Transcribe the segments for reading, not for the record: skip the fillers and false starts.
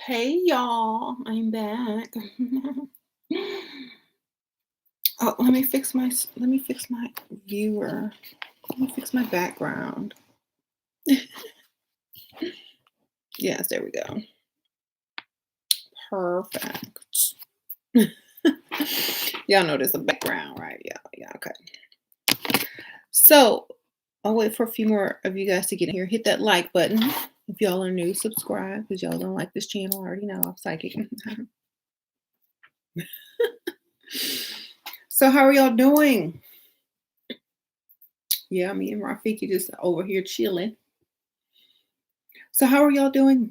Hey y'all, I'm back. Oh, let me fix my viewer. Let me fix my background. Yes, there we go. Perfect. Y'all know there's a background, right? Yeah, yeah, okay. So I'll wait for a few more of you guys to get in here. Hit that like button. If y'all are new, subscribe because y'all don't like this channel. I already know I'm psychic. So how are y'all doing? Yeah, me and Rafiki just over here chilling. So how are y'all doing?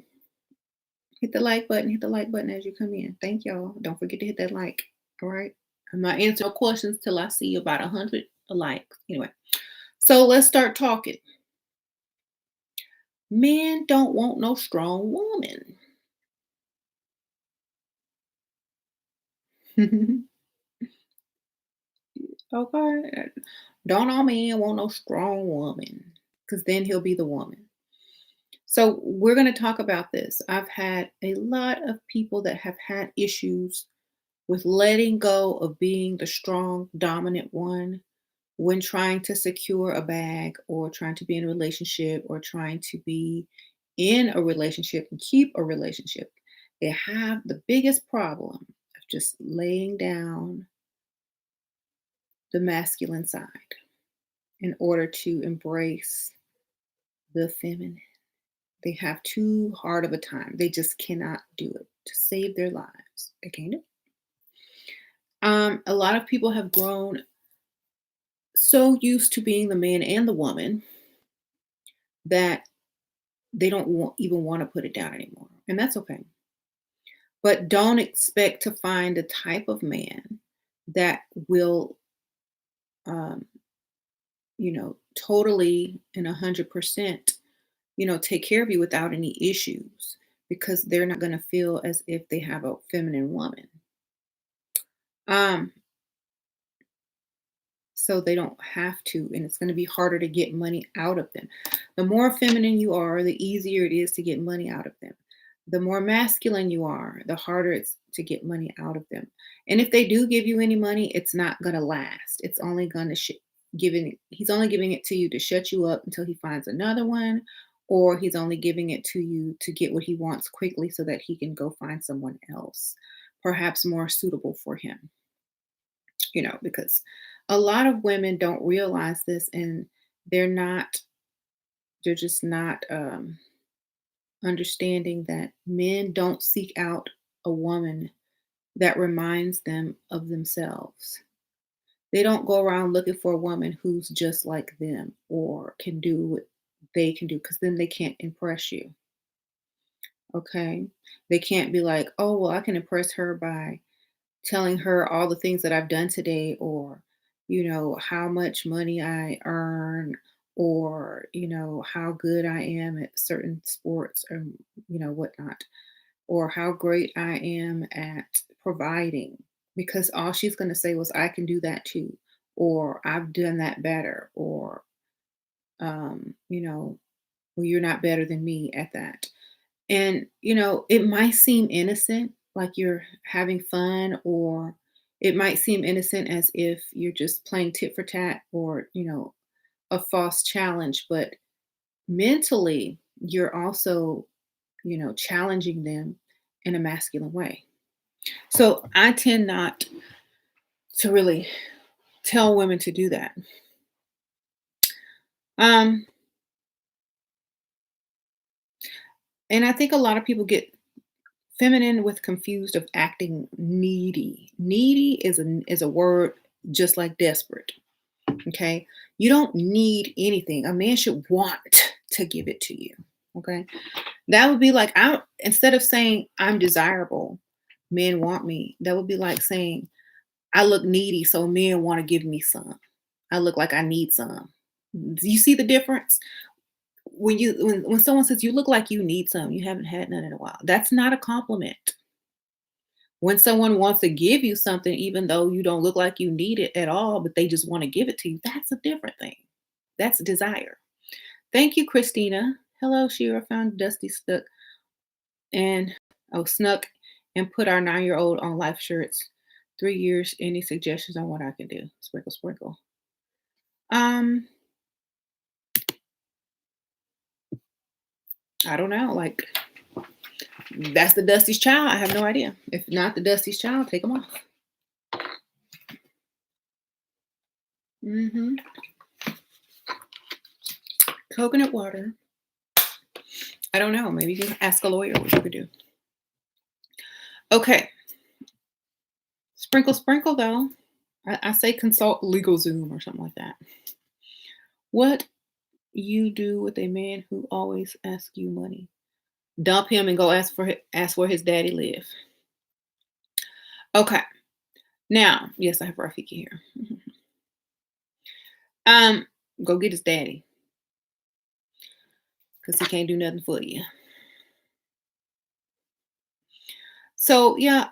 Hit the like button. Hit the like button as you come in. Thank y'all. Don't forget to hit that like. All right. I'm not answering no questions till I see about 100 likes. Anyway, so let's start talking. Men don't want no strong woman. Okay. Don't all men want no strong woman because then he'll be the woman. So we're going to talk about this. I've had a lot of people that have had issues with letting go of being the strong, dominant one when trying to secure a bag or trying to be in a relationship or trying to be in a relationship and keep a relationship. They have the biggest problem of just laying down the masculine side in order to embrace the feminine. They have too hard of a time. They just cannot do it to save their lives. They can't do it. A lot of people have grown so used to being the man and the woman that they don't even want to put it down anymore. And that's okay. But don't expect to find the type of man that will, um, totally and 100%, take care of you without any issues because they're not going to feel as if they have a feminine woman. Um, so they don't have to, and it's going to be harder to get money out of them. The more feminine you are, the easier it is to get money out of them. The more masculine you are, the harder it's to get money out of them. And if they do give you any money, it's not going to last. It's only going to he's only giving it to you to shut you up until he finds another one, or he's only giving it to you to get what he wants quickly so that he can go find someone else, perhaps more suitable for him, because a lot of women don't realize this and they're not, they're just not understanding that men don't seek out a woman that reminds them of themselves. They don't go around looking for a woman who's just like them or can do what they can do because then they can't impress you. Okay. They can't be like, oh, well, I can impress her by telling her all the things that I've done today or, how much money I earn or, how good I am at certain sports or, whatnot, or how great I am at providing. Because all she's going to say was, I can do that too, or I've done that better, or, well, you're not better than me at that. And, it might seem innocent, like you're having fun, or it might seem innocent as if you're just playing tit for tat or, a false challenge. But mentally, you're also, challenging them in a masculine way. So I tend not to really tell women to do that. Um, and I think a lot of people get feminine with confused of acting needy. Needy is a word just like desperate. Okay. You don't need anything. A man should want to give it to you. Okay. That would be like I instead of saying I'm desirable, men want me. That would be like saying I look needy, so men want to give me some. I look like I need some. Do you see the difference? When someone says you look like you need some, you haven't had none in a while. That's not a compliment. When someone wants to give you something, even though you don't look like you need it at all, but they just want to give it to you, that's a different thing. That's desire. Thank you, Christina. Hello, Shira. Found Dusty stuck. And Oh, snuck and put our 9-year-old on life shirts. 3 years. Any suggestions on what I can do? Sprinkle, sprinkle. Um, I don't know. Like that's the Dusty's child. I have no idea. If not the Dusty's child, take them off. Hmm. Coconut water. I don't know. Maybe you can ask a lawyer what you could do. Okay. Sprinkle, sprinkle though. I say consult LegalZoom or something like that. What you do with a man who always asks you money? Dump him and go ask where his daddy live. Okay. Now, yes, I have Rafiki here. Um, go get his daddy because he can't do nothing for you. So yeah,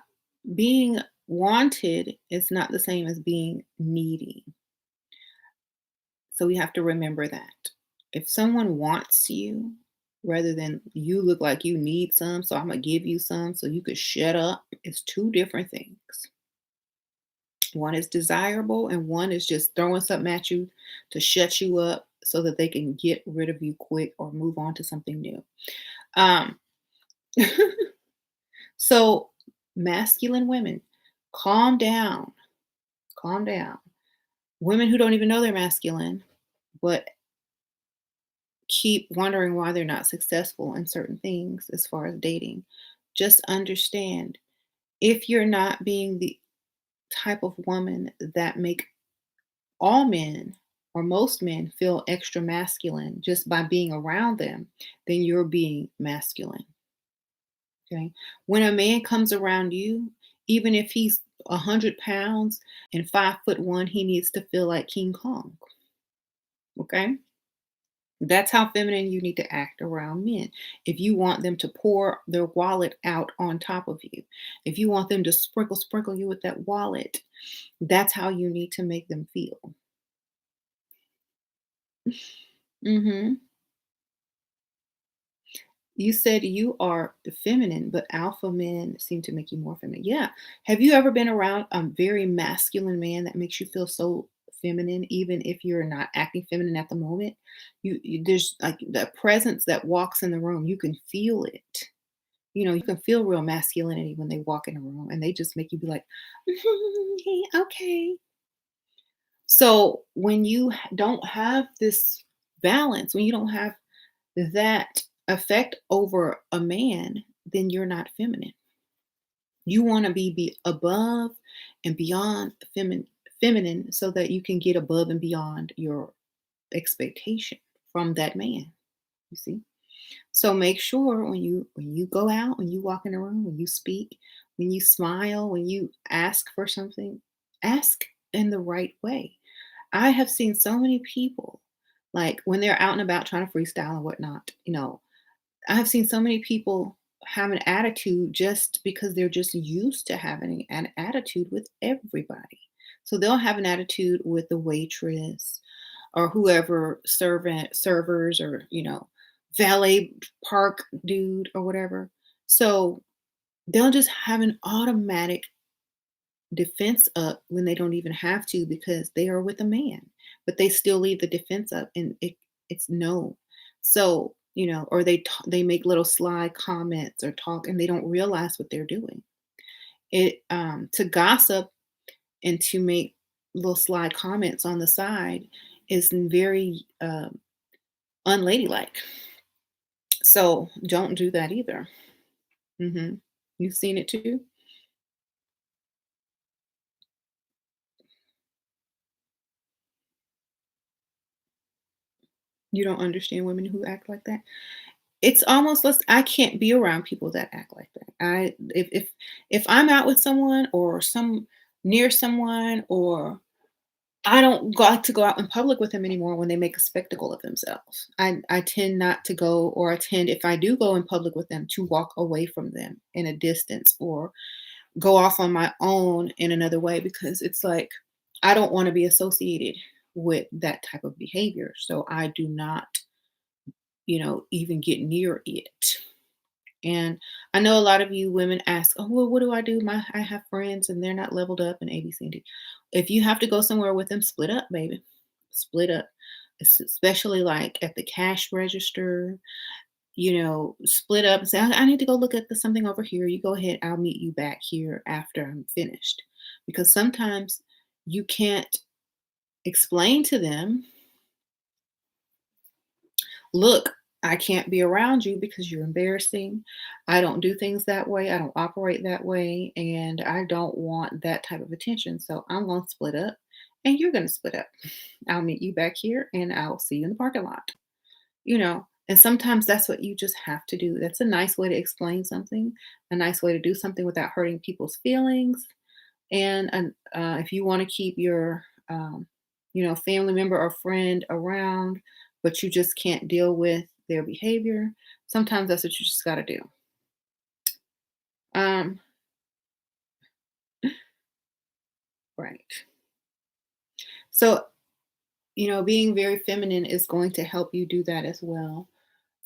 being wanted is not the same as being needy. So we have to remember that. If someone wants you, rather than you look like you need some, so I'm gonna give you some so you could shut up, it's two different things. One is desirable and one is just throwing something at you to shut you up so that they can get rid of you quick or move on to something new. Um, so masculine women, calm down, calm down. Women who don't even know they're masculine, but keep wondering why they're not successful in certain things as far as dating. Just understand if you're not being the type of woman that make all men or most men feel extra masculine just by being around them, then you're being masculine. Okay. When a man comes around you, even if he's 100 pounds and 5'1", he needs to feel like King Kong. Okay. That's how feminine you need to act around men. If you want them to pour their wallet out on top of you, if you want them to sprinkle you with that wallet, that's how you need to make them feel. Hmm. You said you are the feminine, but alpha men seem to make you more feminine. Yeah. Have you ever been around a very masculine man that makes you feel so feminine, even if you're not acting feminine at the moment? There's like the presence that walks in the room. You can feel it. You can feel real masculinity when they walk in a room, and they just make you be like, okay. So when you don't have this balance, when you don't have that effect over a man, then you're not feminine. You want to be above and beyond feminine so that you can get above and beyond your expectation from that man. You see? So make sure when you go out, when you walk in a room, when you speak, when you smile, when you ask for something, ask in the right way. I have seen so many people like when they're out and about trying to freestyle and whatnot, I have seen so many people have an attitude just because they're just used to having an attitude with everybody. So they'll have an attitude with the waitress or whoever servers or, valet park dude or whatever. So they'll just have an automatic defense up when they don't even have to because they are with a man, but they still leave the defense up and it's known. So, or they make little sly comments or talk and they don't realize what they're doing. It To gossip and to make little sly comments on the side is very unladylike. So don't do that either. Hmm. You've seen it too. You don't understand women who act like that. It's almost less I can't be around people that act like that. If I'm out with someone or some near someone or I don't like to go out in public with them anymore when they make a spectacle of themselves. I tend not to go or I tend if I do go in public with them to walk away from them in a distance or go off on my own in another way because it's like I don't want to be associated with that type of behavior. So I do not even get near it. And I know a lot of you women ask, "Oh, well, what do I do? I have friends and they're not leveled up and A, B, C, and D." If you have to go somewhere with them, split up, baby. Split up. Especially like at the cash register, split up and say, I need to go look at something over here. You go ahead. I'll meet you back here after I'm finished. Because sometimes you can't explain to them, look, I can't be around you because you're embarrassing. I don't do things that way. I don't operate that way. And I don't want that type of attention. So I'm going to split up and you're going to split up. I'll meet you back here and I'll see you in the parking lot. And sometimes that's what you just have to do. That's a nice way to explain something, a nice way to do something without hurting people's feelings. And if you want to keep your, family member or friend around, but you just can't deal with their behavior, sometimes that's what you just got to do. Um, right. So, being very feminine is going to help you do that as well.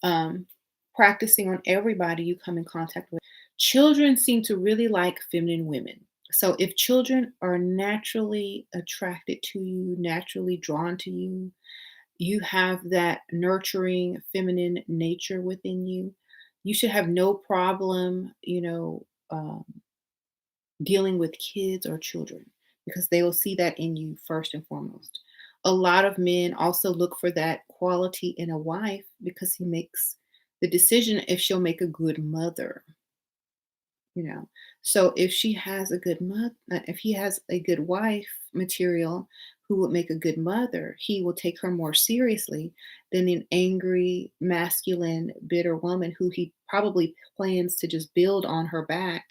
um, Practicing on everybody you come in contact with. Children seem to really like feminine women. So if children are naturally attracted to you, naturally drawn to you, you have that nurturing feminine nature within you, you should have no problem, dealing with kids or children because they will see that in you first and foremost. A lot of men also look for that quality in a wife because he makes the decision if she'll make a good mother, you know. So if she has a good mother, if he has a good wife material who would make a good mother, he will take her more seriously than an angry, masculine, bitter woman who he probably plans to just build on her back,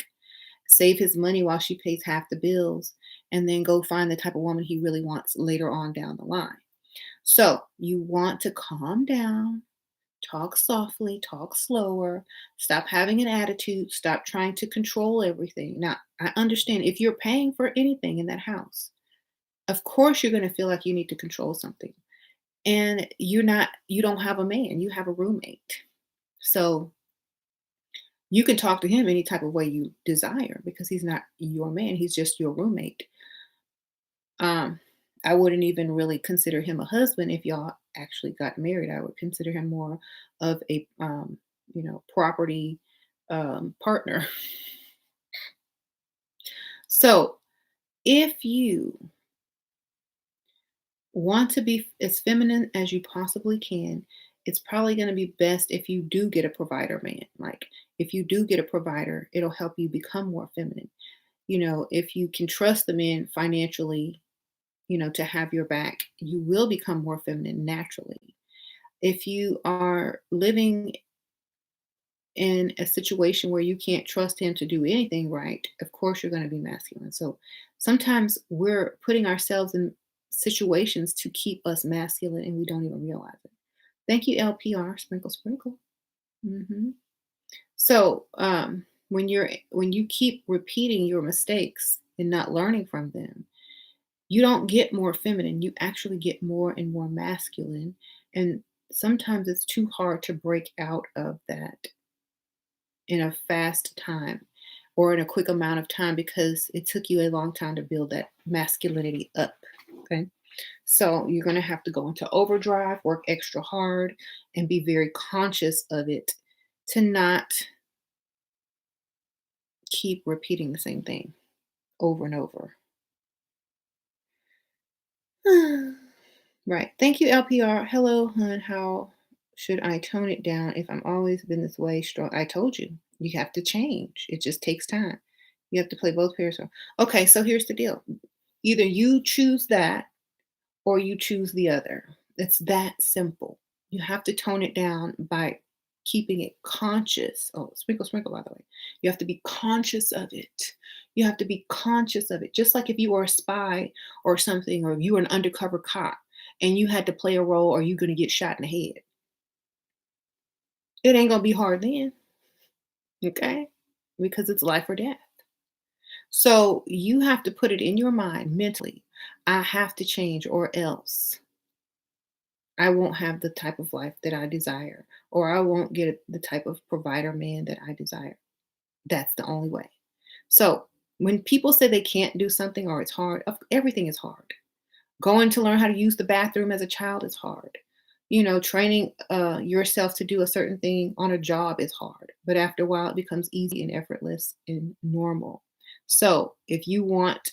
save his money while she pays half the bills, and then go find the type of woman he really wants later on down the line. So you want to calm down, talk softly, talk slower, stop having an attitude, stop trying to control everything. Now, I understand if you're paying for anything in that house, of course you're going to feel like you need to control something. And you don't have a man, you have a roommate. So you can talk to him any type of way you desire because he's not your man, he's just your roommate. Um, I wouldn't even really consider him a husband if y'all actually got married. I would consider him more of a property partner. So if you want to be as feminine as you possibly can, it's probably going to be best if you do get a provider man. Like if you do get a provider, it'll help you become more feminine. If you can trust the man financially, to have your back, you will become more feminine naturally. If you are living in a situation where you can't trust him to do anything right, of course you're going to be masculine. So sometimes we're putting ourselves in situations to keep us masculine and we don't even realize it. Thank you, LPR. Sprinkle, sprinkle. hmm So when you keep repeating your mistakes and not learning from them, you don't get more feminine. You actually get more and more masculine. And sometimes it's too hard to break out of that in a fast time or in a quick amount of time because it took you a long time to build that masculinity up. Okay. So you're going to have to go into overdrive, work extra hard, and be very conscious of it to not keep repeating the same thing over and over. Right. Thank you, LPR. Hello, hun. How should I tone it down if I'm always been this way strong? I told you, you have to change. It just takes time. You have to play both pairs. Okay, so here's the deal. Either you choose that or you choose the other. It's that simple. You have to tone it down by keeping it conscious. Oh, sprinkle, sprinkle, by the way. You have to be conscious of it. You have to be conscious of it. Just like if you were a spy or something, or if you were an undercover cop and you had to play a role or you're going to get shot in the head. It ain't going to be hard then, okay? Because it's life or death. So you have to put it in your mind mentally. I have to change or else. I won't have the type of life that I desire, or I won't get the type of provider man that I desire. That's the only way. So when people say they can't do something or it's hard, everything is hard. Going to learn how to use the bathroom as a child is hard. Training yourself to do a certain thing on a job is hard. But after a while, it becomes easy and effortless and normal. So if you want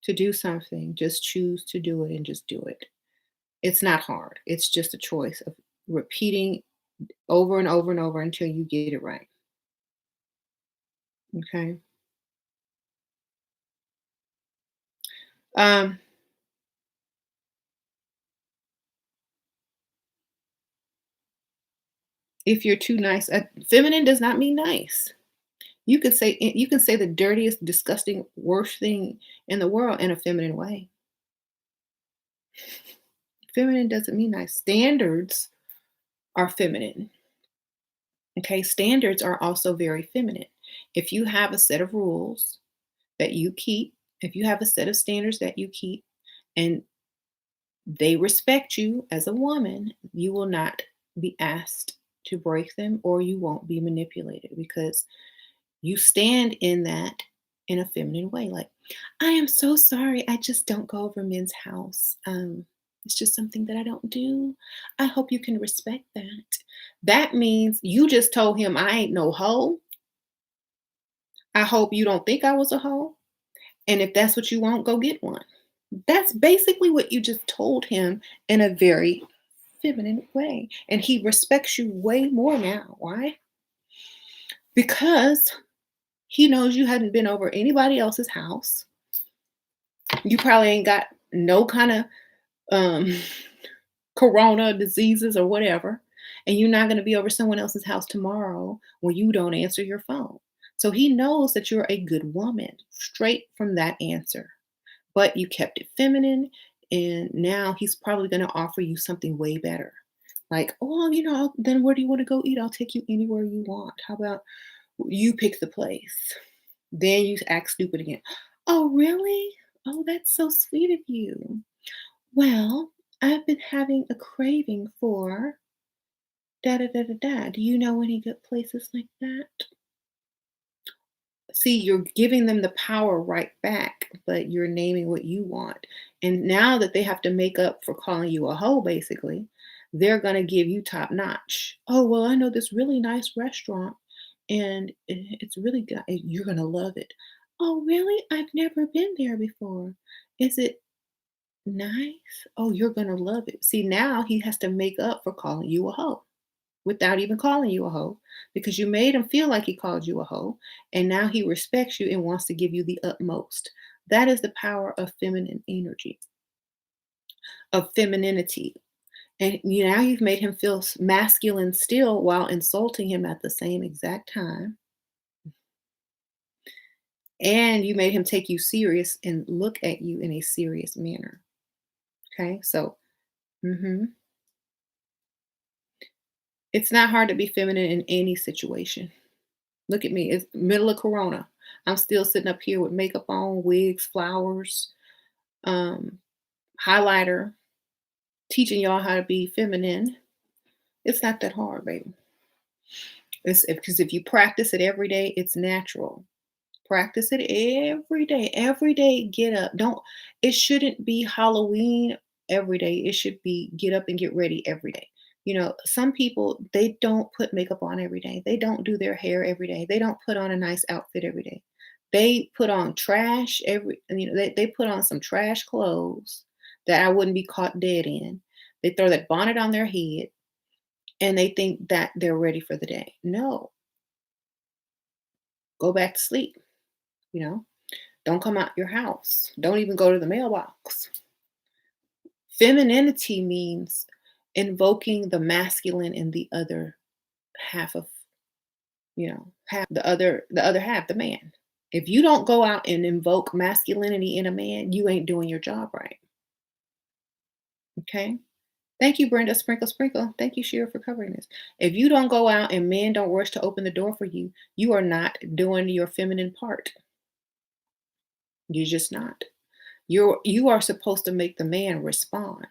to do something, just choose to do it and just do it. It's not hard. It's just a choice of repeating over and over and over until you get it right. Okay. Um, if you're too nice, feminine does not mean nice. You can say the dirtiest, disgusting, worst thing in the world in a feminine way. Feminine doesn't mean nice. Standards are feminine. Okay, standards are also very feminine. If you have a set of rules that you keep, if you have a set of standards that you keep, and they respect you as a woman, you will not be asked to break them or you won't be manipulated because you stand in that in a feminine way. Like, I am so sorry. I just don't go over men's house. It's just something that I don't do. I hope you can respect that. That means you just told him I ain't no hoe. I hope you don't think I was a hoe. And if that's what you want, go get one. That's basically what you just told him in a very feminine way. And he respects you way more now. Why? Because he knows you hadn't been over anybody else's house. You probably ain't got no kind of um, corona diseases or whatever. And you're not going to be over someone else's house tomorrow when you don't answer your phone. So he knows that you're a good woman straight from that answer. But you kept it feminine. And now he's probably going to offer you something way better. Like, oh, then where do you want to go eat? I'll take you anywhere you want. How about you pick the place? Then you act stupid again. Oh, really? Oh, that's so sweet of you. Well, I've been having a craving for da da da da da. Do you know any good places like that? See, you're giving them the power right back, but you're naming what you want. And now that they have to make up for calling you a hoe, basically, they're going to give you top notch. Oh, well, I know this really nice restaurant and it's really good. You're going to love it. Oh, really? I've never been there before. Is it nice? Oh, you're going to love it. See, now he has to make up for calling you a hoe without even calling you a hoe because you made him feel like he called you a hoe and now he respects you and wants to give you the utmost. That is the power of feminine energy, of femininity. And now you've made him feel masculine still while insulting him at the same exact time. And you made him take you serious and look at you in a serious manner. Okay, so mhm. It's not hard to be feminine in any situation. Look at me. It's middle of Corona. I'm still sitting up here with makeup on, wigs, flowers, um, highlighter, teaching y'all how to be feminine. It's not that hard, baby. It's because if you practice it every day, it's natural. Practice it every day. Every day, get up. Don't. It shouldn't be Halloween every day. It should be get up and get ready every day. Some people they don't put makeup on every day. They don't do their hair every day. They don't put on a nice outfit every day. They put on trash they put on some trash clothes that I wouldn't be caught dead in. They throw that bonnet on their head and they think that they're ready for the day. No, go back to sleep, you know. Don't come out your house. Don't even go to the mailbox. Femininity means invoking the masculine in the other half of, half the other half, the man. If you don't go out and invoke masculinity in a man, you ain't doing your job right. Okay? Thank you, Brenda. Sprinkle, sprinkle. Thank you, Shira, for covering this. If you don't go out and men don't rush to open the door for you, you are not doing your feminine part. You're just not. You are supposed to make the man respond.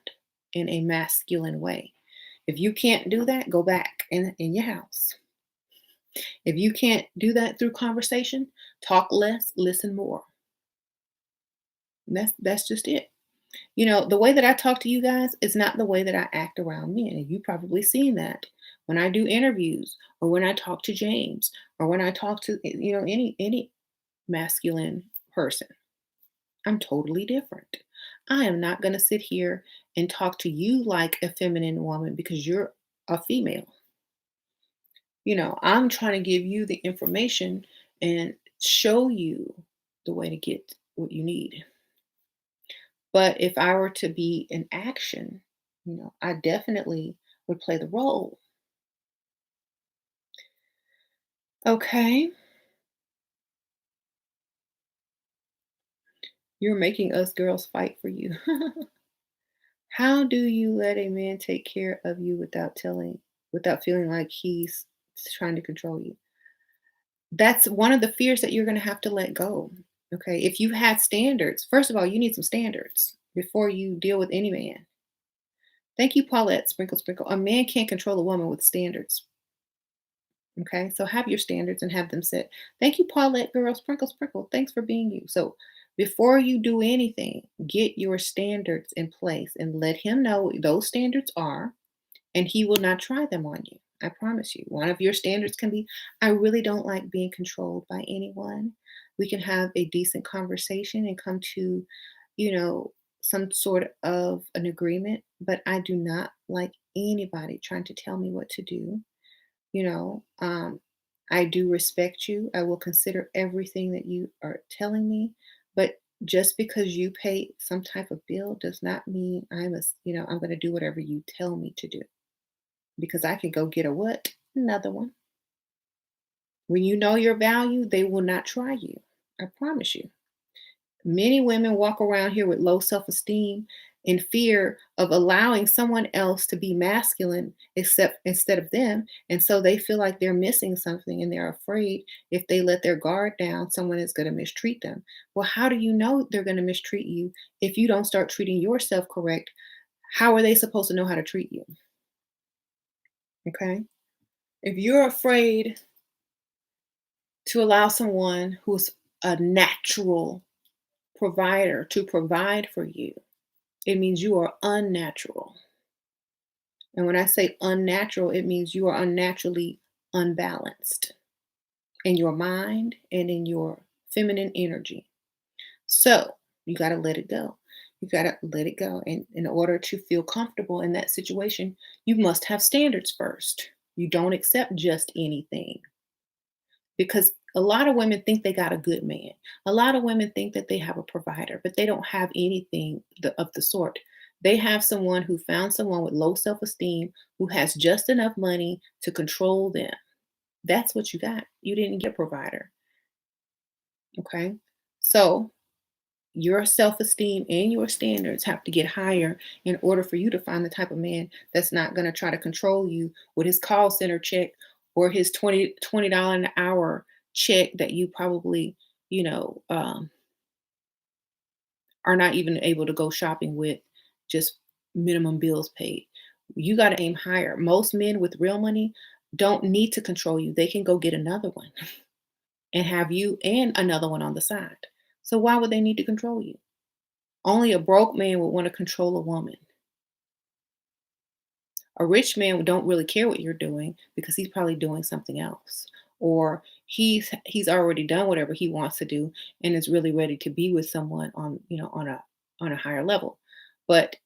in a masculine way. If you can't do that, go back in your house. If you can't do that through conversation, talk less, listen more. That's just it. The way that I talk to you guys is not the way that I act around men. And you probably seen that when I do interviews or when I talk to James or when I talk to any masculine person. I'm totally different. I am not going to sit here and talk to you like a feminine woman because you're a female. I'm trying to give you the information and show you the way to get what you need. But if I were to be in action, I definitely would play the role. Okay. You're making us girls fight for you. How do you let a man take care of you without feeling like he's trying to control you? That's one of the fears that you're going to have to let go. Okay. If you had standards, first of all, you need some standards before you deal with any man. Thank you, Paulette. Sprinkle, sprinkle. A man can't control a woman with standards. Okay. So have your standards and have them set. Thank you, Paulette, girl. Sprinkle, sprinkle. Thanks for being you. So before you do anything, get your standards in place and let him know what those standards are, and he will not try them on you. I promise you. One of your standards can be, I really don't like being controlled by anyone. We can have a decent conversation and come to, you know, some sort of an agreement, but I do not like anybody trying to tell me what to do. You know, um, I do respect you. I will consider everything that you are telling me, but just because you pay some type of bill does not mean I'm going to do whatever you tell me to do because I can go get a what? Another one. When you know your value, they will not try you. I promise you. Many women walk around here with low self esteem in fear of allowing someone else to be masculine except instead of them. And so they feel like they're missing something and they're afraid if they let their guard down, someone is going to mistreat them. Well, how do you know they're going to mistreat you if you don't start treating yourself correct? How are they supposed to know how to treat you? Okay. If you're afraid to allow someone who's a natural provider to provide for you, it means you are unnatural. And when I say unnatural, it means you are unnaturally unbalanced in your mind and in your feminine energy. So you got to let it go. You got to let it go. And in order to feel comfortable in that situation, you must have standards first. You don't accept just anything because a lot of women think they got a good man. A lot of women think that they have a provider, but they don't have anything of the sort. They have someone who found someone with low self esteem who has just enough money to control them. That's what you got. You didn't get a provider. Okay. So your self esteem and your standards have to get higher in order for you to find the type of man that's not going to try to control you with his call center check or his $20 an hour check that you probably, you know, um, are not even able to go shopping with, just minimum bills paid. You got to aim higher. Most men with real money don't need to control you. They can go get another one and have you and another one on the side. So why would they need to control you? Only a broke man would want to control a woman. A rich man don't really care what you're doing because he's probably doing something else. Or he's already done whatever he wants to do and is really ready to be with someone on a higher level. But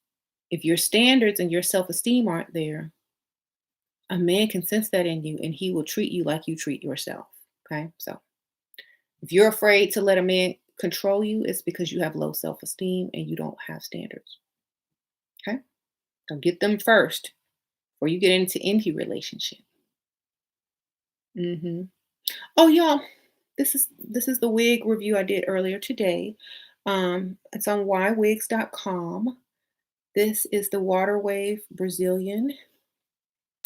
if your standards and your self-esteem aren't there, a man can sense that in you and he will treat you like you treat yourself. Okay? So if you're afraid to let a man control you, it's because you have low self-esteem and you don't have standards. Okay? So get them first before you get into any relationship. Hmm. Oh, y'all, this is the wig review I did earlier today. It's on ywigs.com. This is the Water Wave Brazilian.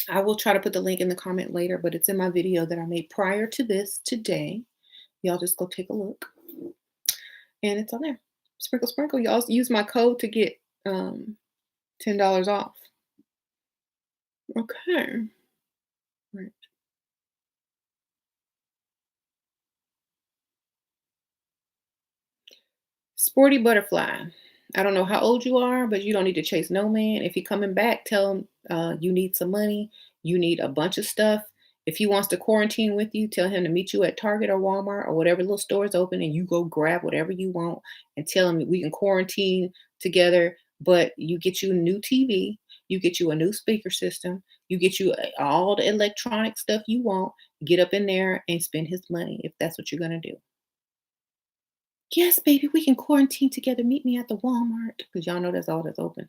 I will try to put the link in the comment later, but it's in my video that I made prior to this today. Y'all just go take a look, and it's on there. Sprinkle, sprinkle. Y'all use my code to get $10 off. Okay. Right. Sporty butterfly. I don't know how old you are, but you don't need to chase no man. If he coming back, tell him you need some money. You need a bunch of stuff. If he wants to quarantine with you, tell him to meet you at Target or Walmart or whatever little store is open, and you go grab whatever you want and tell him we can quarantine together. But you get you a new TV, you get you a new speaker system, you get you all the electronic stuff you want. Get up in there and spend his money if that's what you're gonna do. Yes, baby, we can quarantine together. Meet me at the Walmart because y'all know that's all that's open.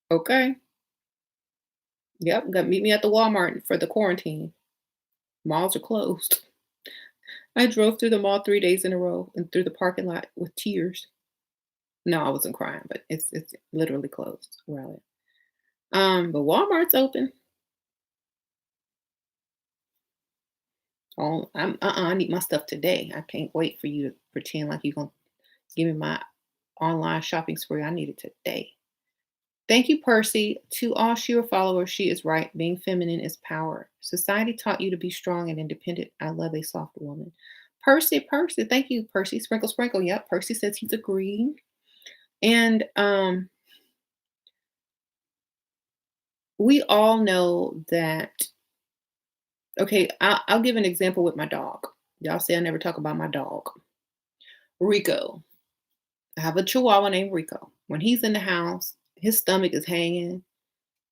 Okay. Yep. Got meet me at the Walmart for the quarantine. Malls are closed. I drove through the mall 3 days in a row and through the parking lot with tears. No, I wasn't crying, but it's literally closed where I live. But Walmart's open. Oh, I need my stuff today. I can't wait for you to pretend like you're gonna give me my online shopping spree. I need it today. Thank you, Percy. To all Shira followers, she is right. Being feminine is power. Society taught you to be strong and independent. I love a soft woman. Percy, thank you, Percy. Sprinkle, sprinkle. Yep, Percy says he's agreeing. And we all know that. Okay, I'll give an example with my dog. Y'all say I never talk about my dog, Rico. I have a Chihuahua named Rico. When he's in the house, his stomach is hanging.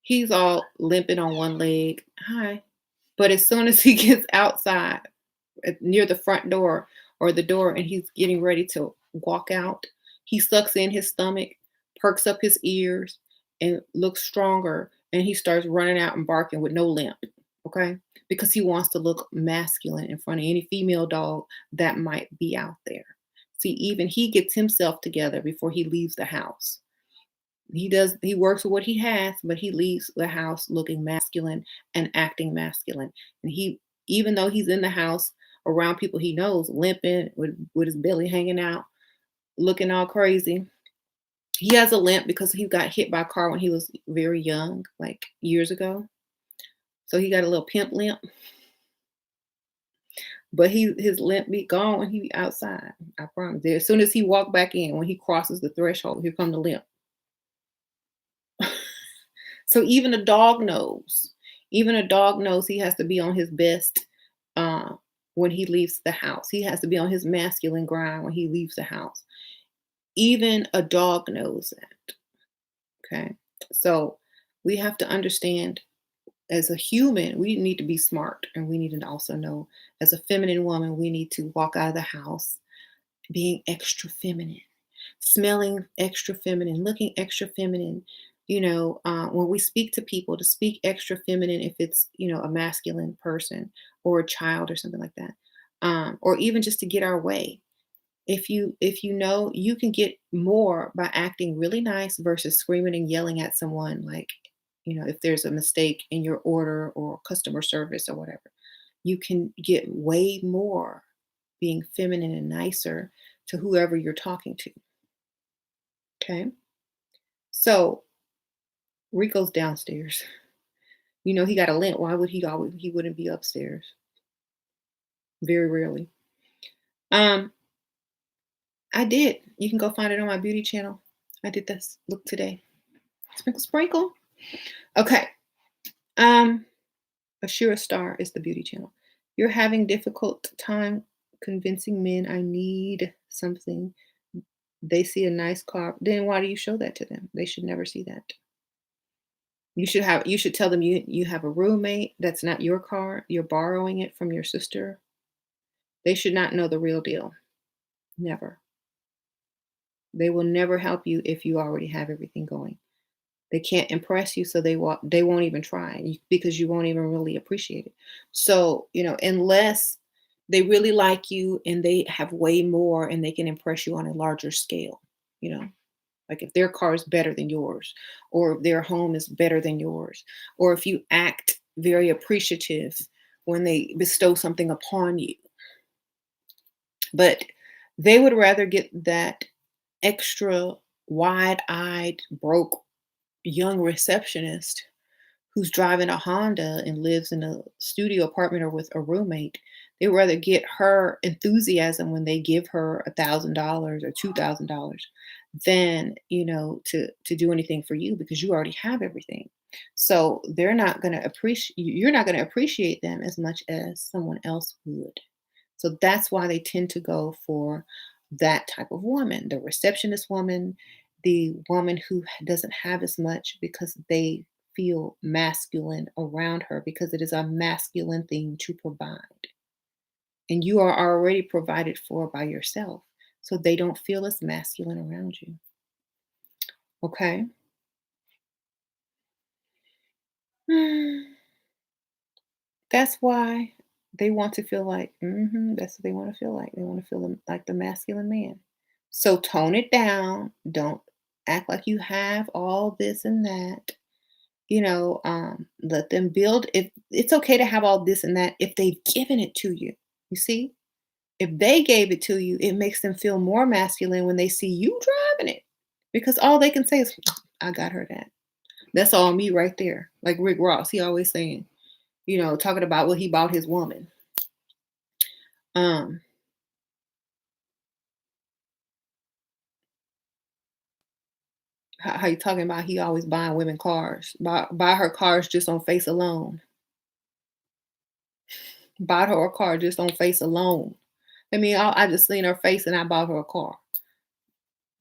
He's all limping on one leg. Hi. But as soon as he gets outside near the front door or the door and he's getting ready to walk out, he sucks in his stomach, perks up his ears, and looks stronger. And he starts running out and barking with no limp. Okay. Because he wants to look masculine in front of any female dog that might be out there. See, even he gets himself together before he leaves the house. He works with what he has, but he leaves the house looking masculine and acting masculine. And he even though he's in the house around people he knows, limping with his belly hanging out, looking all crazy. He has a limp because he got hit by a car when he was very young, like years ago. So he got a little pimp limp, but his limp be gone when he be outside. I promise. As soon as he walk back in, when he crosses the threshold, here come the limp. So even a dog knows. Even a dog knows he has to be on his best uh, when he leaves the house. He has to be on his masculine grind when he leaves the house. Even a dog knows that. Okay. So we have to understand as a human, we need to be smart and we need to also know as a feminine woman, we need to walk out of the house being extra feminine, smelling extra feminine, looking extra feminine. When we speak to people, to speak extra feminine if it's a masculine person or a child or something like that, or even just to get our way. If you know you can get more by acting really nice versus screaming and yelling at someone, like if there's a mistake in your order or customer service or whatever, you can get way more being feminine and nicer to whoever you're talking to. Okay. So Rico's downstairs. He got a limp. Why would he wouldn't be upstairs? Very rarely. Um, I did. You can go find it on my beauty channel. I did this look today. Sprinkle, sprinkle. Okay. Ashura Star is the beauty channel. You're having difficult time convincing men I need something. They see a nice car. Then why do you show that to them? They should never see that. You should tell them you have a roommate that's not your car. You're borrowing it from your sister. They should not know the real deal. Never. They will never help you if you already have everything going. They can't impress you, so they won't even try because you won't even really appreciate it. So, unless they really like you and they have way more and they can impress you on a larger scale, you know, like if their car is better than yours, or if their home is better than yours, or if you act very appreciative when they bestow something upon you. But They would rather get that extra wide-eyed, broke young receptionist who's driving a Honda and lives in a studio apartment or with a roommate. They would rather get her enthusiasm when they give her $1,000 or $2,000 than, to do anything for you because you already have everything. So they're not going to appreciate you're not going to appreciate them as much as someone else would. So that's why they tend to go for that type of woman, the receptionist woman, the woman who doesn't have as much because they feel masculine around her because it is a masculine thing to provide. And you are already provided for by yourself. So they don't feel as masculine around you. Okay. That's why they want to feel like, that's what they want to feel like. They want to feel like the masculine man. So tone it down. Don't act like you have all this and that. Let them build. If it's okay to have all this and that, if they've given it to you, you see, if they gave it to you, it makes them feel more masculine when they see you driving it, because all they can say is, "I got her that." That's all me right there. Like Rick Ross, he always saying, talking about what he bought his woman. Um, how you talking about he always buying women cars, buy her cars just on face alone, bought her a car just on face alone. I mean, I just seen her face and I bought her a car.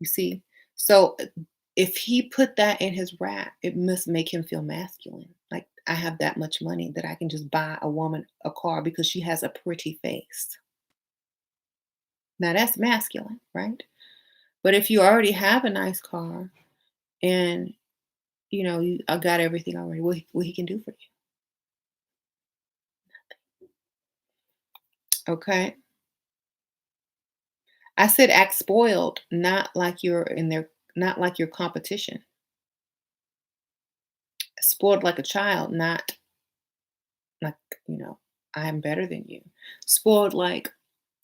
You see? So if he put that in his rap, it must make him feel masculine. Like I have that much money that I can just buy a woman a car because she has a pretty face. Now that's masculine, right? But if you already have a nice car and I got everything already, what he can do for you? Okay. I said act spoiled, not like you're in their not like your competition. Spoiled like a child, not like, I'm better than you. Spoiled like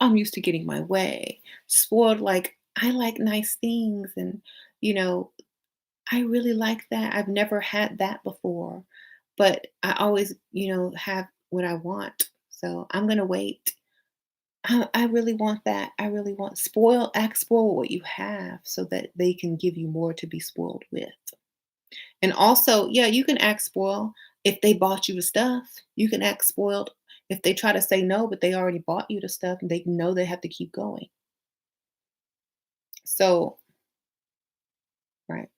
I'm used to getting my way. Spoiled like I like nice things and, you know, I really like that. I've never had that before, but I always, have what I want. So I'm going to wait. I really want that. I really want act spoil with what you have so that they can give you more to be spoiled with. And also, yeah, you can act spoiled if they bought you the stuff. You can act spoiled if they try to say no, but they already bought you the stuff and they know they have to keep going. So, right.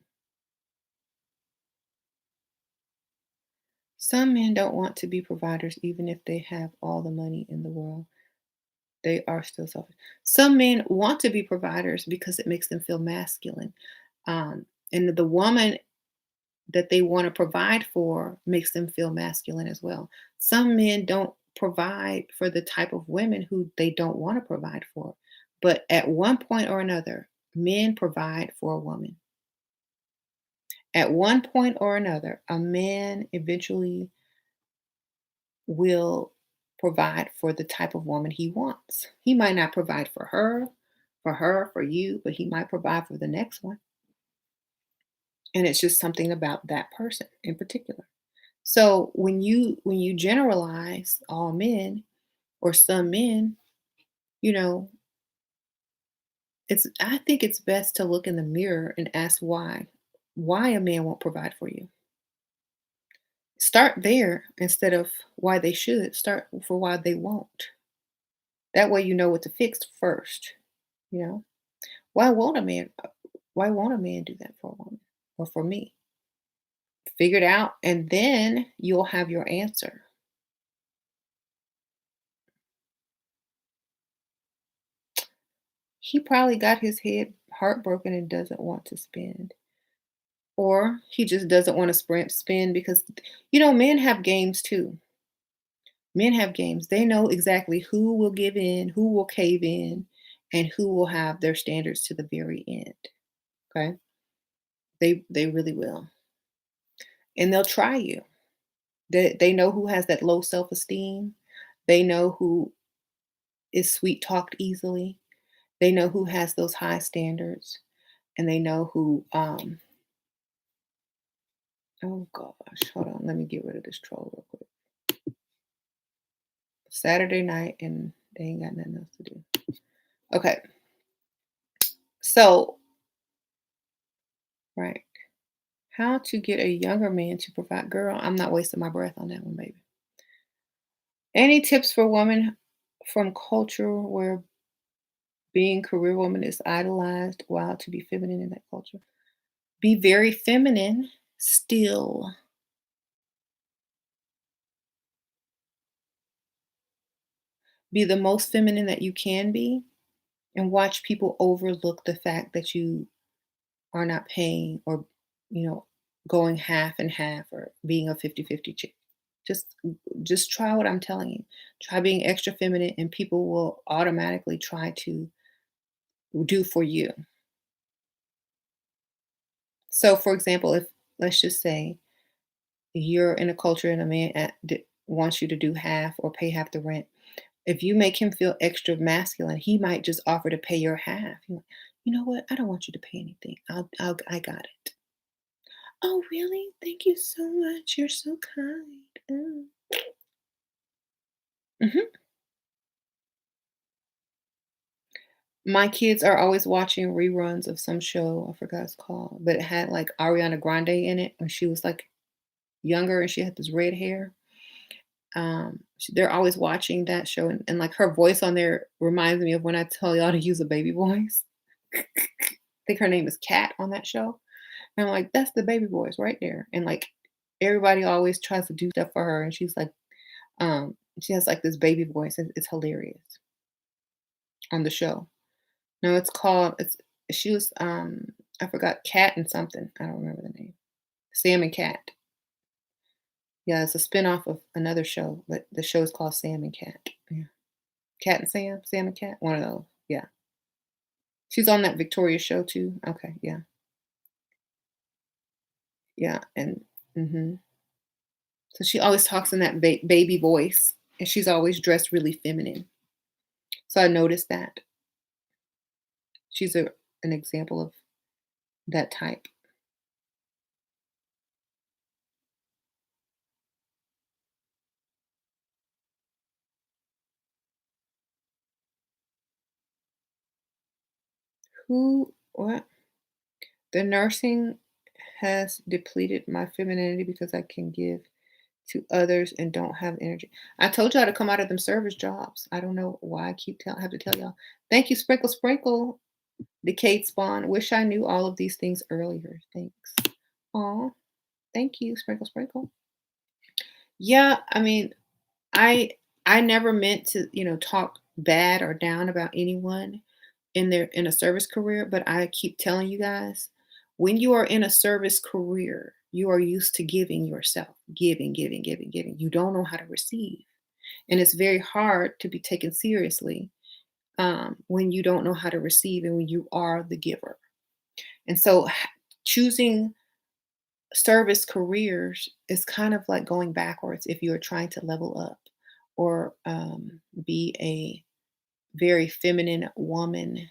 Some men don't want to be providers even if they have all the money in the world. They are still selfish. Some men want to be providers because it makes them feel masculine. And the woman that they want to provide for makes them feel masculine as well. Some men don't provide for the type of women who they don't want to provide for. But at one point or another, men provide for a woman. At one point or another, a man eventually will provide for the type of woman he wants. He might not provide for you, but he might provide for the next one. And it's just something about that person in particular. So when you generalize all men or some men, you know, I think it's best to look in the mirror and ask why. Why a man won't provide for you. Start there instead of why they should. Start for why they won't. That way you know what to fix first, you know? Why won't a man why won't a man do that for a woman or for me? Figure it out and then you'll have your answer. He probably got his head heartbroken and doesn't want to spend. Or he just doesn't want to spend because, men have games too. Men have games. They know exactly who will give in, who will cave in, and who will have their standards to the very end. Okay. They really will. And they'll try you. They know who has that low self-esteem. They know who is sweet talked easily. They know who has those high standards, and they know who, oh gosh, hold on, let me get rid of this troll real quick. Saturday night and they ain't got nothing else to do. Okay, so right. How to get a younger man to provide. Girl, I'm not wasting my breath on that one, baby. Any tips for women from culture where being career woman is idolized? Wow, to be feminine in that culture. Be very feminine still. Be the most feminine that you can be and watch people overlook the fact that you are not paying or, going half and half or being a 50-50 chick. Just just try what I'm telling you. Try being extra feminine and people will automatically try to do for you. So for example, if let's just say you're in a culture and a man wants you to do half or pay half the rent. If you make him feel extra masculine, he might just offer to pay your half. You're like, you know what? I don't want you to pay anything. I got it. Oh, really? Thank you so much. You're so kind. Mm. Mhm. My kids are always watching reruns of some show. I forgot what it's called, but it had like Ariana Grande in it when she was like younger and she had this red hair. They're always watching that show, and like her voice on there reminds me of when I tell y'all to use a baby voice. I think her name is Kat on that show. And I'm like, that's the baby voice right there. And like everybody always tries to do stuff for her, and she's like, she has like this baby voice. It's hilarious on the show. No, it's called. It's she was I forgot Cat and something. I don't remember the name. Sam and Cat. Yeah, it's a spinoff of another show, but the show is called Sam and Cat. Yeah. Cat and Sam, Sam and Cat, one of those. Yeah. She's on that Victoria show too. Okay, yeah. Yeah, and mhm. So she always talks in that baby voice, and she's always dressed really feminine. So I noticed that. She's an example of that type. Who what? The nursing has depleted my femininity because I can give to others and don't have energy. I told y'all to come out of them service jobs. I don't know why I have to tell y'all. Thank you, Sprinkle Sprinkle. Decayed Spawn. Wish I knew all of these things earlier. Thanks. Aw, thank you, Sprinkle Sprinkle. Yeah, I mean, I I never meant to, talk bad or down about anyone in a service career, but I keep telling you guys, when you are in a service career, you are used to giving yourself, giving, giving, giving, giving. You don't know how to receive. And it's very hard to be taken seriously when you don't know how to receive and when you are the giver. And so choosing service careers is kind of like going backwards if you're trying to level up or be a very feminine woman,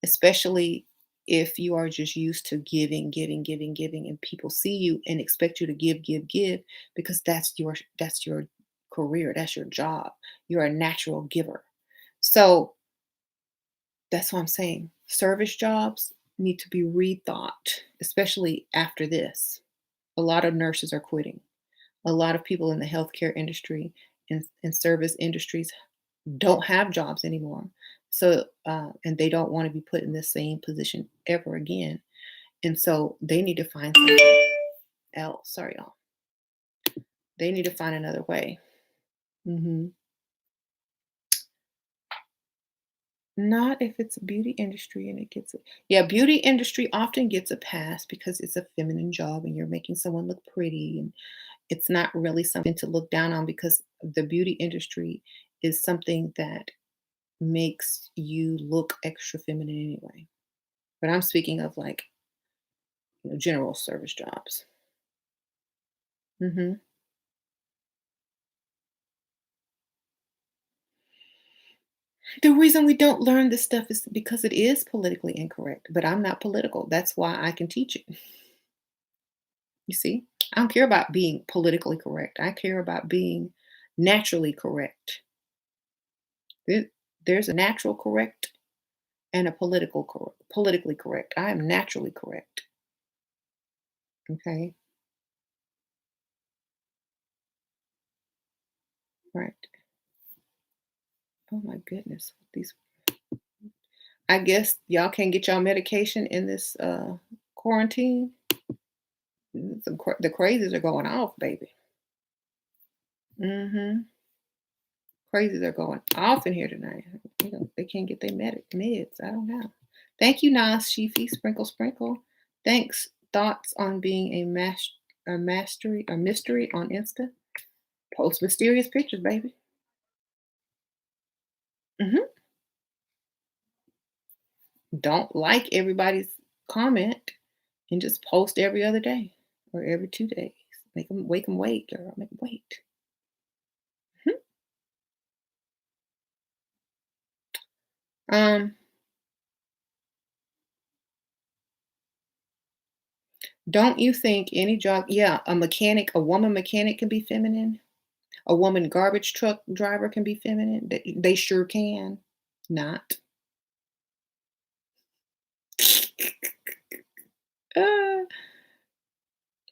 especially if you are just used to giving, giving, giving, giving, and people see you and expect you to give, give, give because that's your career, that's your job. You're a natural giver. So that's what I'm saying. Service jobs need to be rethought, especially after this. A lot of nurses are quitting. A lot of people in the healthcare industry and service industries don't have jobs anymore. So, and they don't want to be put in the same position ever again. And so they need to find something else. Sorry, y'all. They need to find another way. hmm Not if it's a beauty industry and it gets it. Yeah, beauty industry often gets a pass because it's a feminine job and you're making someone look pretty and it's not really something to look down on because the beauty industry is something that makes you look extra feminine anyway. But I'm speaking of like, general service jobs. hmm The reason we don't learn this stuff is because it is politically incorrect, but I'm not political. That's why I can teach it. You see? I don't care about being politically correct. I care about being naturally correct. There- There's a natural correct and a politically correct. I am naturally correct. Okay? Right. Oh my goodness. These I guess y'all can't get y'all medication in this quarantine. The crazies are going off, baby. Mhm. Crazies are going off in here tonight. They can't get their meds. I don't know. Thank you, Nas Shifi, Sprinkle Sprinkle. Thanks. Thoughts on being a mystery on Insta? Post mysterious pictures, baby. Hmm. Don't like everybody's comment and just post every other day or every 2 days. Make them wait, girl. Make them wait. Mhm. Um, don't you think any job? Yeah, a woman mechanic can be feminine. A woman garbage truck driver can be feminine. They sure can. Not. Uh,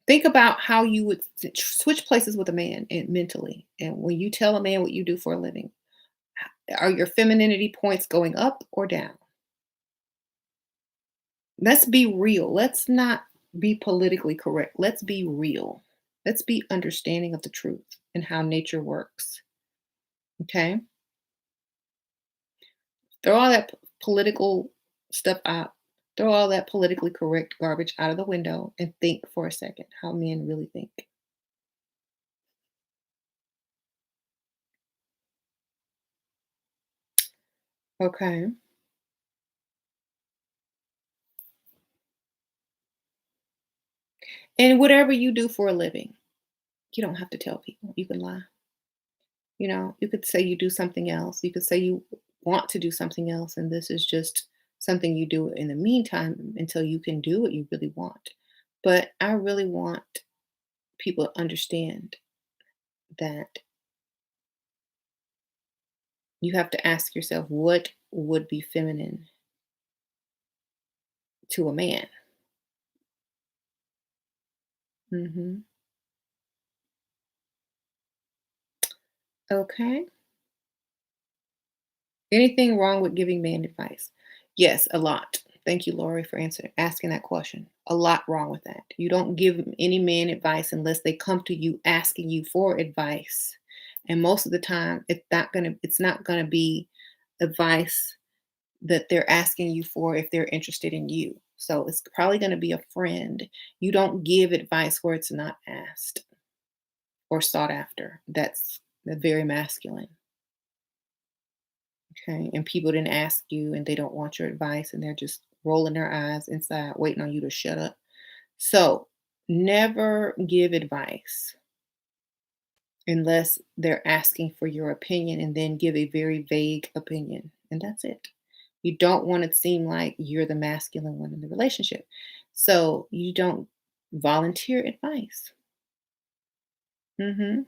think about how you would switch places with a man and mentally. And when you tell a man what you do for a living, are your femininity points going up or down? Let's be real. Let's not be politically correct. Let's be real. Let's be understanding of the truth and how nature works. Okay? Throw all that political stuff out. Throw all that politically correct garbage out of the window and think for a second how men really think. Okay. And whatever you do for a living, you don't have to tell people. You can lie. You could say you do something else. You could say you want to do something else, and this is just something you do in the meantime until you can do what you really want. But I really want people to understand that you have to ask yourself what would be feminine to a man. Hmm. Okay. Anything wrong with giving man advice? Yes, a lot. Thank you, Lori, for asking that question. A lot wrong with that. You don't give any man advice unless they come to you asking you for advice. And most of the time, it's not gonna be advice that they're asking you for if they're interested in you. So it's probably gonna be a friend. You don't give advice where it's not asked or sought after. That's very masculine. Okay. And people didn't ask you and they don't want your advice and they're just rolling their eyes inside, waiting on you to shut up. So never give advice unless they're asking for your opinion and then give a very vague opinion. And that's it. You don't want to seem like you're the masculine one in the relationship. So you don't volunteer advice. Hmm.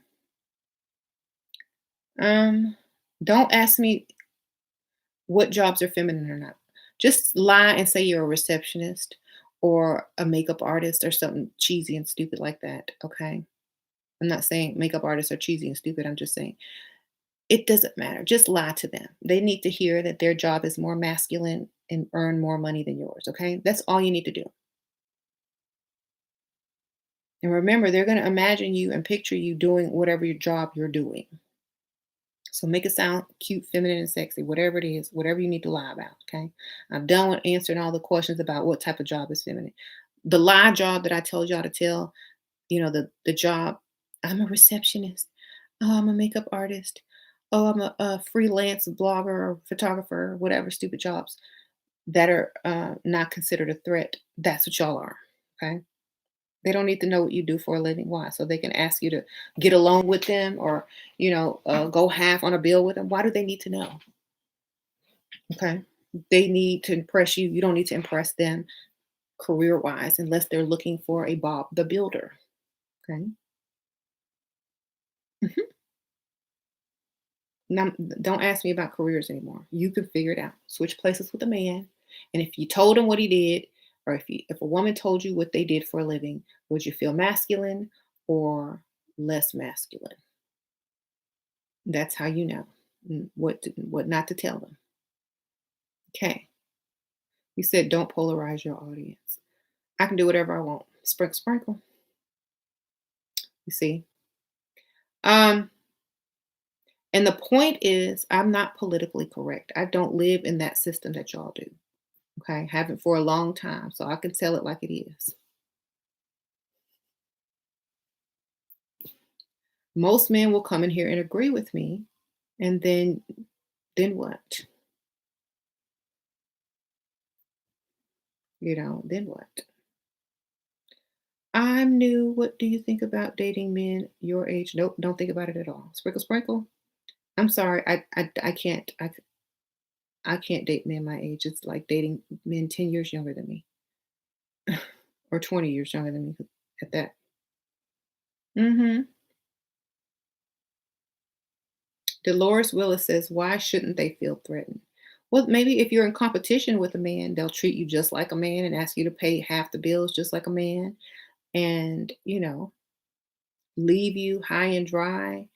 Um, don't ask me what jobs are feminine or not. Just lie and say you're a receptionist or a makeup artist or something cheesy and stupid like that. Okay. I'm not saying makeup artists are cheesy and stupid. I'm just saying it doesn't matter. Just lie to them. They need to hear that their job is more masculine and earn more money than yours. Okay. That's all you need to do. And remember, they're going to imagine you and picture you doing whatever your job you're doing. So make it sound cute, feminine, and sexy, whatever it is, whatever you need to lie about. Okay. I'm done with answering all the questions about what type of job is feminine. The lie job that I told y'all to tell, the job, I'm a receptionist. Oh, I'm a makeup artist. Oh, I'm a freelance blogger or photographer, whatever stupid jobs that are not considered a threat. That's what y'all are. Okay. They don't need to know what you do for a living. Why? So they can ask you to get along with them or, go half on a bill with them. Why do they need to know? Okay. They need to impress you. You don't need to impress them career wise unless they're looking for a Bob the Builder. Okay. Mhm. Now, don't ask me about careers anymore. You can figure it out. Switch places with a man. And if you told him what he did, or if a woman told you what they did for a living, would you feel masculine or less masculine? That's how you know what not to tell them. Okay. You said don't polarize your audience. I can do whatever I want. Sprinkle, sprinkle. You see. Um, and the point is, I'm not politically correct. I don't live in that system that y'all do. Okay, haven't for a long time, so I can tell it like it is. Most men will come in here and agree with me, and then what? Then what? I'm new. What do you think about dating men your age? Nope, don't think about it at all. Sprinkle, sprinkle. I'm sorry, I can't. I can't date men my age. It's like dating men 10 years younger than me or 20 years younger than me at that. Mhm. Dolores Willis says, "Why shouldn't they feel threatened?" Well, maybe if you're in competition with a man, they'll treat you just like a man and ask you to pay half the bills just like a man and, leave you high and dry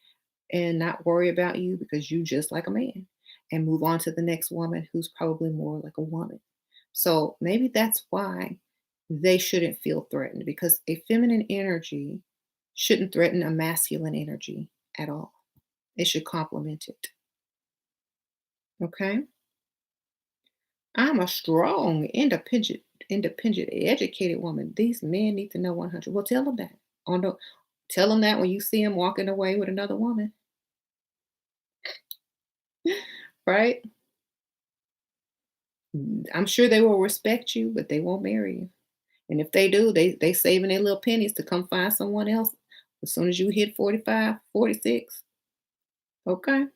and not worry about you because you just like a man and move on to the next woman who's probably more like a woman. So maybe that's why they shouldn't feel threatened because a feminine energy shouldn't threaten a masculine energy at all. It should complement it. Okay? I'm a strong, independent, educated woman. These men need to know 100. Well, tell them that. On the, tell them that when you see them walking away with another woman, right? I'm sure they will respect you, but they won't marry you. And if they do, they saving their little pennies to come find someone else as soon as you hit 45, 46. Okay.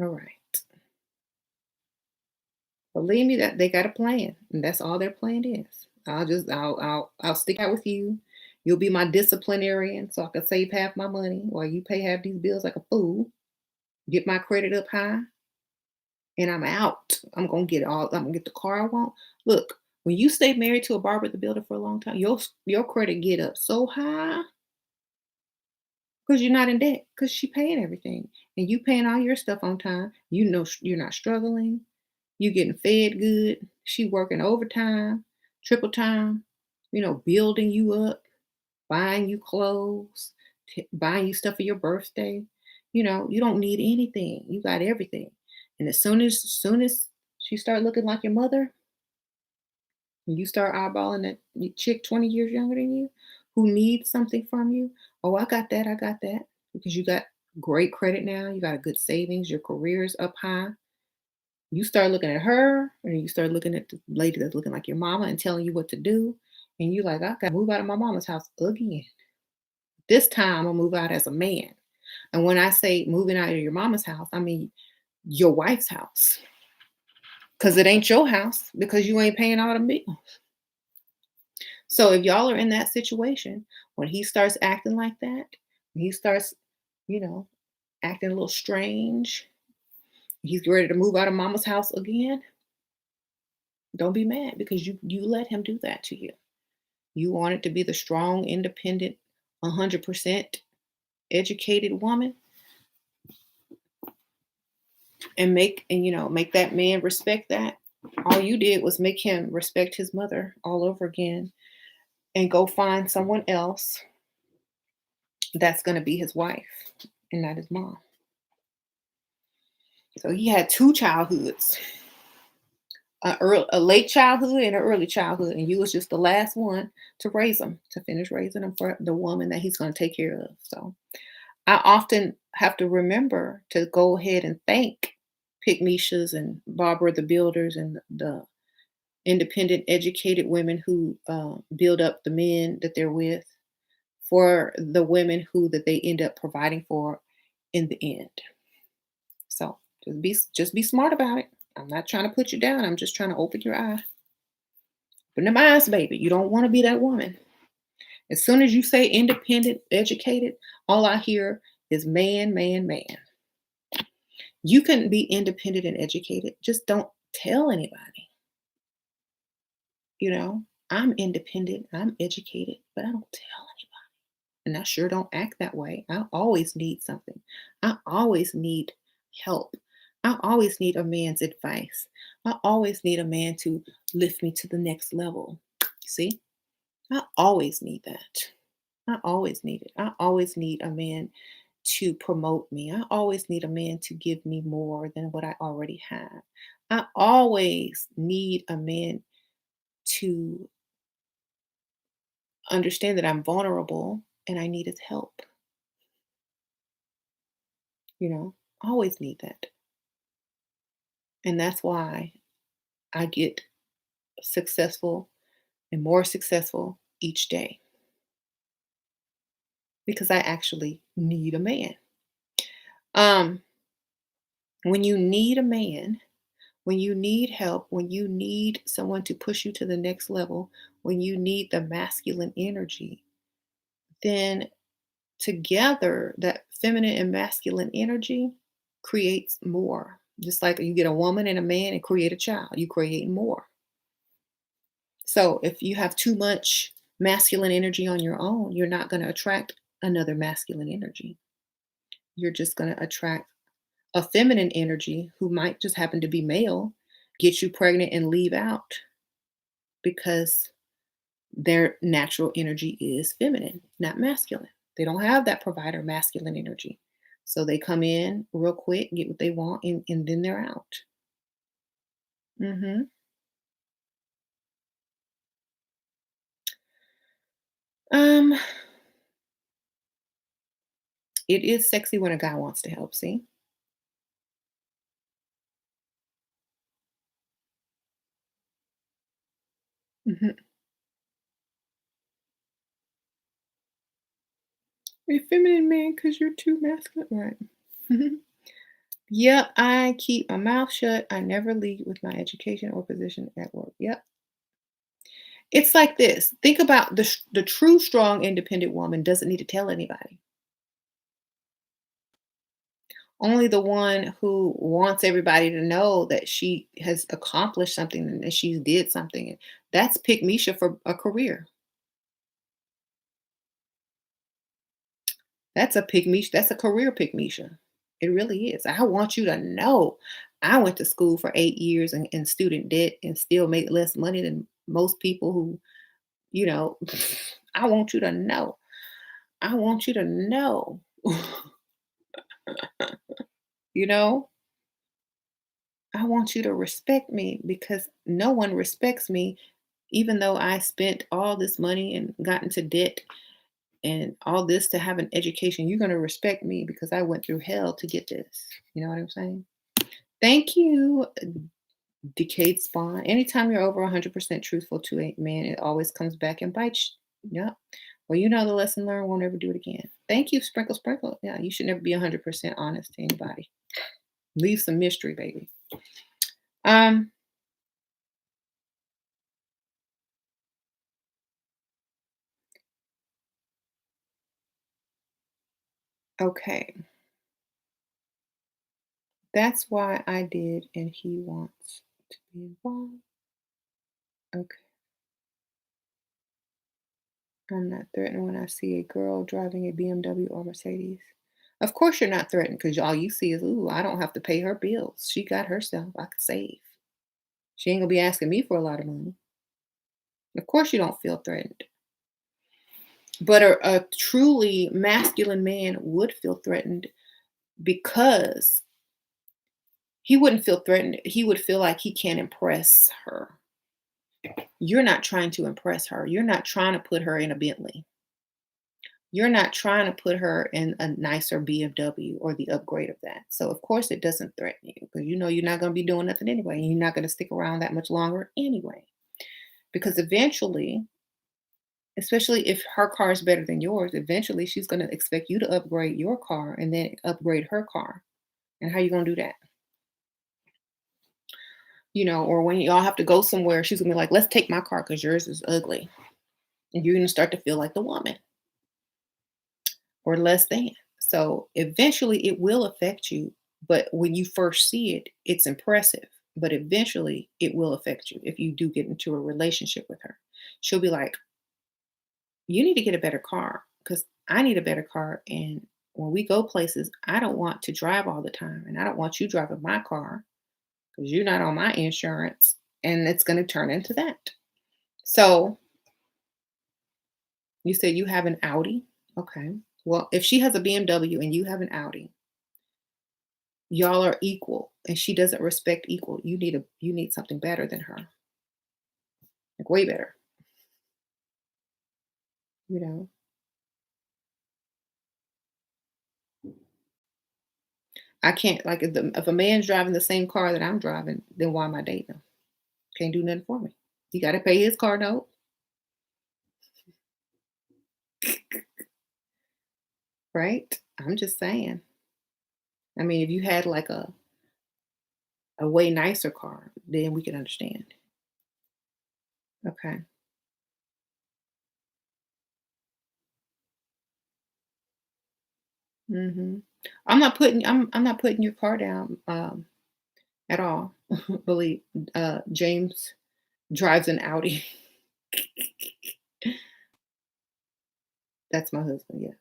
All right. Believe me that they got a plan, and that's all their plan is. I'll stick out with you. You'll be my disciplinarian so I can save half my money while you pay half these bills like a fool. Get my credit up high, and I'm out. I'm gonna get the car I want. Look, when you stay married to a barber at the builder for a long time, your credit get up so high because you're not in debt because she paying everything and you paying all your stuff on time. You're not struggling. You getting fed good. She working overtime, triple time, building you up, buying you clothes, buying you stuff for your birthday. You don't need anything. You got everything. And as soon as she start looking like your mother, and you start eyeballing that chick 20 years younger than you who needs something from you. Oh, I got that. I got that. Because you got great credit now. You got a good savings. Your career is up high. You start looking at her, and you start looking at the lady that's looking like your mama and telling you what to do. And you like, I got to move out of my mama's house again. This time I'll move out as a man. And when I say moving out of your mama's house, I mean your wife's house. Because it ain't your house because you ain't paying all the bills. So if y'all are in that situation, when he starts acting like that, when he starts, you know, acting a little strange, he's ready to move out of mama's house again, don't be mad because you let him do that to you. You wanted to be the strong, independent, 100% educated woman and make that man respect that. All you did was make him respect his mother all over again and go find someone else that's going to be his wife and not his mom. So he had two childhoods, a late childhood and an early childhood, and you was just the last one to raise him, to finish raising him for the woman that he's going to take care of. So I often have to remember to go ahead and thank Pick Mishas and Barbara the Builders and the independent, educated women who build up the men that they're with, for the women who that they end up providing for in the end. So just be smart about it. I'm not trying to put you down. I'm just trying to open your eye. Open them eyes, baby. You don't want to be that woman. As soon as you say independent, educated, all I hear is man, man, man. You can be independent and educated. Just don't tell anybody. You know, I'm independent, I'm educated, but I don't tell anybody. And I sure don't act that way. I always need something. I always need help. I always need a man's advice. I always need a man to lift me to the next level. See, I always need that. I always need it. I always need a man to promote me. I always need a man to give me more than what I already have. I always need a man to understand that I'm vulnerable and I need his help. You know, I always need that. And that's why I get successful and more successful each day because I actually need a man. Um, when you need a man, when you need help, when you need someone to push you to the next level, when you need the masculine energy, then together that feminine and masculine energy creates more. Just like you get a woman and a man and create a child, you create more. So if you have too much masculine energy on your own, you're not going to attract another masculine energy. You're just going to attract a feminine energy who might just happen to be male, get you pregnant and leave out because their natural energy is feminine, not masculine. They don't have that provider masculine energy. So they come in real quick, get what they want, and then they're out. hmm Um, it is sexy when a guy wants to help. See, hmm a feminine man because you're too masculine, right? Yep, I keep my mouth shut. I never lead with my education or position at work. Yep. It's like this. Think about the true strong independent woman doesn't need to tell anybody. Only the one who wants everybody to know that she has accomplished something and that she did something. That's pick Misha for a career. That's a pick Misha. That's a career pick Misha. It really is. I want you to know. I went to school for 8 years in student debt and still make less money than most people who, you know, I want you to know. I want you to know. you know, I want you to respect me because no one respects me, even though I spent all this money and got into debt and all this to have an education. You're going to respect me because I went through hell to get this. You know what I'm saying? Thank you, Decayed Spawn. Anytime you're over 100% truthful to a man, it always comes back and bites you. Yep. Well, you know the lesson learned, won't ever do it again. Thank you, Sprinkle Sprinkle. Yeah, you should never be 100% honest to anybody. Leave some mystery, baby. Um, okay. That's why I did, and he wants to be involved. Okay. I'm not threatened when I see a girl driving a BMW or Mercedes. Of course, you're not threatened because all you see is, ooh, I don't have to pay her bills. She got herself. I could save. She ain't gonna be asking me for a lot of money. Of course, you don't feel threatened. But a truly masculine man would feel threatened because he wouldn't feel threatened. He would feel like he can't impress her. You're not trying to impress her. You're not trying to put her in a Bentley. You're not trying to put her in a nicer BMW or the upgrade of that. So of course it doesn't threaten you because you know you're not going to be doing nothing anyway. And you're not going to stick around that much longer anyway. Because eventually, Especially if her car is better than yours, eventually she's gonna expect you to upgrade your car and then upgrade her car. And how you gonna do that? Or when y'all have to go somewhere, she's gonna be like, "Let's take my car because yours is ugly." And you're gonna start to feel like the woman or less than. So eventually it will affect you. But when you first see it, it's impressive. But eventually it will affect you if you do get into a relationship with her. She'll be like, you need to get a better car because I need a better car. And when we go places, I don't want to drive all the time. And I don't want you driving my car because you're not on my insurance. And it's going to turn into that. So you said you have an Audi. Okay. Well, if she has a BMW and you have an Audi, y'all are equal and she doesn't respect equal. You need something better than her. Like way better, you know. I can't like if a man's driving the same car that I'm driving, then why am I dating him? Can't do nothing for me. He got to pay his car note, right? I'm just saying. I mean, if you had like a way nicer car, then we can understand. Okay. Mhm. I'm not putting your car down at all. Believe James drives an Audi. That's my husband, yes.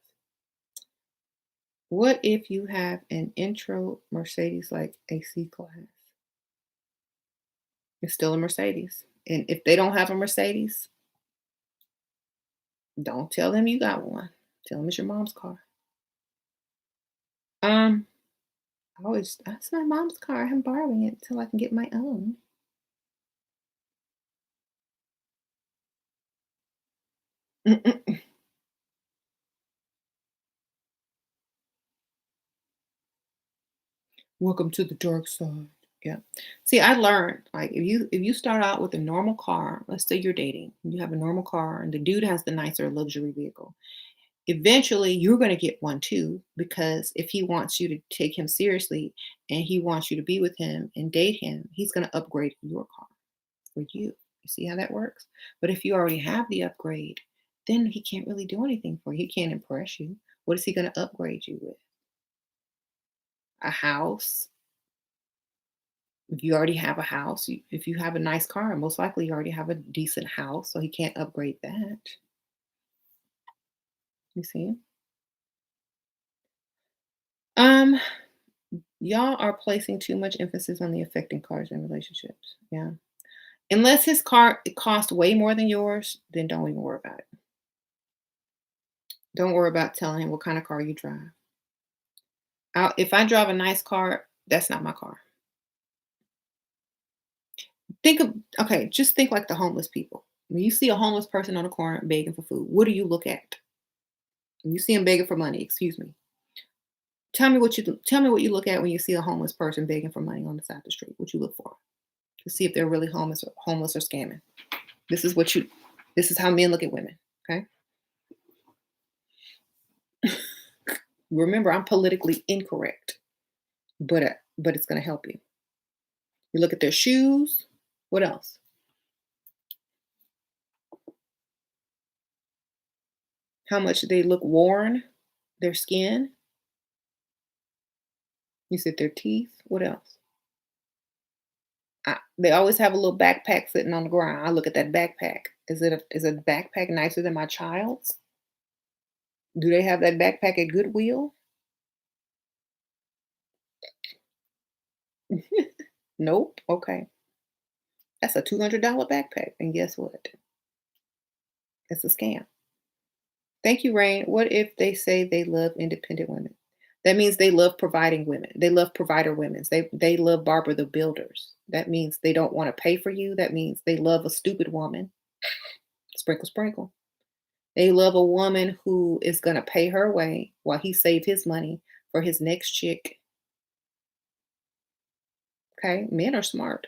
What if you have an intro Mercedes like a C class? It's still a Mercedes. And if they don't have a Mercedes, don't tell them you got one. Tell them it's your mom's car. Um, that's my mom's car. I'm borrowing it till I can get my own. Welcome to the dark side. Yeah. See, I learned like if you start out with a normal car, let's say you're dating, you have a normal car and the dude has the nicer luxury vehicle. Eventually you're going to get one too because if he wants you to take him seriously and he wants you to be with him and date him, he's going to upgrade your car for you. You see how that works? But if you already have the upgrade, then he can't really do anything for you. He can't impress you. What is he going to upgrade you with? A house? If you already have a house, if you have a nice car, most likely you already have a decent house, so he can't upgrade that. You see? Um, y'all are placing too much emphasis on the affecting cars in relationships. Yeah. Unless his car it costs way more than yours, then don't even worry about it. Don't worry about telling him what kind of car you drive. If I drive a nice car, that's not my car. Just think like the homeless people. When you see a homeless person on the corner begging for food, what do you look at? When you see him begging for money, excuse me. Tell me what you look at when you see a homeless person begging for money on the side of the street. What you look for to see if they're really homeless or scamming. This is what you. This is how men look at women. Okay. Remember, I'm politically incorrect, but it's going to help you. You look at their shoes. What else? How much they look worn. Their skin. You said their teeth. What else? They always have a little backpack sitting on the ground. I look at that backpack. Is a backpack nicer than my child's? Do they have that backpack at Goodwill? Nope. Okay. That's a $200 backpack. And guess what? It's a scam. Thank you, Rain. What if they say they love independent women? That means they love providing women. They love provider women. They love Barbara the Builders. That means they don't want to pay for you. That means they love a stupid woman. Sprinkle, sprinkle. They love a woman who is going to pay her way while he save his money for his next chick. Okay, men are smart.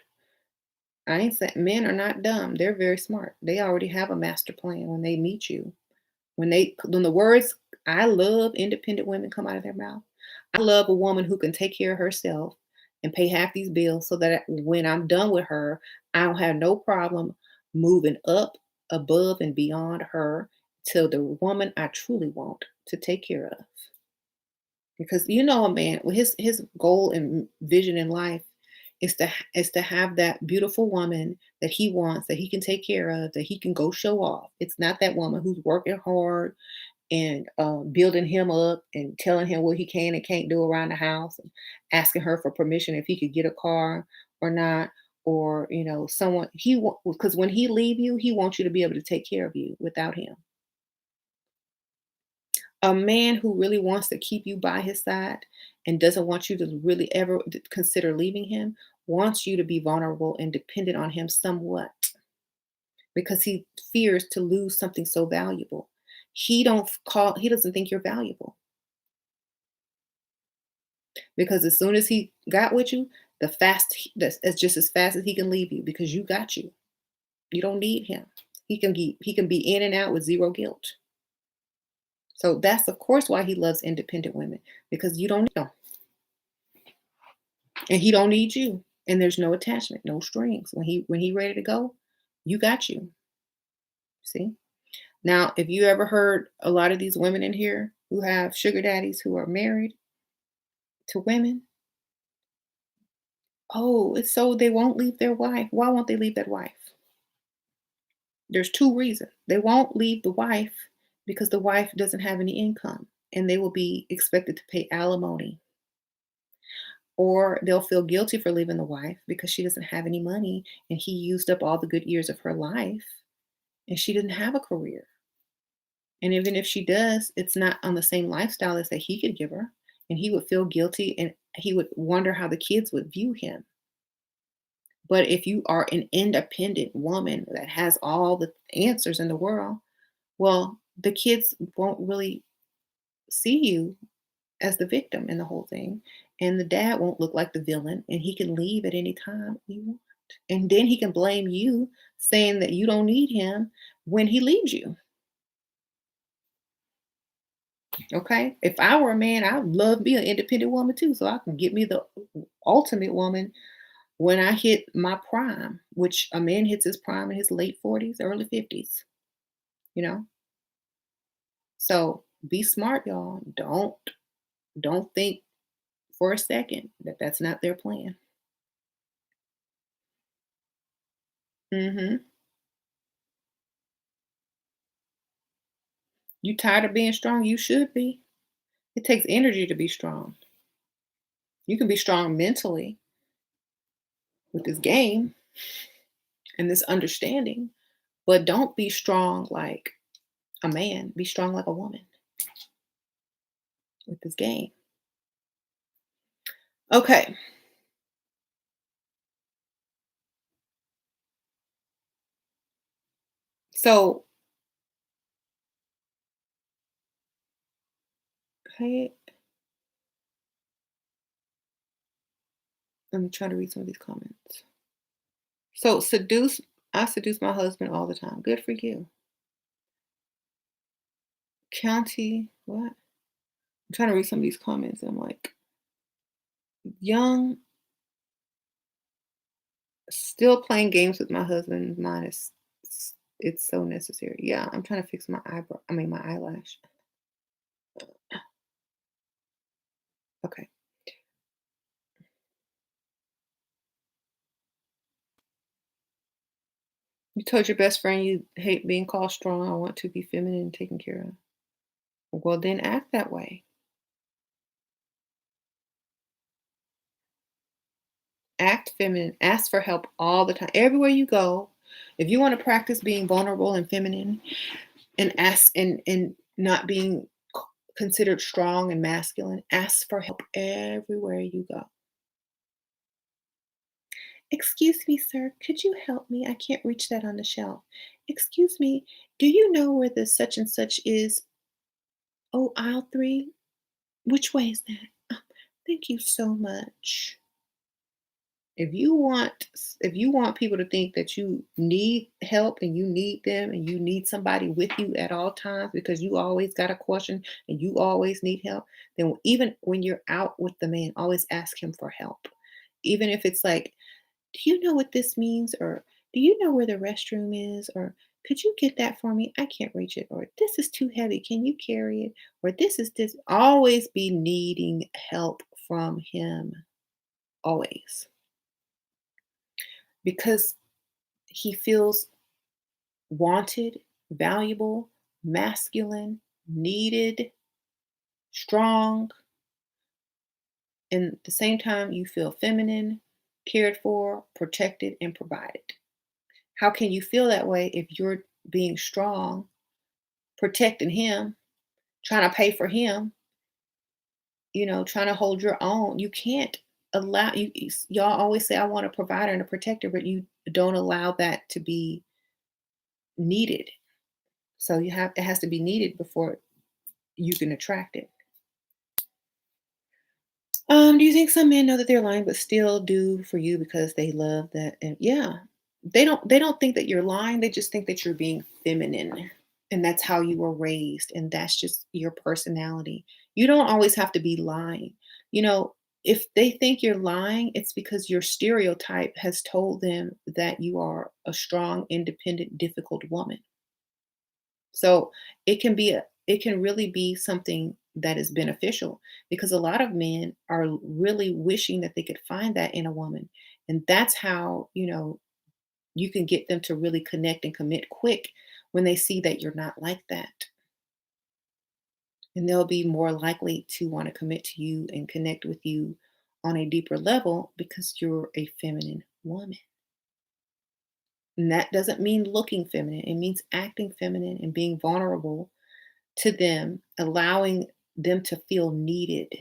I ain't saying men are not dumb. They're very smart. They already have a master plan when they meet you. When the words "I love independent women" come out of their mouth. I love a woman who can take care of herself and pay half these bills so that when I'm done with her, I don't have no problem moving up, above, and beyond her to the woman I truly want to take care of. Because you know a man, well, his goal and vision in life is to have that beautiful woman that he wants, that he can take care of, that he can go show off. It's not that woman who's working hard and building him up and telling him what he can and can't do around the house, and asking her for permission if he could get a car or not, or someone because when he leave you, he wants you to be able to take care of you without him. A man who really wants to keep you by his side and doesn't want you to really ever consider leaving him wants you to be vulnerable and dependent on him somewhat because he fears to lose something so valuable. He doesn't think you're valuable because as soon as he got with you, that's just as fast as he can leave you because you got you. You don't need him. He can be in and out with zero guilt. So that's of course why he loves independent women because you don't need him and he don't need you. And there's no attachment, no strings. When he ready to go, you got you. See? Now, if you ever heard a lot of these women in here who have sugar daddies who are married to women, oh, it's so they won't leave their wife. Why won't they leave that wife? There's two reasons. They won't leave the wife because the wife doesn't have any income and they will be expected to pay alimony. Or they'll feel guilty for leaving the wife because she doesn't have any money and he used up all the good years of her life and she didn't have a career. And even if she does, it's not on the same lifestyle as that he could give her. And he would feel guilty and he would wonder how the kids would view him. But if you are an independent woman that has all the answers in the world, well, the kids won't really see you as the victim in the whole thing. And the dad won't look like the villain and he can leave at any time you want. And then he can blame you saying that you don't need him when he leaves you. Okay. If I were a man, I'd love to be an independent woman too. So I can get me the ultimate woman when I hit my prime, which a man hits his prime in his late 40s, early 50s, you know? So be smart, y'all. Don't think for a second that that's not their plan. Mhm. You tired of being strong? You should be. It takes energy to be strong. You can be strong mentally with this game and this understanding, but don't be strong like a man. Be strong like a woman with this game. Okay. So, hey, let me try to read some of these comments. So, I seduce my husband all the time. Good for you. County, what? I'm trying to read some of these comments. I'm like, young, still playing games with my husband. Mine is, it's so necessary. Yeah, I'm trying to fix my eyebrow. I mean, my eyelash. Okay. You told your best friend you hate being called strong. I want to be feminine and taken care of. Well, then act that way. Act feminine. Ask for help all the time. Everywhere you go, if you want to practice being vulnerable and feminine and ask and not being considered strong and masculine, ask for help everywhere you go. Excuse me, sir, could you help me? I can't reach that on the shelf. Excuse me, do you know where the such and such is? Oh, aisle three? Which way is that? Oh, thank you so much. If you want people to think that you need help and you need them and you need somebody with you at all times because you always got a question and you always need help, then even when you're out with the man, always ask him for help. Even if it's like, do you know what this means? Or do you know where the restroom is? Or could you get that for me? I can't reach it. Or this is too heavy. Can you carry it? Or this is this. Always be needing help from him. Always. Because he feels wanted, valuable, masculine, needed, strong. And at the same time, you feel feminine, cared for, protected, and provided. How can you feel that way if you're being strong, protecting him, trying to pay for him, trying to hold your own? You can't allow y'all always say I want a provider and a protector, but you don't allow that to be needed. So it has to be needed before you can attract it. Do you think some men know that they're lying but still do for you because they love that? And yeah, they don't think that you're lying. They just think that you're being feminine. And that's how you were raised. And that's just your personality. You don't always have to be lying. You know, if they think you're lying, it's because your stereotype has told them that you are a strong, independent, difficult woman. So it can really be something that is beneficial because a lot of men are really wishing that they could find that in a woman. And that's how, you can get them to really connect and commit quick when they see that you're not like that. And they'll be more likely to want to commit to you and connect with you on a deeper level because you're a feminine woman. And that doesn't mean looking feminine. It means acting feminine and being vulnerable to them, allowing them to feel needed.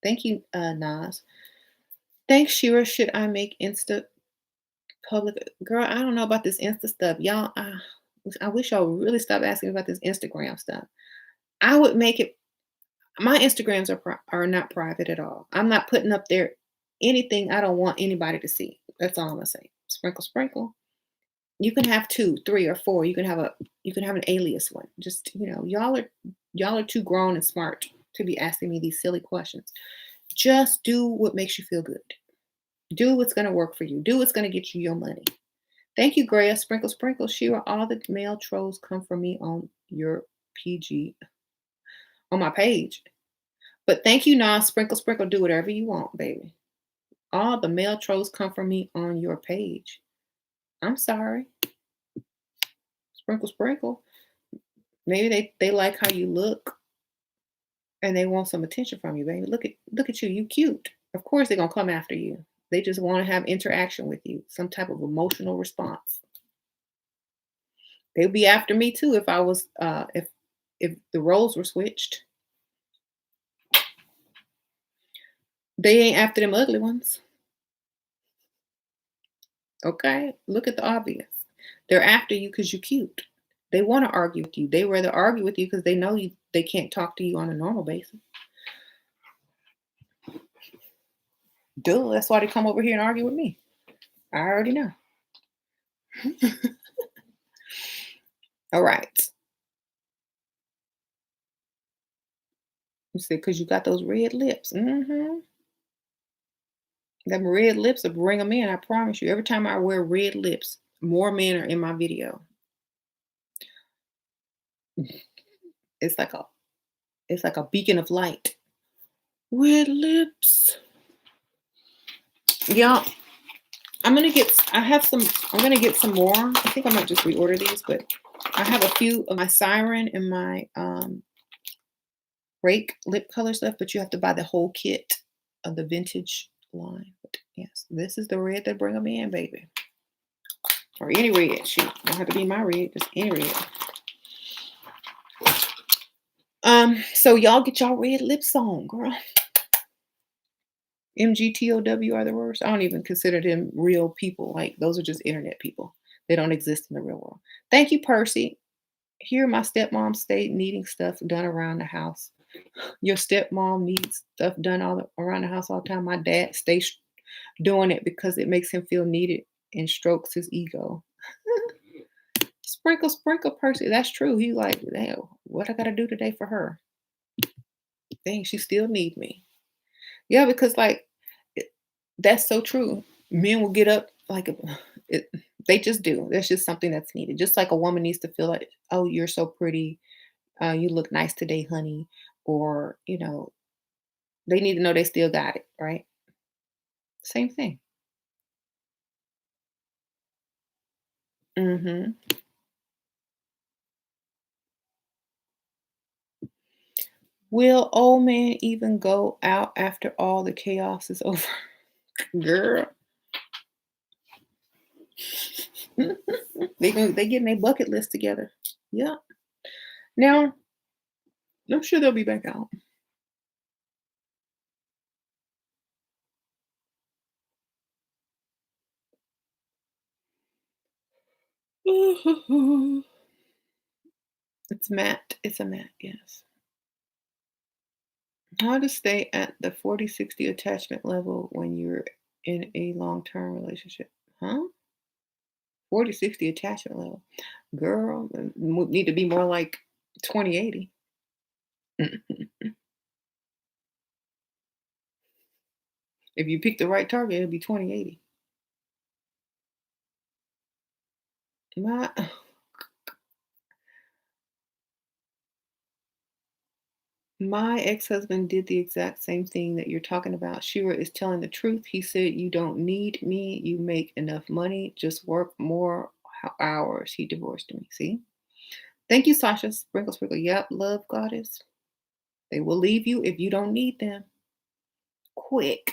Thank you, Nas. Thanks, Shira. Should I make Insta public? Girl, I don't know about this Insta stuff. Y'all, I wish y'all would really stop asking about this Instagram stuff. I would make it, my Instagrams are not private at all. I'm not putting up there anything I don't want anybody to see. That's all I'm gonna say. Sprinkle, sprinkle. You can have two, three, or four. You can have an alias one. Just y'all are too grown and smart to be asking me these silly questions. Just do what makes you feel good. Do what's gonna work for you. Do what's gonna get you your money. Thank you, Greya. Sprinkle, sprinkle. Shira, all the male trolls come from me on your PG on my page. But thank you, Nas. Sprinkle, sprinkle. Do whatever you want, baby. All the male trolls come from me on your page. I'm sorry. Sprinkle, sprinkle. Maybe they like how you look and they want some attention from you, baby. Look at you. You cute. Of course they're gonna come after you. They just want to have interaction with you, some type of emotional response. They'd be after me too if I was if the roles were switched. They ain't after them ugly ones. Okay? Look at the obvious. They're after you because you're cute. They want to argue with you. They rather argue with you because they know they can't talk to you on a normal basis. Duh, that's why they come over here and argue with me. I already know. All right. You said because you got those red lips. Mm-hmm. Them red lips will bring them in. I promise you. Every time I wear red lips, more men are in my video. It's like a beacon of light. Red lips. Yeah, I'm gonna get some more. I think I might just reorder these, but I have a few of my Siren and my Rake lip color stuff, but you have to buy the whole kit of the vintage line. But yes, this is the red that bring them in, baby. Or any red. Shoot, don't have to be my red, just any red. So y'all get y'all red lips on, girl. MGTOW are the worst. I don't even consider them real people. Like those are just internet people. They don't exist in the real world. Thank you, Percy. Here, my stepmom stayed needing stuff done around the house. Your stepmom needs stuff done around the house all the time. My dad stays. doing it because it makes him feel needed and strokes his ego. Sprinkle, sprinkle, Percy. That's true. He like, damn, what I gotta do today for her? Dang, she still need me. Yeah, because like it, that's so true. Men will get up like it, they just do. That's just something that's needed. Just like a woman needs to feel like, oh, you're so pretty. You look nice today, honey. Or they need to know they still got it, right? Same thing. Hmm. Will old man even go out after all the chaos is over? Girl. They getting their bucket list together. Yeah. Now, I'm sure they'll be back out. It's Matt. It's a Matt, yes. How to stay at the 40-60 attachment level when you're in a long-term relationship. Huh? 40-60 attachment level. Girl, need to be more like 20-80. If you pick the right target, it'll be 20-80. My my ex-husband did the exact same thing that you're talking about. Shira is telling the truth. He said, "You don't need me. You make enough money. Just work more hours." He divorced me. See? Thank you, Sasha. Sprinkle, sprinkle. Yep, love goddess. They will leave you if you don't need them. Quick.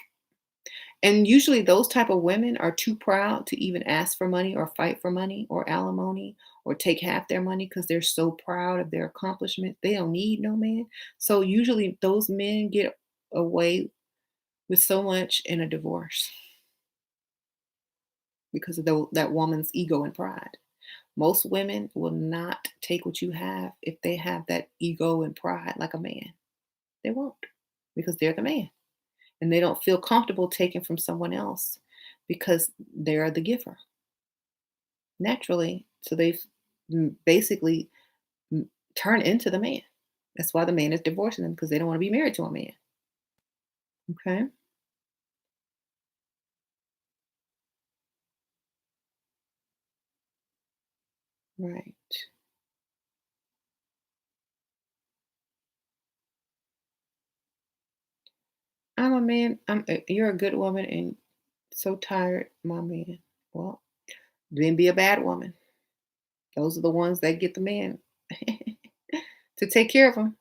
And usually those type of women are too proud to even ask for money or fight for money or alimony or take half their money because they're so proud of their accomplishment. They don't need no man. So usually those men get away with so much in a divorce because of that woman's ego and pride. Most women will not take what you have if they have that ego and pride like a man. They won't because they're the man and they don't feel comfortable taking from someone else because they're the giver naturally. So they've basically turned into the man. That's why the man is divorcing them because they don't want to be married to a man. Okay. Right. I'm a man. You're a good woman and so tired, my man. Well, then be a bad woman. Those are the ones that get the man to take care of them.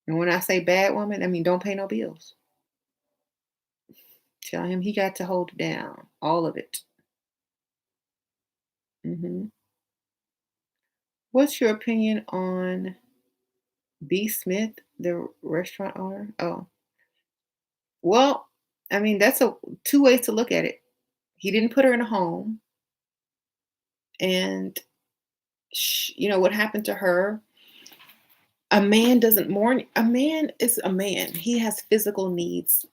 And when I say bad woman, I mean don't pay no bills. Tell him he got to hold it down, all of it. Hmm. What's your opinion on B. Smith, the restaurant owner? Oh, well, I mean that's a two ways to look at it. He didn't put her in a home, and what happened to her. A man doesn't mourn. A man is a man. He has physical needs.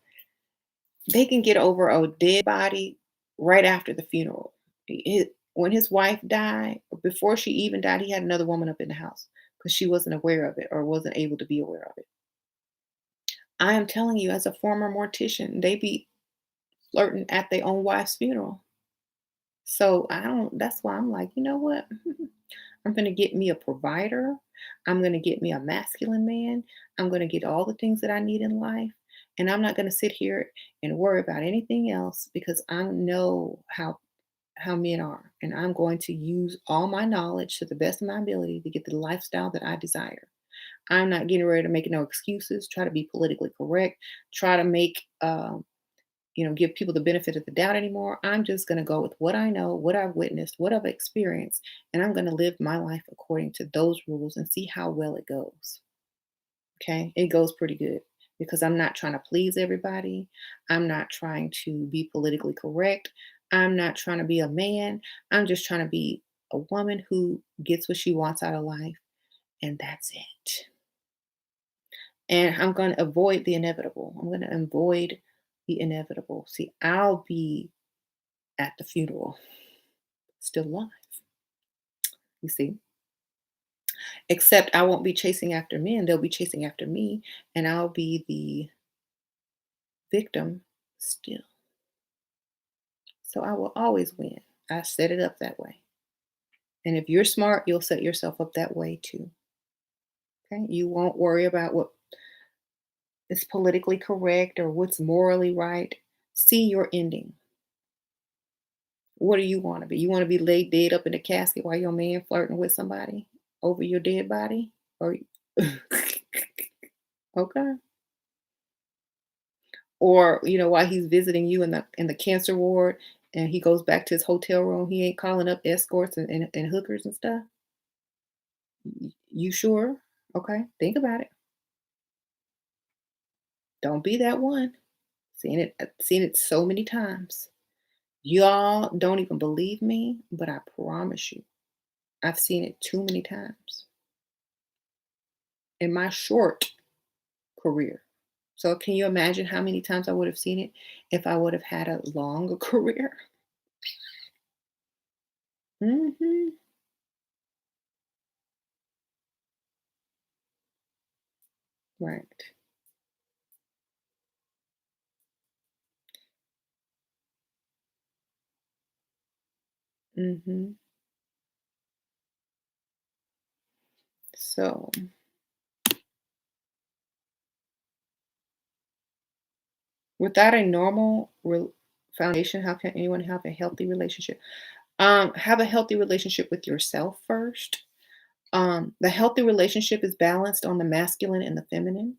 They can get over a dead body right after the funeral. When his wife died, before she even died, he had another woman up in the house because she wasn't aware of it or wasn't able to be aware of it. I am telling you, as a former mortician, they be flirting at their own wife's funeral. So I don't, that's why I'm like, you know what? I'm going to get me a provider. I'm going to get me a masculine man. I'm going to get all the things that I need in life. And I'm not going to sit here and worry about anything else because I know how men are. And I'm going to use all my knowledge to the best of my ability to get the lifestyle that I desire. I'm not getting ready to make no excuses, try to be politically correct, try to make give people the benefit of the doubt anymore. I'm just going to go with what I know, what I've witnessed, what I've experienced, and I'm going to live my life according to those rules and see how well it goes. Okay. It goes pretty good because I'm not trying to please everybody. I'm not trying to be politically correct. I'm not trying to be a man. I'm just trying to be a woman who gets what she wants out of life. And that's it. And I'm going to avoid the inevitable. I'm going to avoid be inevitable. See, I'll be at the funeral, still alive, you see? Except I won't be chasing after men, they'll be chasing after me, and I'll be the victim still. So I will always win. I set it up that way. And if you're smart, you'll set yourself up that way too. Okay? You won't worry about what is politically correct or what's morally right. See your ending. What do you want to be? You want to be laid dead up in a casket while your man flirting with somebody over your dead body? Or okay. Or, while he's visiting you in the cancer ward and he goes back to his hotel room, he ain't calling up escorts and hookers and stuff. You sure? Okay. Think about it. Don't be that one. Seen it so many times. Y'all don't even believe me, but I promise you, I've seen it too many times in my short career. So can you imagine how many times I would have seen it if I would have had a longer career? Hmm. Right. Hmm. So without a normal foundation, how can anyone have a healthy relationship? Have a healthy relationship with yourself first. The healthy relationship is balanced on the masculine and the feminine.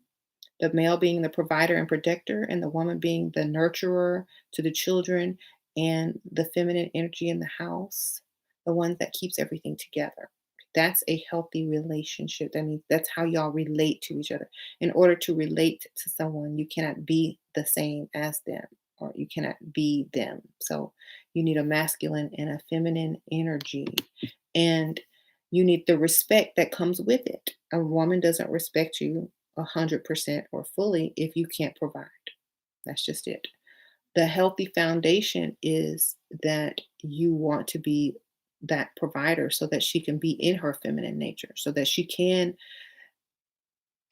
The male being the provider and protector, and the woman being the nurturer to the children and the feminine energy in the house, the one that keeps everything together. That's a healthy relationship. That means that's how y'all relate to each other. In order to relate to someone, you cannot be the same as them, or you cannot be them. So you need a masculine and a feminine energy. And you need the respect that comes with it. A woman doesn't respect you 100% or fully if you can't provide. That's just it. The healthy foundation is that you want to be that provider so that she can be in her feminine nature, so that she can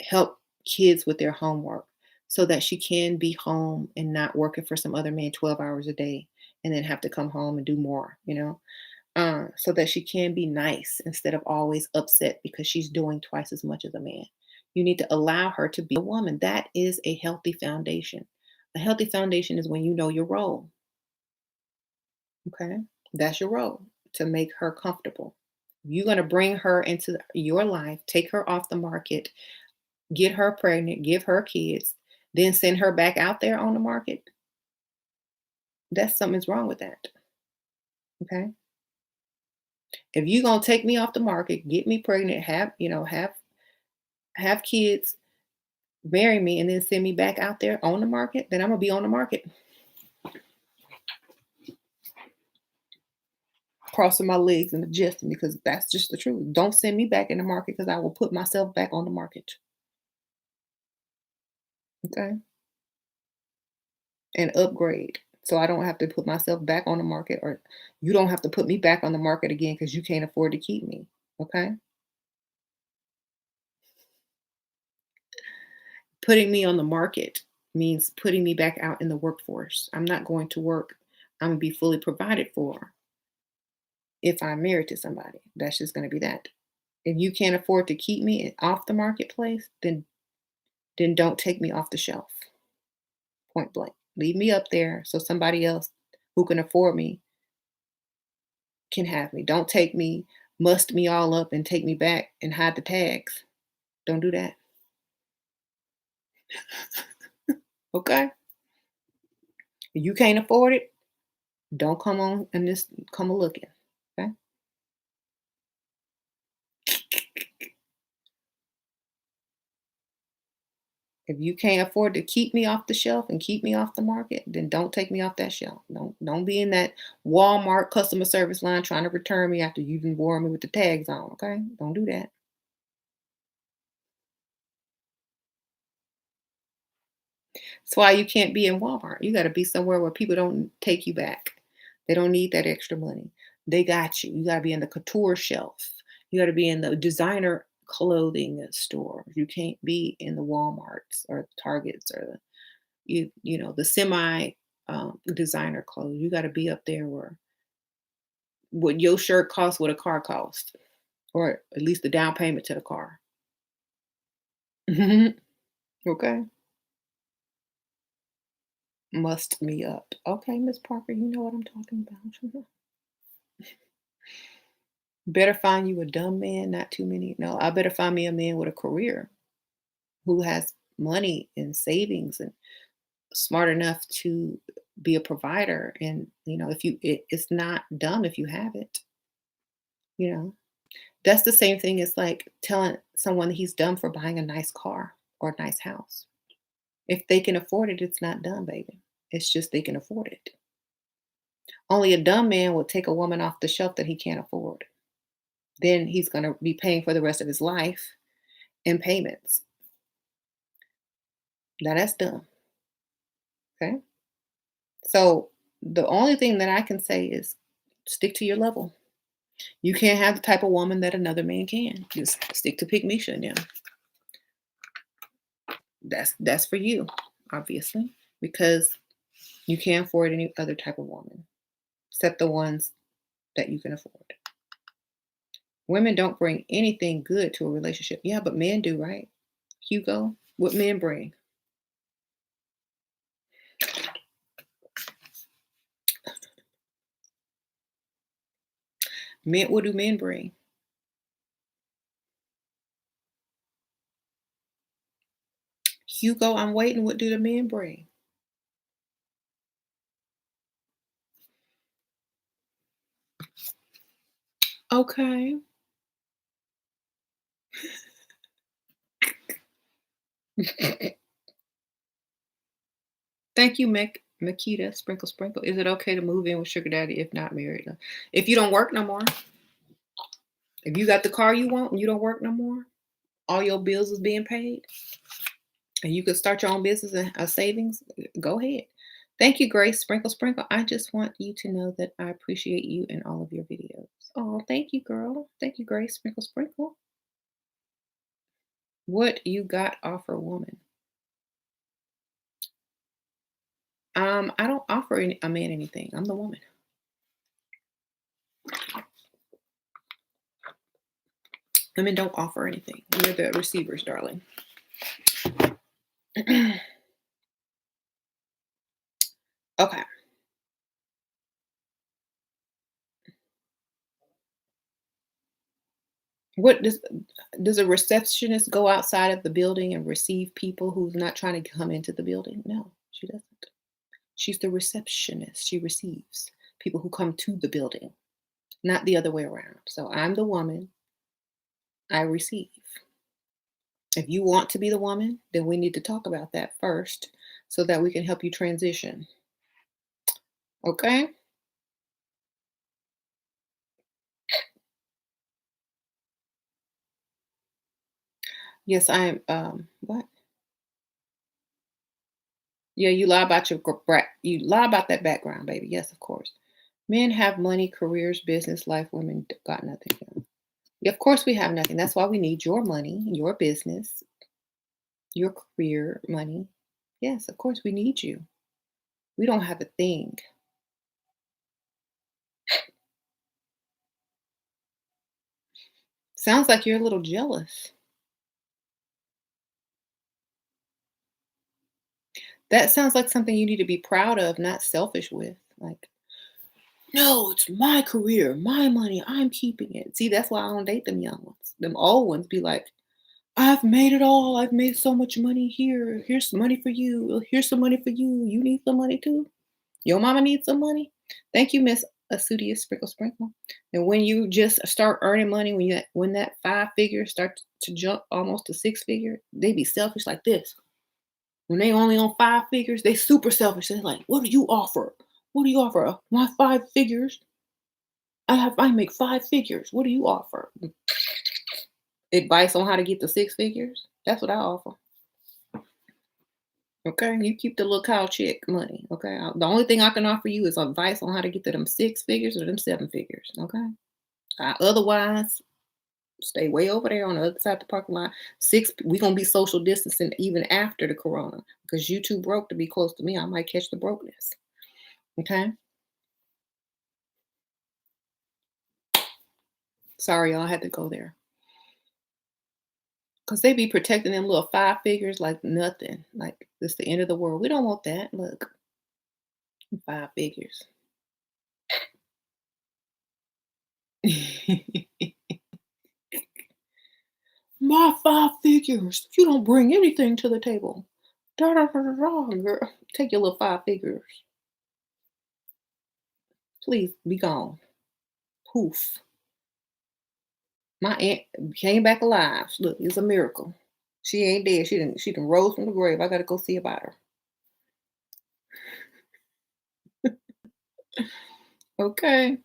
help kids with their homework, so that she can be home and not working for some other man 12 hours a day and then have to come home and do more. So that she can be nice instead of always upset because she's doing twice as much as a man. You need to allow her to be a woman. That is a healthy foundation. A healthy foundation is when you know your role. Okay. That's your role, to make her comfortable. You're going to bring her into your life, take her off the market, get her pregnant, give her kids, then send her back out there on the market. That's something's wrong with that. Okay. If you're going to take me off the market, get me pregnant, have kids, marry me, and then send me back out there on the market, then I'm gonna be on the market, crossing my legs and adjusting because that's just the truth. Don't send me back in the market because I will put myself back on the market. Okay. And upgrade. So I don't have to put myself back on the market, or you don't have to put me back on the market again because you can't afford to keep me. Okay. Putting me on the market means putting me back out in the workforce. I'm not going to work. I'm gonna be fully provided for if I'm married to somebody. That's just gonna be that. If you can't afford to keep me off the marketplace, then don't take me off the shelf. Point blank. Leave me up there so somebody else who can afford me can have me. Don't take me, must me all up and take me back and hide the tags. Don't do that. Okay? If you can't afford it, don't come on and just come a looking. Okay? If you can't afford to keep me off the shelf and keep me off the market, then don't take me off that shelf. Don't be in that Walmart customer service line trying to return me after you've been warm me with the tags on. Okay? Don't do that. That's why you can't be in Walmart. You gotta be somewhere where people don't take you back. They don't need that extra money. They got you. You gotta be in the couture shelf. You gotta be in the designer clothing store. You can't be in the Walmarts or Targets or the the semi designer clothes. You gotta be up there where what your shirt costs, what a car costs, or at least the down payment to the car. Okay. Must me up. Okay, Miss Parker, you know what I'm talking about. Better find you a dumb man, not too many. No, I better find me a man with a career who has money and savings and smart enough to be a provider. And if it's not dumb if you have it. You know, that's the same thing as like telling someone he's dumb for buying a nice car or a nice house. If they can afford it, it's not dumb, baby. It's just they can afford it. Only a dumb man will take a woman off the shelf that he can't afford. Then he's going to be paying for the rest of his life in payments. Now that's dumb. Okay. So the only thing that I can say is stick to your level. You can't have the type of woman that another man can. Just stick to pick Misha now. That's for you, obviously, because you can't afford any other type of woman except the ones that you can afford. Women don't bring anything good to a relationship. Yeah, but men do, right? Hugo, what men bring? Men, what do men bring? Hugo, I'm waiting. What do the men bring? Okay. Thank you, Makita. Sprinkle, sprinkle. Is it okay to move in with Sugar Daddy if not married? No. If you don't work no more, if you got the car you want and you don't work no more, all your bills is being paid, and you could start your own business and savings, go ahead. Thank you, Grace. Sprinkle, sprinkle. I just want you to know that I appreciate you in all of your videos. Oh, thank you, girl. Thank you, Grace. Sprinkle, sprinkle. What you got offer woman? I don't offer a man anything. I'm the woman. Women don't offer anything. We're the receivers, darling. Okay. What does a receptionist go outside of the building and receive people who's not trying to come into the building? No, she doesn't. She's the receptionist. She receives people who come to the building, not the other way around. So I'm the woman. I receive. If you want to be the woman, then we need to talk about that first so that we can help you transition. Okay? Yes, I am. What? Yeah, you lie about you lie about that background, baby. Yes, of course. Men have money, careers, business, life. Women got nothing. Yeah, of course, we have nothing. That's why we need your money, your business, your career, money. Yes, of course, we need you. We don't have a thing. Sounds like you're a little jealous. That sounds like something you need to be proud of, not selfish with. Like, no, it's my career, my money. I'm keeping it. See, that's why I don't date them young ones. Them old ones be like, I've made it all. I've made so much money here. Here's some money for you. Here's some money for you. You need some money too. Your mama needs some money. Thank you, Miss Asudia Sprinkle Sprinkle. And when you just start earning money, when that five figure starts to jump almost to six figure, they be selfish like this. When they only on five figures, they super selfish. They're like, what do you offer? What do you offer? My five figures. I make five figures. What do you offer? Advice on how to get to six figures? That's what I offer. Okay, you keep the little cow chick money. Okay, the only thing I can offer you is advice on how to get to them 6 figures or them 7 figures. Okay, otherwise, stay way over there on the other side of the parking lot. We gonna be social distancing even after the corona because you too broke to be close to me. I might catch the brokenness. Okay, sorry, y'all had to go there because they be protecting them little 5 figures like nothing. Like it's the end of the world. We don't want that. Look, 5 figures. My 5 figures. You don't bring anything to the table. Da, da, da, da, da, girl. Take your little 5 figures. Please be gone. Poof. My aunt came back alive. Look, it's a miracle. She ain't dead. She done rose from the grave. I gotta go see about her. Okay.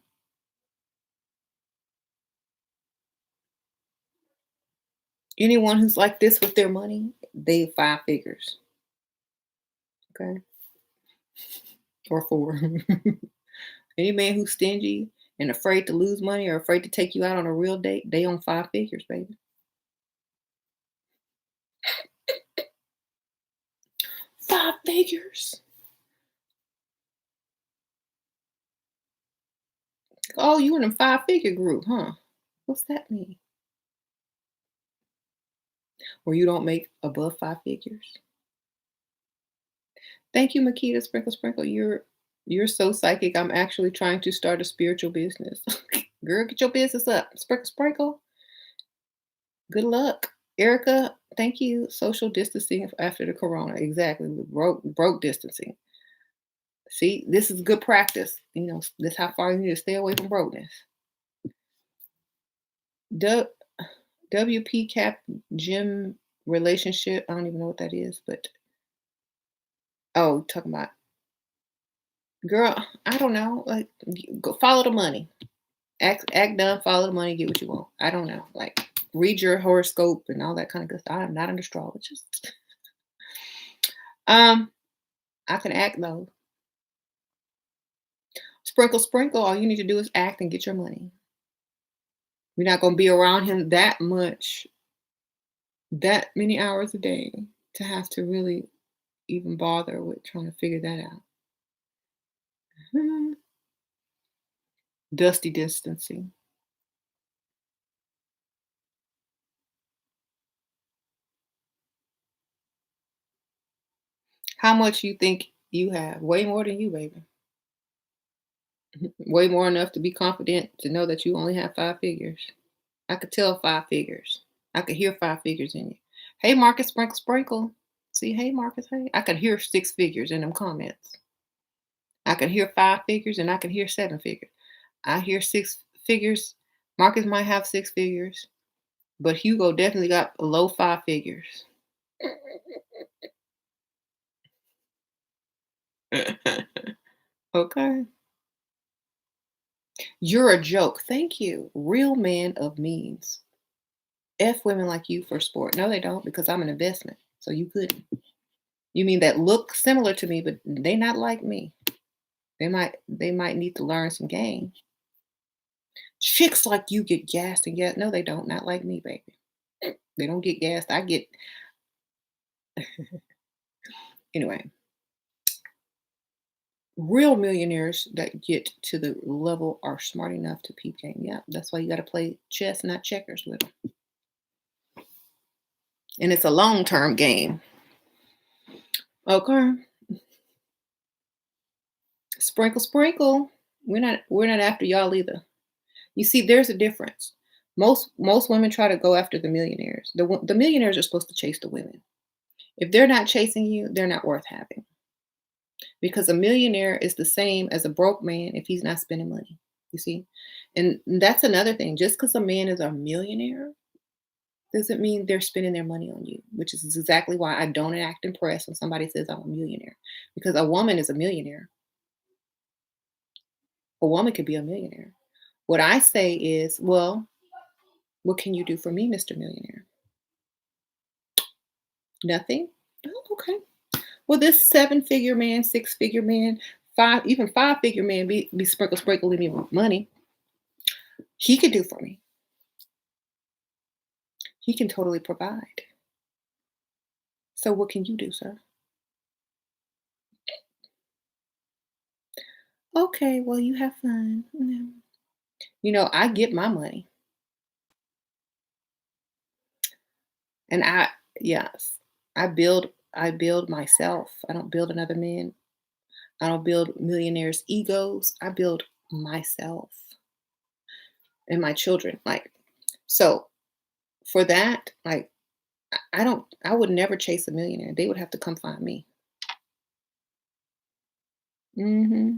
Anyone who's like this with their money, they 5 figures. Okay. Or four. Any man who's stingy and afraid to lose money or afraid to take you out on a real date, they on 5 figures, baby. 5 figures. Oh, you in a 5 figure group, huh? What's that mean? Where you don't make above 5 figures? Thank you, Makita Sprinkle Sprinkle. You're so psychic. I'm actually trying to start a spiritual business. Girl, get your business up. Sprinkle Sprinkle. Good luck. Erica, thank you. Social distancing after the corona. Exactly. Broke distancing. See, this is good practice. This how far you need to stay away from brokenness. Du- WP Cap Gym relationship. I don't even know what that is, but oh, talking about girl, I don't know. Like, go follow the money. Act dumb, follow the money, get what you want. I don't know. Like, read your horoscope and all that kind of good stuff. I'm not an astrologist. Um, I can act though. Sprinkle, sprinkle. All you need to do is act and get your money. You're not gonna be around him that much, that many hours a day to have to really even bother with trying to figure that out. Mhm. Dusty distancing. How much you think you have? Way more than you, baby. Way more enough to be confident to know that you only have 5 figures. I could tell 5 figures. I could hear 5 figures in you. Hey, Marcus, sprinkle, sprinkle. See, hey, Marcus, hey. I could hear 6 figures in them comments. I could hear 5 figures and I could hear 7 figures. I hear 6 figures. Marcus might have 6 figures, but Hugo definitely got below 5 figures. Okay. You're a joke. Thank you. Real man of means. F women like you for sport. No, they don't, because I'm an investment. So you couldn't. You mean that look similar to me, but they not like me. They might need to learn some game. Chicks like you get gassed and gas. No, they don't. Not like me, baby. They don't get gassed. I get anyway. Real millionaires that get to the level are smart enough to peep game. Yeah, that's why you got to play chess, not checkers with them. And it's a long term game. Okay, sprinkle, sprinkle. We're not after y'all either. You see, there's a difference. Most women try to go after the millionaires. The millionaires are supposed to chase the women. If they're not chasing you, they're not worth having. Because a millionaire is the same as a broke man if he's not spending money. You see? And that's another thing. Just because a man is a millionaire doesn't mean they're spending their money on you, which is exactly why I don't act impressed when somebody says I'm a millionaire. Because a woman is a millionaire. A woman could be a millionaire. What I say is, well, what can you do for me, Mr. Millionaire? Nothing? Oh, okay. Well, this seven-figure man, six-figure man, even five-figure man be sprinkling me with money. He could do for me. He can totally provide. So what can you do, sir? Okay, well, you have fun. I get my money. And yes, I build myself. I don't build another man. I don't build millionaires' egos. I build myself and my children. So for that, I would never chase a millionaire. They would have to come find me. Hmm.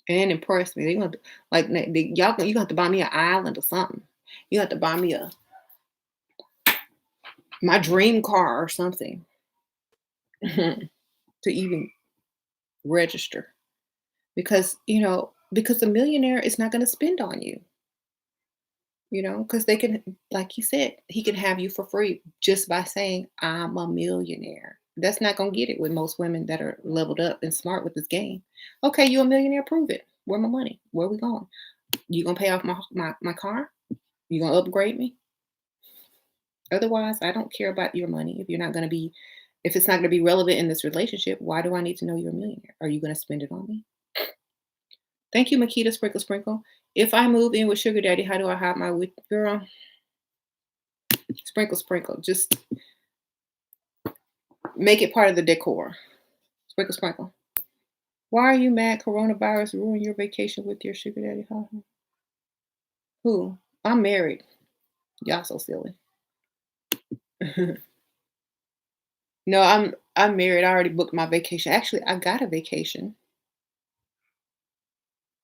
And impress me. They gonna you have to buy me an island or something. You have to buy me a my dream car or something to even register. Because a millionaire is not going to spend on you, because they can, like you said, he can have you for free just by saying, I'm a millionaire. That's not going to get it with most women that are leveled up and smart with this game. Okay, you a millionaire, prove it. Where my money? Where we going? You going to pay off my car? You going to upgrade me? Otherwise, I don't care about your money. If it's not going to be relevant in this relationship, why do I need to know you're a millionaire? Are you going to spend it on me? Thank you, Makita Sprinkle Sprinkle. If I move in with Sugar Daddy, how do I hide my wit? Girl, sprinkle, sprinkle. Just make it part of the decor. Sprinkle, sprinkle. Why are you mad? Coronavirus ruined your vacation with your Sugar Daddy. Who? I'm married. Y'all so silly. No, I'm married. I already booked my vacation. Actually, I got a vacation.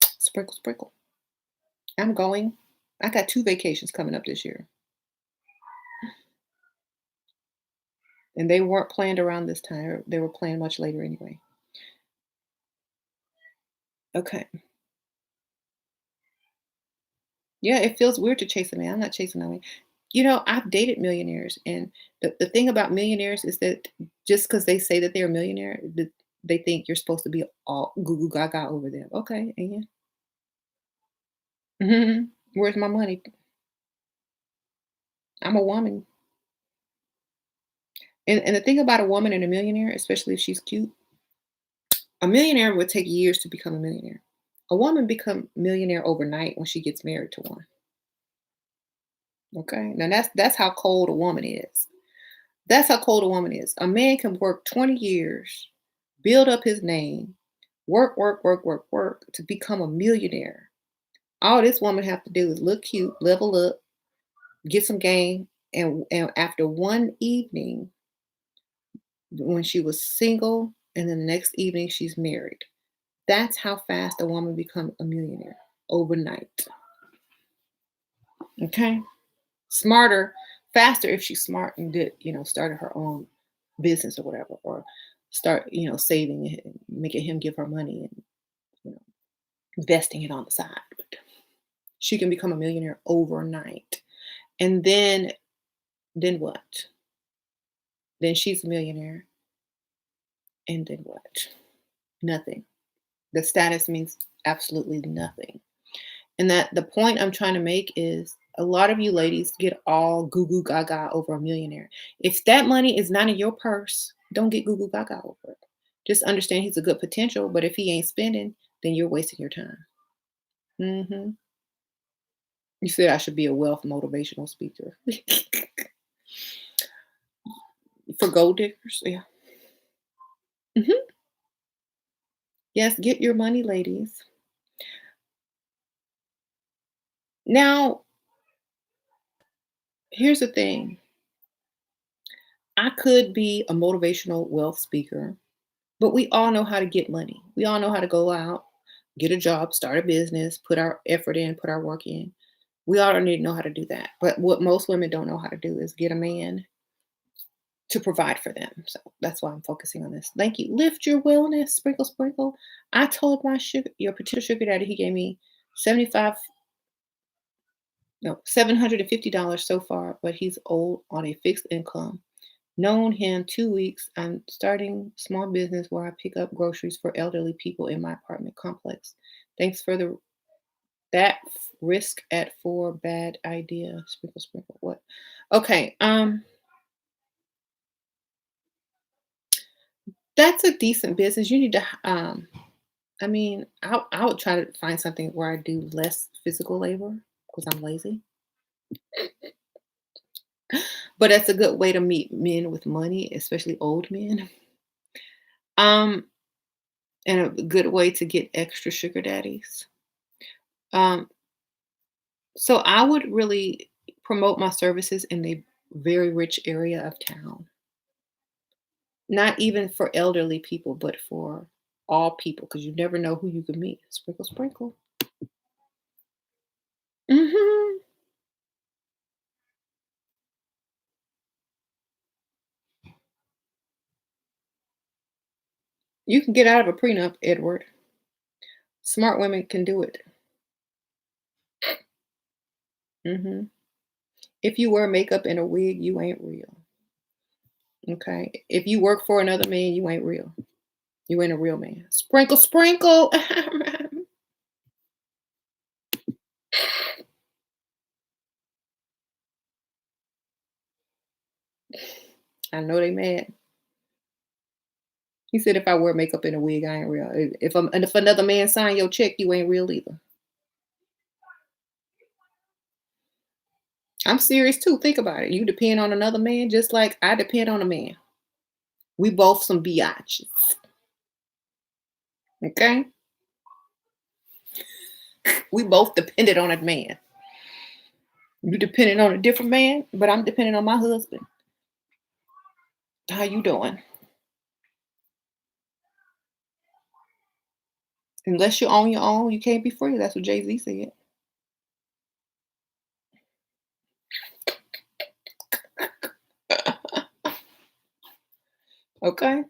Sprinkle, sprinkle. I'm going. I got 2 vacations coming up this year. And they weren't planned around this time. They were planned much later anyway. Okay. Yeah, it feels weird to chase a man. I'm not chasing no man. I've dated millionaires, and the thing about millionaires is that just because they say that they're a millionaire, they think you're supposed to be all goo goo gaga over them. Okay, and where's my money? I'm a woman, and the thing about a woman and a millionaire, especially if she's cute, a millionaire would take years to become a millionaire. A woman become millionaire overnight when she gets married to one. Okay, now that's how cold a woman is. That's how cold a woman is. A man can work 20 years, build up his name, work, work, work, work, work to become a millionaire. All this woman have to do is look cute, level up, get some game, and after one evening, when she was single, and then the next evening she's married. That's how fast a woman become a millionaire overnight. Okay, smarter, faster if she's smart and did started her own business or whatever, or start saving it and making him give her money and you know investing it on the side. But she can become a millionaire overnight, and then what? Then she's a millionaire, and then what? Nothing. The status means absolutely nothing. And that the point I'm trying to make is a lot of you ladies get all goo goo gaga over a millionaire. If that money is not in your purse, don't get goo goo gaga over it. Just understand he's a good potential, but if he ain't spending, then you're wasting your time. Hmm. You said I should be a wealth motivational speaker for gold diggers. Yeah. Hmm. Yes, get your money, ladies. Now, here's the thing. I could be a motivational wealth speaker. But we all know how to get money. We all know how to go out, get a job, start a business, put our effort in, put our work in. We all need to know how to do that. But what most women don't know how to do is get a man to provide for them. So that's why I'm focusing on this. Thank you. Lift your wellness, sprinkle, sprinkle. I told your potential sugar daddy, he gave me 75, no, $750 so far, but he's old on a fixed income. Known him 2 weeks. I'm starting small business where I pick up groceries for elderly people in my apartment complex. Thanks for the that risk at 4 bad idea. Sprinkle, sprinkle. What? Okay. That's a decent business. You need to I mean, I would try to find something where I do less physical labor because I'm lazy. But that's a good way to meet men with money, especially old men. Um, and a good way to get extra sugar daddies. Um, so I would really promote my services in a very rich area of town. Not even for elderly people, but for all people, because you never know who you can meet. Sprinkle, sprinkle. Mhm. You can get out of a prenup, Edward. Smart women can do it. Mhm. If you wear makeup and a wig, you ain't real. Okay. If you work for another man, you ain't real. You ain't a real man. Sprinkle, sprinkle. I know they mad. He said, "If I wear makeup and a wig, I ain't real. If another man sign your check, you ain't real either." I'm serious too. Think about it. You depend on another man just like I depend on a man. We both some biatches. Okay? We both depended on a man. You depending on a different man, but I'm depending on my husband. How you doing? Unless you own your own, you can't be free. That's what Jay-Z said. Okay?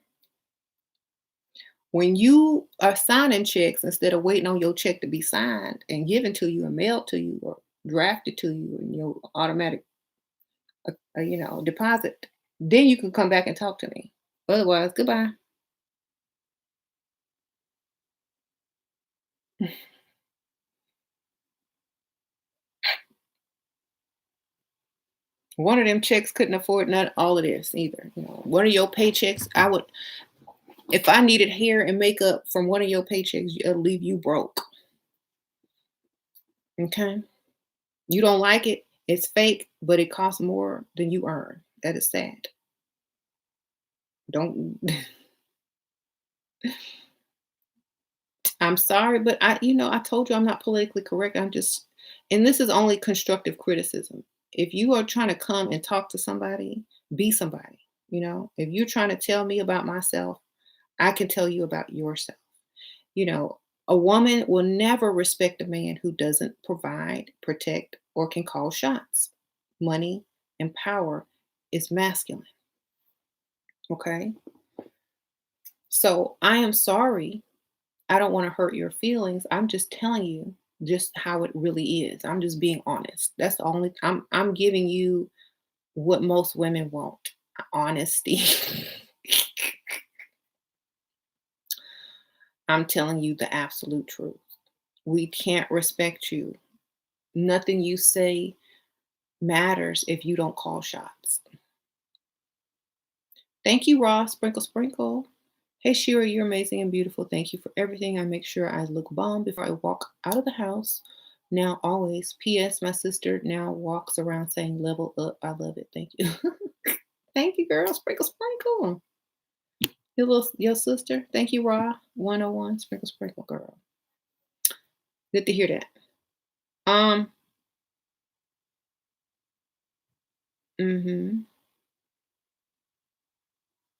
When you are signing checks instead of waiting on your check to be signed and given to you and mailed to you or drafted to you in your automatic, deposit, then you can come back and talk to me. Otherwise, goodbye. One of them checks couldn't afford not all of this either. One of your paychecks, I would, if I needed hair and makeup from one of your paychecks, it'll leave you broke. Okay. You don't like it, it's fake, but it costs more than you earn. That is sad. Don't I'm sorry, but I told you I'm not politically correct. And this is only constructive criticism. If you are trying to come and talk to somebody, be somebody. If you're trying to tell me about myself, I can tell you about yourself. You know, a woman will never respect a man who doesn't provide, protect, or can call shots. Money and power is masculine. Okay. So I am sorry. I don't want to hurt your feelings. I'm just telling you just how it really is. I'm just being honest. That's the only I'm giving you what most women want. Honesty. I'm telling you the absolute truth. We can't respect you. Nothing you say matters if you don't call shots. Thank you, Ross. Sprinkle, sprinkle. Hey, Shira, you're amazing and beautiful. Thank you for everything. I make sure I look bomb before I walk out of the house. Now, always. P.S. My sister now walks around saying level up. I love it. Thank you. Thank you, girl. Sprinkle, sprinkle. Your sister. Thank you, Ra. 101. Sprinkle, sprinkle, girl. Good to hear that. Um, hmm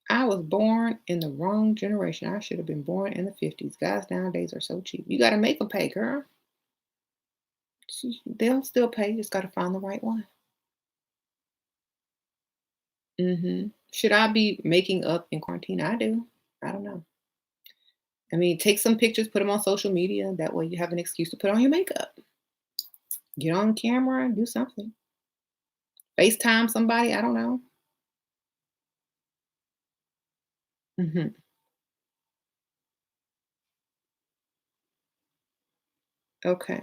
I was born in the wrong generation. I should have been born in the 50s. Guys nowadays are so cheap. You got to make them pay, girl. They'll still pay. You just got to find the right one. Should I be making up in quarantine? I do. I don't know. I mean, take some pictures, put them on social media. That way you have an excuse to put on your makeup. Get on camera and do something. FaceTime somebody. I don't know. Mhm. Okay.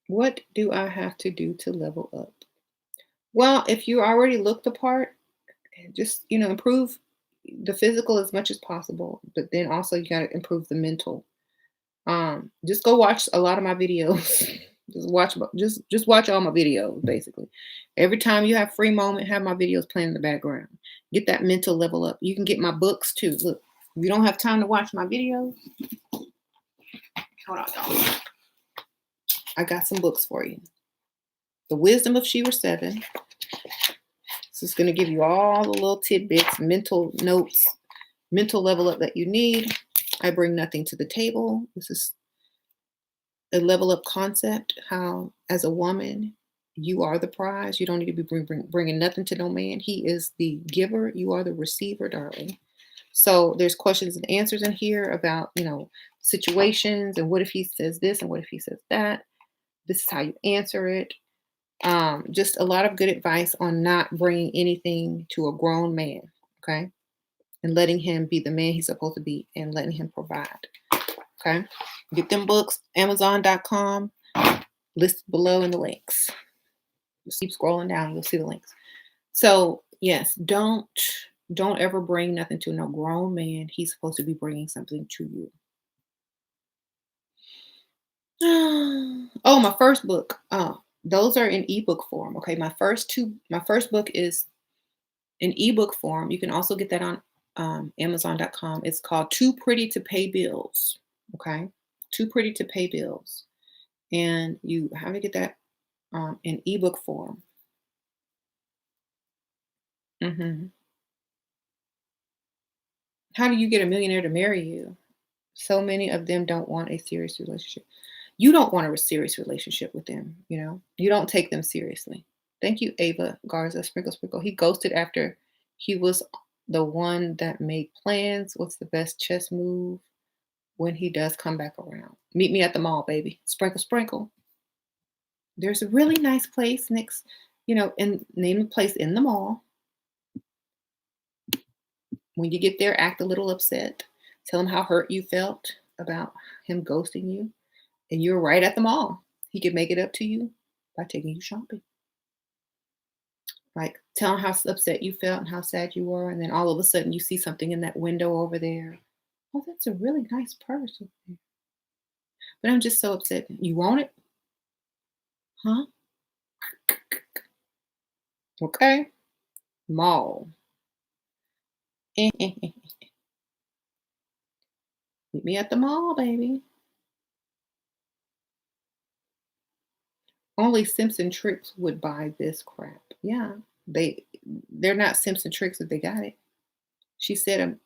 What do I have to do to level up? Well, if you already look the part, just, improve the physical as much as possible, but then also you gotta improve the mental. Just go watch a lot of my videos. Just watch all my videos, basically. Every time you have free moment, have my videos playing in the background. Get that mental level up. You can get my books too. Look, if you don't have time to watch my videos, hold on, y'all. I got some books for you. The Wisdom of SheRaSeven. This is going to give you all the little tidbits, mental notes, mental level up that you need. I bring nothing to the table. This is a level up concept. How, as a woman, you are the prize. You don't need to be bringing nothing to no man. He is the giver. You are the receiver, darling. So there's questions and answers in here about, situations and what if he says this and what if he says that. This is how you answer it. Just a lot of good advice on not bringing anything to a grown man, okay? And letting him be the man he's supposed to be and letting him provide, okay? Get them books, Amazon.com, listed below in the links. Just keep scrolling down, you'll see the links. So, yes, don't ever bring nothing to no grown man. He's supposed to be bringing something to you. Oh, my first book. Those are in ebook form. Okay, my first book is in ebook form. You can also get that on Amazon.com. It's called Too Pretty to Pay Bills. Okay, Too Pretty to Pay Bills, and you have to get that in ebook form. hmm How do you get a millionaire to marry you? So many of them don't want a serious relationship. You don't want a serious relationship with them, You don't take them seriously. Thank you, Ava Garza, Sprinkle Sprinkle. He ghosted after he was the one that made plans. What's the best chess move when he does come back around? Meet me at the mall, baby. Sprinkle Sprinkle. There's a really nice place next, and name a place in the mall. When you get there, act a little upset. Tell him how hurt you felt about him ghosting you. And you're right at the mall. He could make it up to you by taking you shopping. Like, tell him how upset you felt and how sad you were. And then all of a sudden you see something in that window over there. Oh, that's a really nice purse. But I'm just so upset. You want it? Huh? Okay. Mall. Meet me at the mall, baby. Only Simpson tricks would buy this crap. Yeah. They're not Simpson tricks if they got it. She said,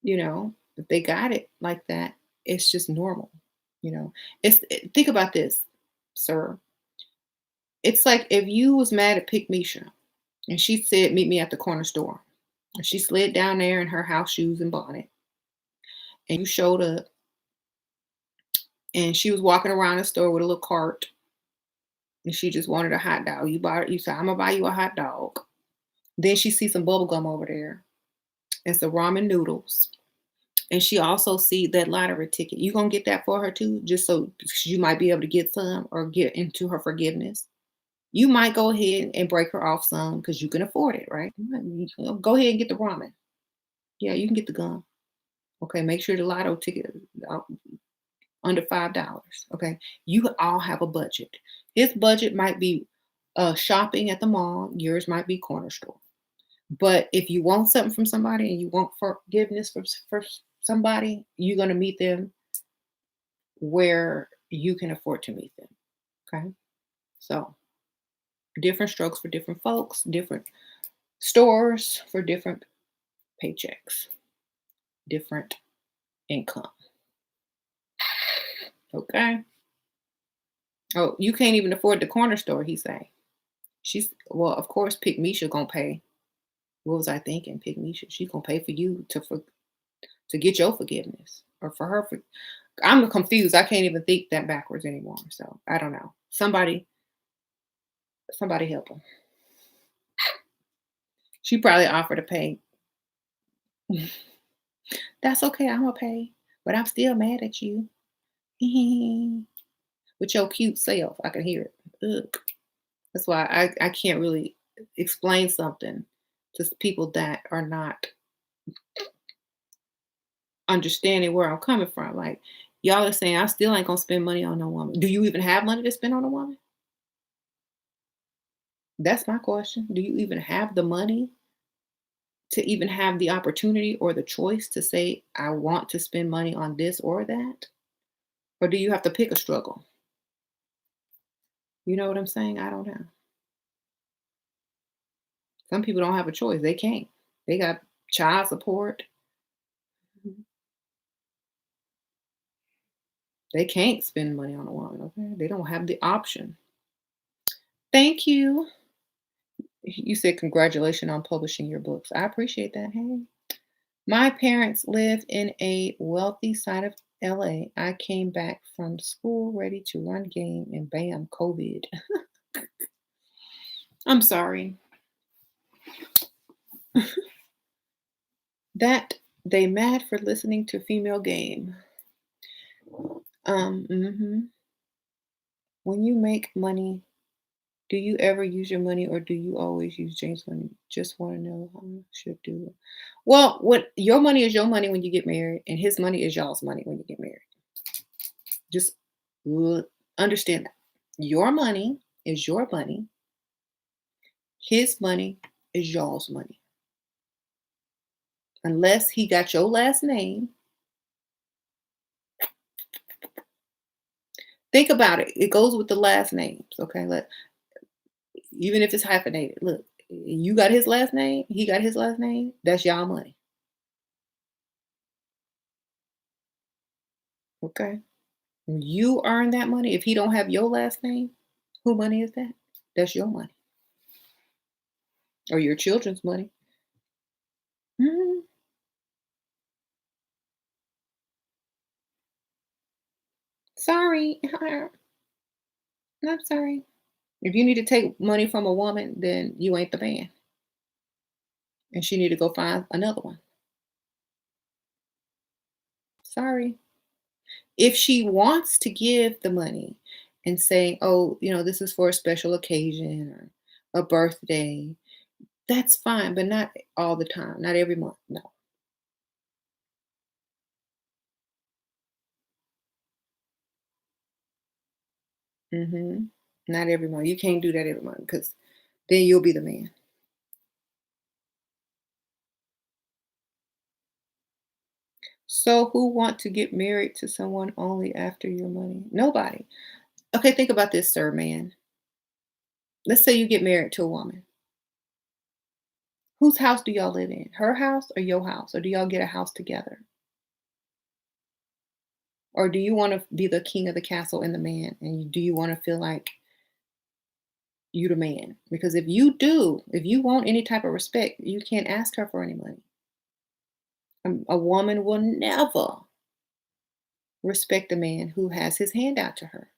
if they got it like that, it's just normal. Think about this, sir. It's like if you was mad at Pick Misha and she said, meet me at the corner store. And she slid down there in her house shoes and bonnet. And you showed up and she was walking around the store with a little cart and she just wanted a hot dog. You said, I'm gonna buy you a hot dog. Then she sees some bubble gum over there and some ramen noodles. And she also see that lottery ticket. You gonna get that for her too, just so you might be able to get some or get into her forgiveness. You might go ahead and break her off some because you can afford it, right? Go ahead and get the ramen. Yeah, you can get the gum. Okay, make sure the lotto ticket is under $5. Okay, you all have a budget. His budget might be shopping at the mall. Yours might be corner store. But if you want something from somebody and you want forgiveness for somebody, you're gonna meet them where you can afford to meet them. Okay, so different strokes for different folks, different stores for different paychecks, different income. Okay. Oh, you can't even afford the corner store, he say. Well, of course, Pick Misha gonna pay. What was I thinking? Pick Misha. She's gonna pay for you to get your forgiveness. Or I'm confused. I can't even think that backwards anymore. So I don't know. Somebody Somebody help him. She probably offered to pay. That's okay, Imma pay, but I'm still mad at you. With your cute self, I can hear it. Ugh. That's why I can't really explain something to people that are not understanding where I'm coming from. Like, y'all are saying, "I still ain't gonna spend money on no woman." Do you even have money to spend on a woman? That's my question. Do you even have the money to even have the opportunity or the choice to say, "I want to spend money on this or that"? Or do you have to pick a struggle? You know what I'm saying? I don't know. Some people don't have a choice. They can't. They got child support. Mhm. They can't spend money on a woman, okay? They don't have the option. Thank you. You said congratulations on publishing your books. I appreciate that. Hey. My parents live in a wealthy side of LA. I came back from school ready to run game and bam, COVID. I'm sorry. That they mad for listening to female game. Mhm. When you make money, do you ever use your money or do you always use James money? Just want to know how I should do it. Well, what your money is your money when you get married, and his money is y'all's money when you get married. Just understand that. Your money is your money. His money is y'all's money. Unless he got your last name. Think about it. It goes with the last names. Okay. Even if it's hyphenated. Look, you got his last name, he got his last name, that's y'all money. Okay. When you earn that money, if he don't have your last name, who money is that? That's your money. Or your children's money. Mhm. Sorry. I'm sorry. If you need to take money from a woman, then you ain't the man. And she need to go find another one. Sorry. If she wants to give the money and say, "Oh, this is for a special occasion or a birthday," that's fine, but not all the time, not every month. No. Mhm. Not every month. You can't do that every month because then you'll be the man. So who want to get married to someone only after your money? Nobody. Okay, think about this, sir, man. Let's say you get married to a woman. Whose house do y'all live in? Her house or your house? Or do y'all get a house together? Or do you want to be the king of the castle and the man? And do you want to feel like you the man? Because if you want any type of respect, you can't ask her for any money. A woman will never respect a man who has his hand out to her.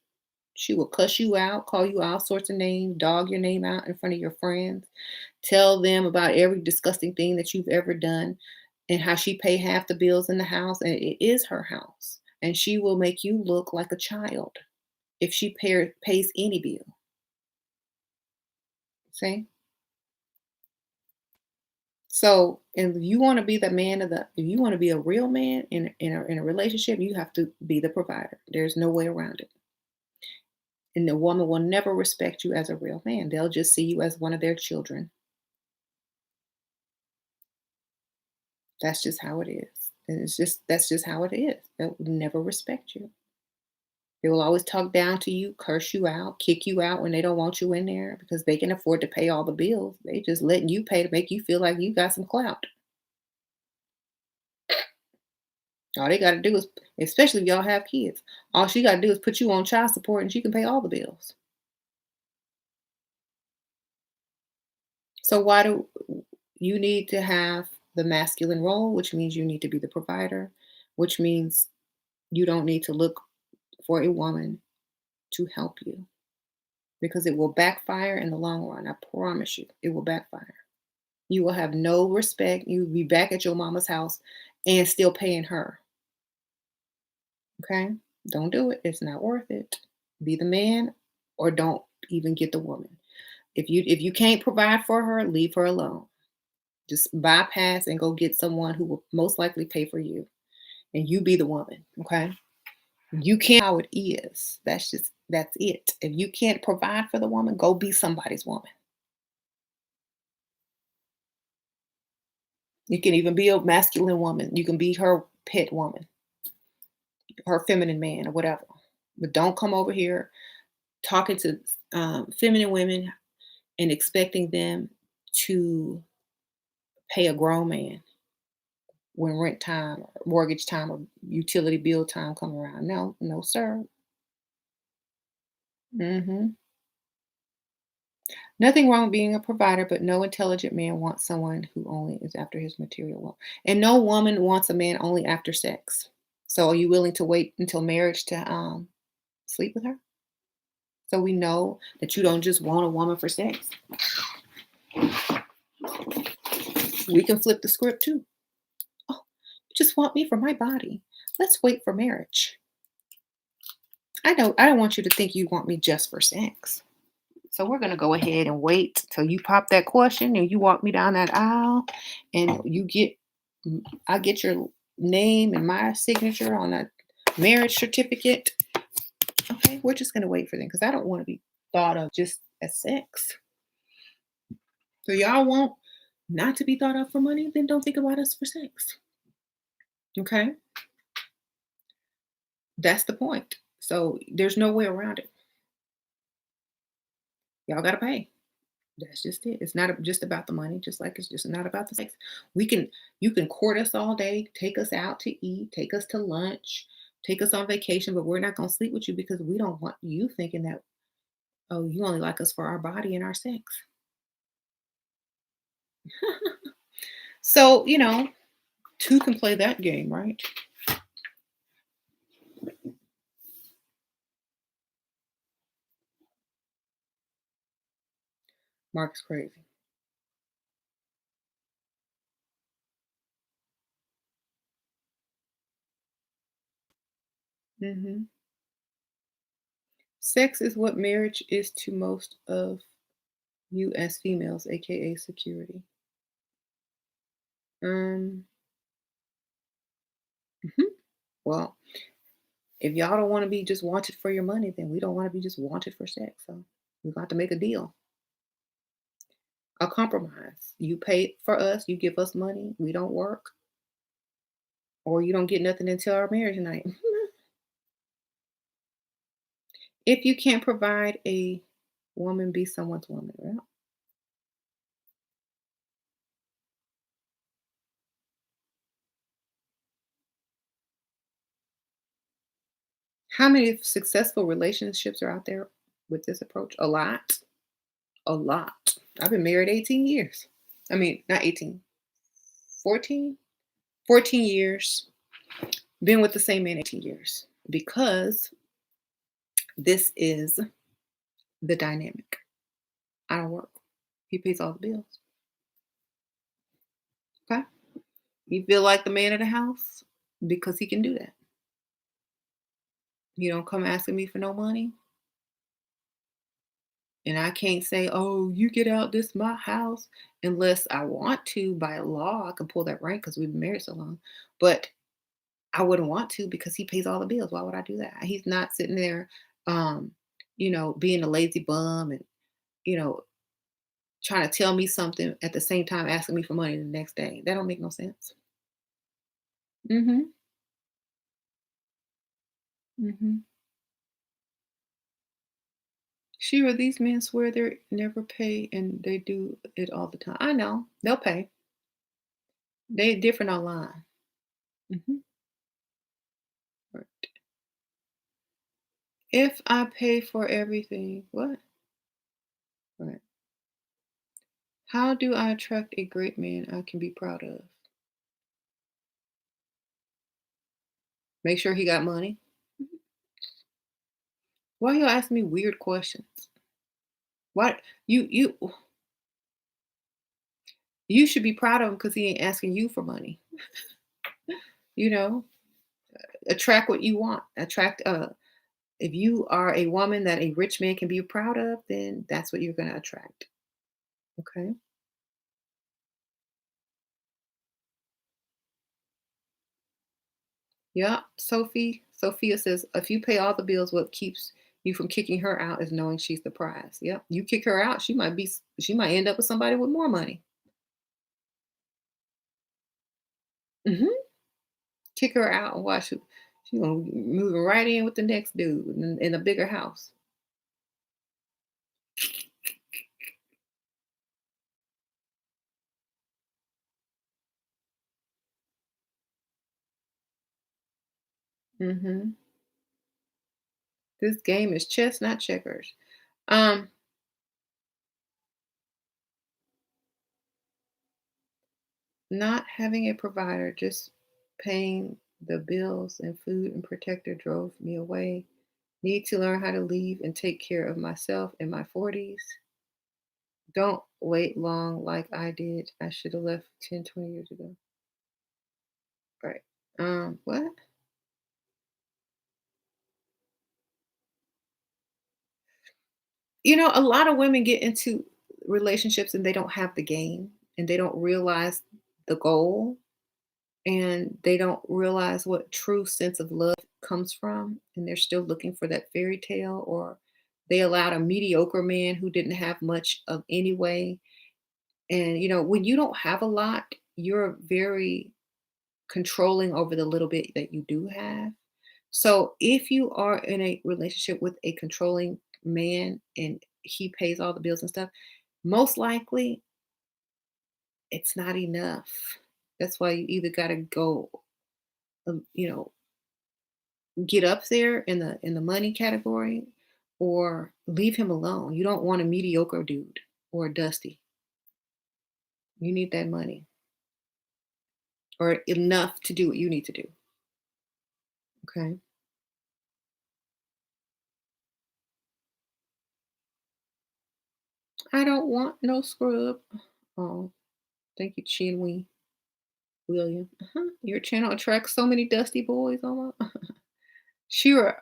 She will cuss you out, call you all sorts of names, dog your name out in front of your friends, tell them about every disgusting thing that you've ever done and how she pay half the bills in the house and it is her house. And she will make you look like a child if she pays any bill. See? So, and you want to be the man of the, if you want to be a real man in a relationship, you have to be the provider. There's no way around it. And the woman will never respect you as a real man. They'll just see you as one of their children. That's just how it is. And that's just how it is. They'll never respect you. They will always talk down to you, curse you out, kick you out when they don't want you in there because they can afford to pay all the bills. They just letting you pay to make you feel like you got some clout. All they gotta do is, especially if y'all have kids, all she gotta do is put you on child support and she can pay all the bills. So why do you need to have the masculine role, which means you need to be the provider, which means you don't need to look for a woman to help you. because it will backfire in the long run. I promise you, it will backfire. You will have no respect. You'll be back at your mama's house and still paying her. Okay? Don't do it. It's not worth it. Be the man or don't even get the woman. If you can't provide for her, leave her alone. Just bypass and go get someone who will most likely pay for you. And you be the woman. Okay? You can't how it is. That's it. If you can't provide for the woman, go be somebody's woman. You can even be a masculine woman. You can be her pet woman, her feminine man, or whatever. But don't come over here talking to feminine women and expecting them to pay a grown man when rent time, or mortgage time, or utility bill time come around. No, no, sir. Hmm. Nothing wrong with being a provider, but no intelligent man wants someone who only is after his material wealth. And no woman wants a man only after sex. So are you willing to wait until marriage to sleep with her? So we know that you don't just want a woman for sex. We can flip the script too. Oh, you just want me for my body. Let's wait for marriage. I don't want you to think you want me just for sex. So we're gonna go ahead and wait till you pop that question and you walk me down that aisle and I get your name and my signature on that marriage certificate. Okay, we're just gonna wait for them because I don't want to be thought of just as sex. So y'all want not to be thought of for money, then don't think about us for sex. Okay, that's the point. So there's no way around it. Y'all gotta pay. That's just it. It's not just about the money, just like it's just not about the sex. We can You can court us all day, take us out to eat, take us to lunch, take us on vacation, but we're not gonna sleep with you because we don't want you thinking that, oh, you only like us for our body and our sex. So, two can play that game, right? Mark's crazy. Hmm. Sex is what marriage is to most of you as females, aka security. Um, mhm. Well, if y'all don't want to be just wanted for your money, then we don't want to be just wanted for sex. So we got to make a deal, a compromise. You pay for us, you give us money, we don't work, or you don't get nothing until our marriage night. If you can't provide a woman, be someone's woman. Right? How many successful relationships are out there with this approach? A lot. A lot. I've been married 18 years. I mean, not 18, 14? 14 years. Been with the same man 18 years because this is the dynamic. I don't work. He pays all the bills. Okay. You feel like the man of the house because he can do that. You don't come asking me for no money. And I can't say, oh, you get out, this my house, unless I want to by law. I can pull that right because we've been married so long. But I wouldn't want to because he pays all the bills. Why would I do that? He's not sitting there, um, being a lazy bum and, you know, trying to tell me something at the same time asking me for money the next day. That don't make no sense. Mm-hmm. Mm-hmm. Sure, these men swear they never pay and they do it all the time. I know. They'll pay. They different online. Hmm. Right. If I pay for everything, what? Right. How do I attract a great man I can be proud of? Make sure he got money. Mhm. Why you ask me weird questions? What you should be proud of him because he ain't asking you for money. You know, attract what you want. Attract. If you are a woman that a rich man can be proud of, then that's what you're gonna attract. Okay. Yeah. Sophia says, if you pay all the bills, what keeps you from kicking her out is knowing she's the prize. Yep. You kick her out, she might end up with somebody with more money. Hmm. Kick her out and watch who she gonna be moving right in with the next dude in a bigger house. Hmm. This game is chess, not checkers. Um, Not having a provider, just paying the bills and food and protector drove me away. Need to learn how to leave and take care of myself in my 40s. Don't wait long like I did. I should have left 10, 20 years ago. Right. What? A lot of women get into relationships and they don't have the game and they don't realize the goal and they don't realize what true sense of love comes from and they're still looking for that fairy tale or they allowed a mediocre man who didn't have much of anyway. And when you don't have a lot, you're very controlling over the little bit that you do have. So if you are in a relationship with a controlling man and he pays all the bills and stuff, most likely it's not enough. That's why you either got to go, um, you know, get up there in the money category, or leave him alone. You don't want a mediocre dude or a dusty. You need that money or enough to do what you need to do. Okay. I don't want no scrub. Oh, thank you, Chinwe William. Your channel attracts so many dusty boys. Oh my. Shira,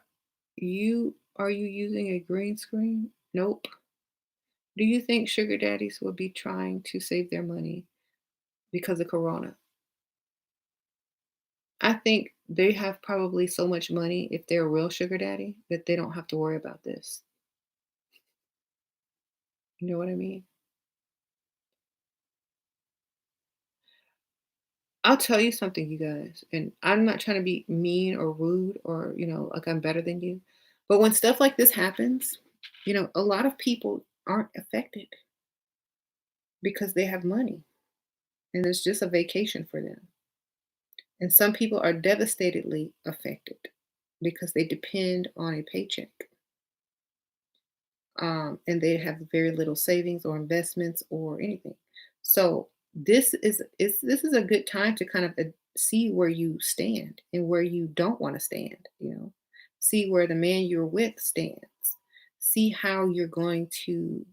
you using a green screen? Nope. Do you think sugar daddies will be trying to save their money because of Corona? I think they have probably so much money if they're a real sugar daddy that they don't have to worry about this. You know what I mean? I'll tell you something, you guys, and I'm not trying to be mean or rude or, like I'm better than you. But when stuff like this happens, a lot of people aren't affected because they have money and it's just a vacation for them. And some people are devastatedly affected because they depend on a paycheck. And they have very little savings or investments or anything. So this is a good time to kind of see where you stand and where you don't want to stand. See where the man you're with stands. See how you're going to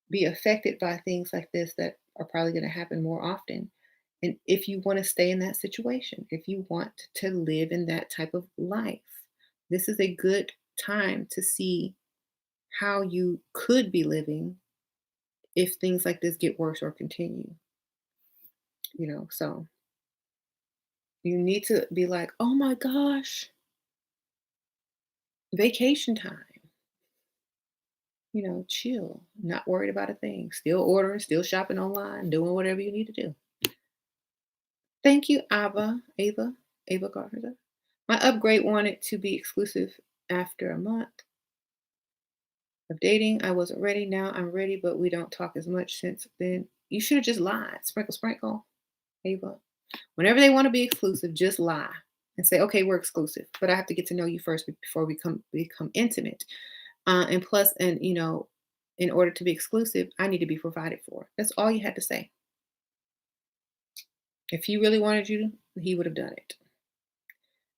be affected by things like this that are probably going to happen more often. And if you want to stay in that situation, if you want to live in that type of life, this is a good time to see how you could be living if things like this get worse or continue. So you need to be like, oh my gosh, vacation time. Chill, not worried about a thing, still ordering, still shopping online, doing whatever you need to do. Thank you, Ava Garza. My upgrade wanted to be exclusive after a month of dating. I wasn't ready. Now I'm ready, but we don't talk as much since then. You should have just lied. Sprinkle, sprinkle, Ava. Whenever they want to be exclusive, just lie and say, "Okay, we're exclusive, but I have to get to know you first before we become intimate." And plus, and in order to be exclusive, I need to be provided for. That's all you had to say. If he really wanted you, he would have done it.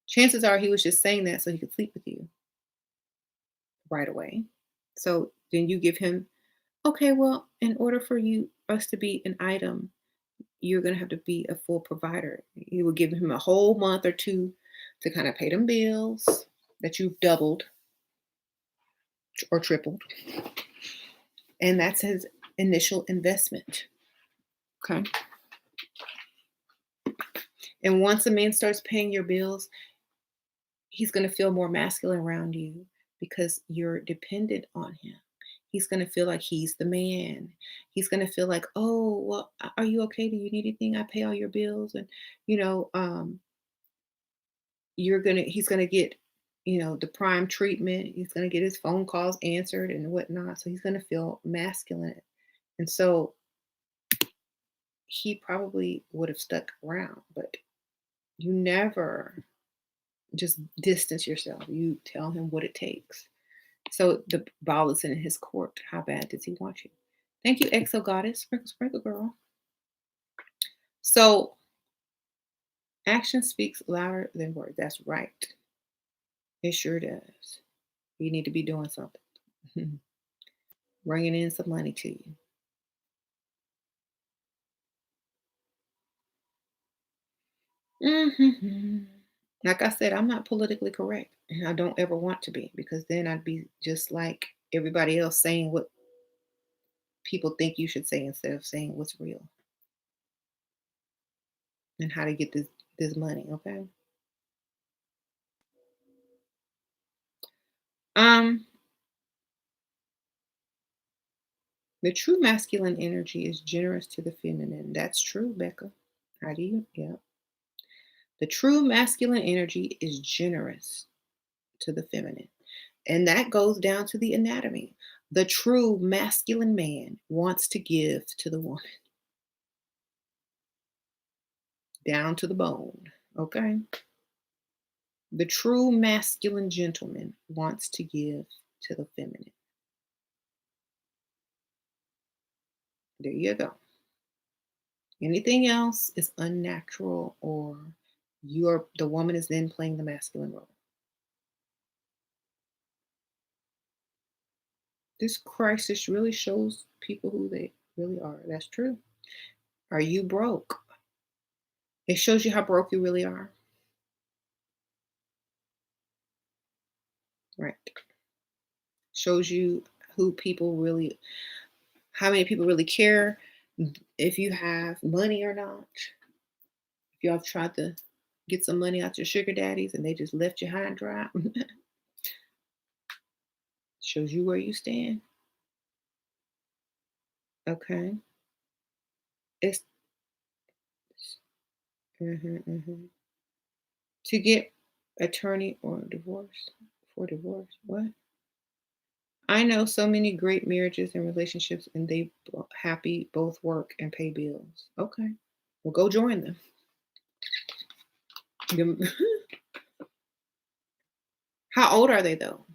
Chances are he was just saying that so he could sleep with you right away. So then you give him Okay, well, in order for us to be an item, you're gonna have to be a full provider. You will give him a whole month or two to kind of pay them bills that you've doubled or tripled, and that's his initial investment. Okay. And once a man starts paying your bills, he's going to feel more masculine around you because you're dependent on him. He's going to feel like he's the man. He's going to feel like, oh, well, are you okay? Do you need anything? I pay all your bills. And, you know, he's going to get, the prime treatment. He's going to get his phone calls answered and whatnot. So he's going to feel masculine. And so he probably would have stuck around, but you never just distance yourself. You tell him what it takes. So the ball is in his court. How bad does he want you? Thank you, Exo Goddess. Sprinkle, sprinkle, girl. So action speaks louder than words. That's right. It sure does. You need to be doing something, bringing in some money to you. Mhm. Like I said, I'm not politically correct, and I don't ever want to be because then I'd be just like everybody else saying what people think you should say instead of saying what's real and how to get this money. Okay. Um, the true masculine energy is generous to the feminine. That's true, Becca. How do you? Yeah. The true masculine energy is generous to the feminine. And that goes down to the anatomy. The true masculine man wants to give to the woman, down to the bone. Okay. The true masculine gentleman wants to give to the feminine. There you go. Anything else is unnatural or the woman is then playing the masculine role. This crisis really shows people who they really are. That's true. Are you broke? It shows you how broke you really are. Right. Shows you who people really, how many people really care if you have money or not. If y'all tried to get some money out your sugar daddies and they just left you high and dry, shows you where you stand. Okay. It's mhm. To get attorney or divorce for divorce. What? I know so many great marriages and relationships, and they happy, both work and pay bills. Okay, well, go join them. How old are they though?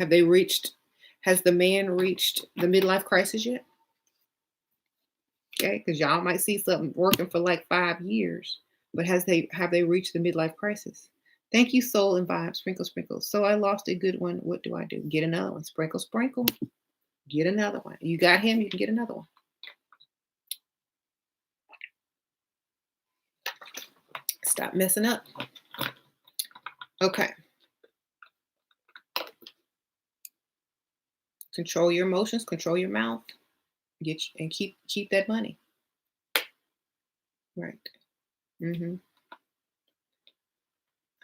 Have they reached? Has the man reached the midlife crisis yet? Okay, because y'all might see something working for like 5 years, but have they reached the midlife crisis? Thank you, soul and vibe. Sprinkle, sprinkle. So I lost a good one. What do I do? Get another one. Sprinkle, sprinkle. Get another one. You got him. You can get another one. Stop messing up. Okay. Control your emotions. Control your mouth. And keep that money. Right. Hmm.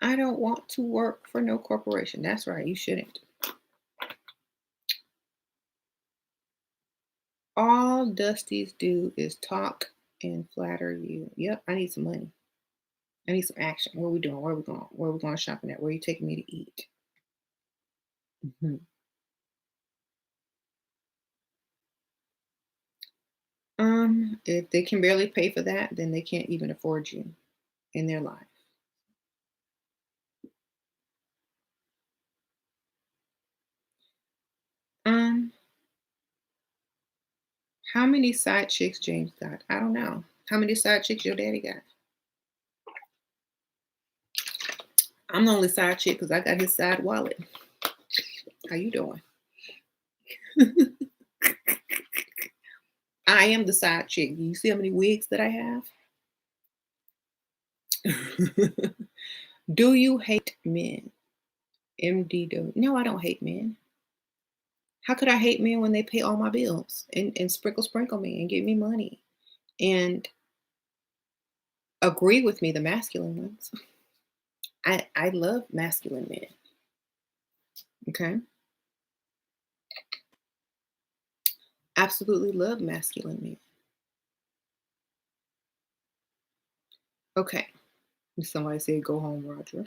I don't want to work for no corporation. That's right. You shouldn't. All Dusties do is talk and flatter you. Yep. I need some money. I need some action. What are we doing? Where are we going? Where are we going shopping at? Where are you taking me to eat? Mhm. If they can barely pay for that, then they can't even afford you in their life. Um, how many side chicks James got? I don't know. How many side chicks your daddy got? I'm the only side chick because I got his side wallet. How you doing? I am the side chick. You see how many wigs that I have? Do you hate men? MD do. No, I don't hate men. How could I hate men when they pay all my bills and sprinkle me and give me money and agree with me, the masculine ones? I love masculine men. Okay. Absolutely love masculine men. Okay. Somebody said go home, Roger.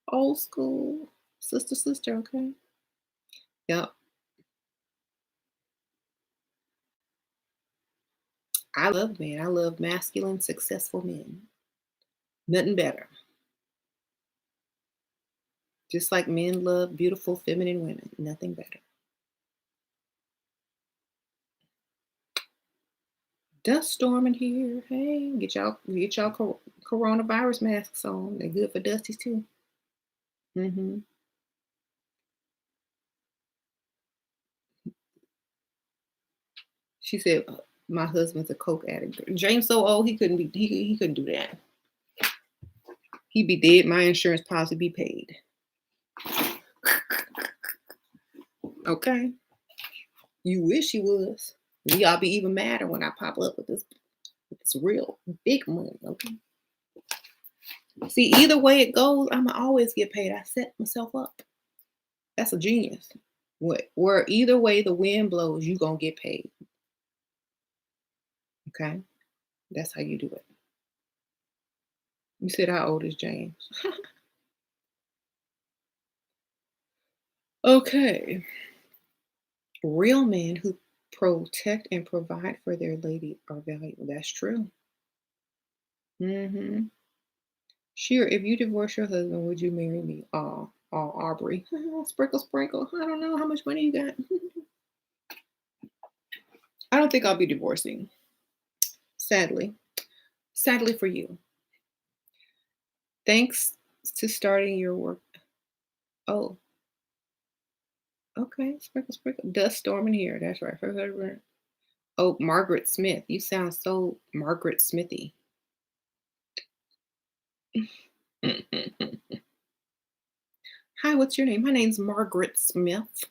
Old school. Sister, okay. Yep. I love men. I love masculine, successful men. Nothing better. Just like men love beautiful, feminine women. Nothing better. Dust storming here. Hey, get y'all coronavirus masks on. They're good for dusties too. Hmm. She said, "My husband's a coke addict." James so old he couldn't do that. He'd be dead. My insurance policy be paid. Okay, you wish he was. Y'all be even madder when I pop up with this real big money. Okay. See, either way it goes, I'ma always get paid. I set myself up. That's a genius. What? Where either way the wind blows, you gonna get paid. Okay, that's how you do it. You said how old is James? Okay. Real men who protect and provide for their lady are valuable. That's true. Hmm. Sure, if you divorce your husband, would you marry me? Aubrey. Sprinkle, sprinkle. I don't know how much money you got. I don't think I'll be divorcing. Sadly. Sadly for you. Thanks to starting your work. Oh, okay. Sprinkle, sprinkle. Dust storming here. That's right. Oh, Margaret Smith. You sound so Margaret Smithy. Hi, what's your name? My name's Margaret Smith.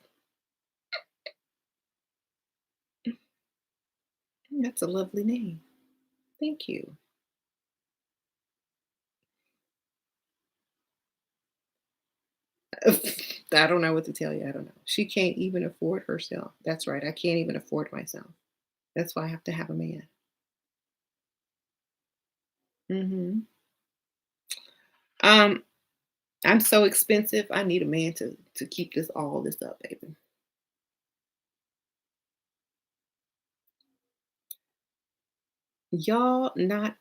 That's a lovely name. Thank you. I don't know what to tell you. I don't know. She can't even afford herself. That's right. I can't even afford myself. That's why I have to have a man. Hmm. Um, I'm so expensive. I need a man to keep this up, baby. Y'all not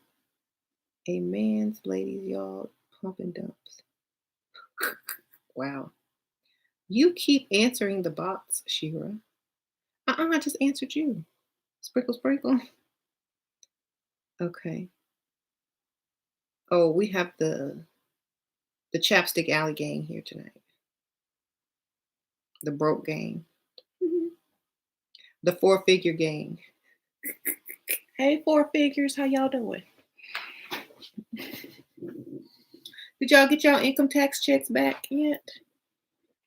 a man's ladies. Y'all pump and dumps. Wow. You keep answering the bots, Shira. I just answered you. Sprinkle, sprinkle. Okay. Oh, we have the chapstick alley gang here tonight. The broke gang. Mhm. The four-figure gang. Hey, four figures, how y'all doing? Did y'all get y'all income tax checks back yet?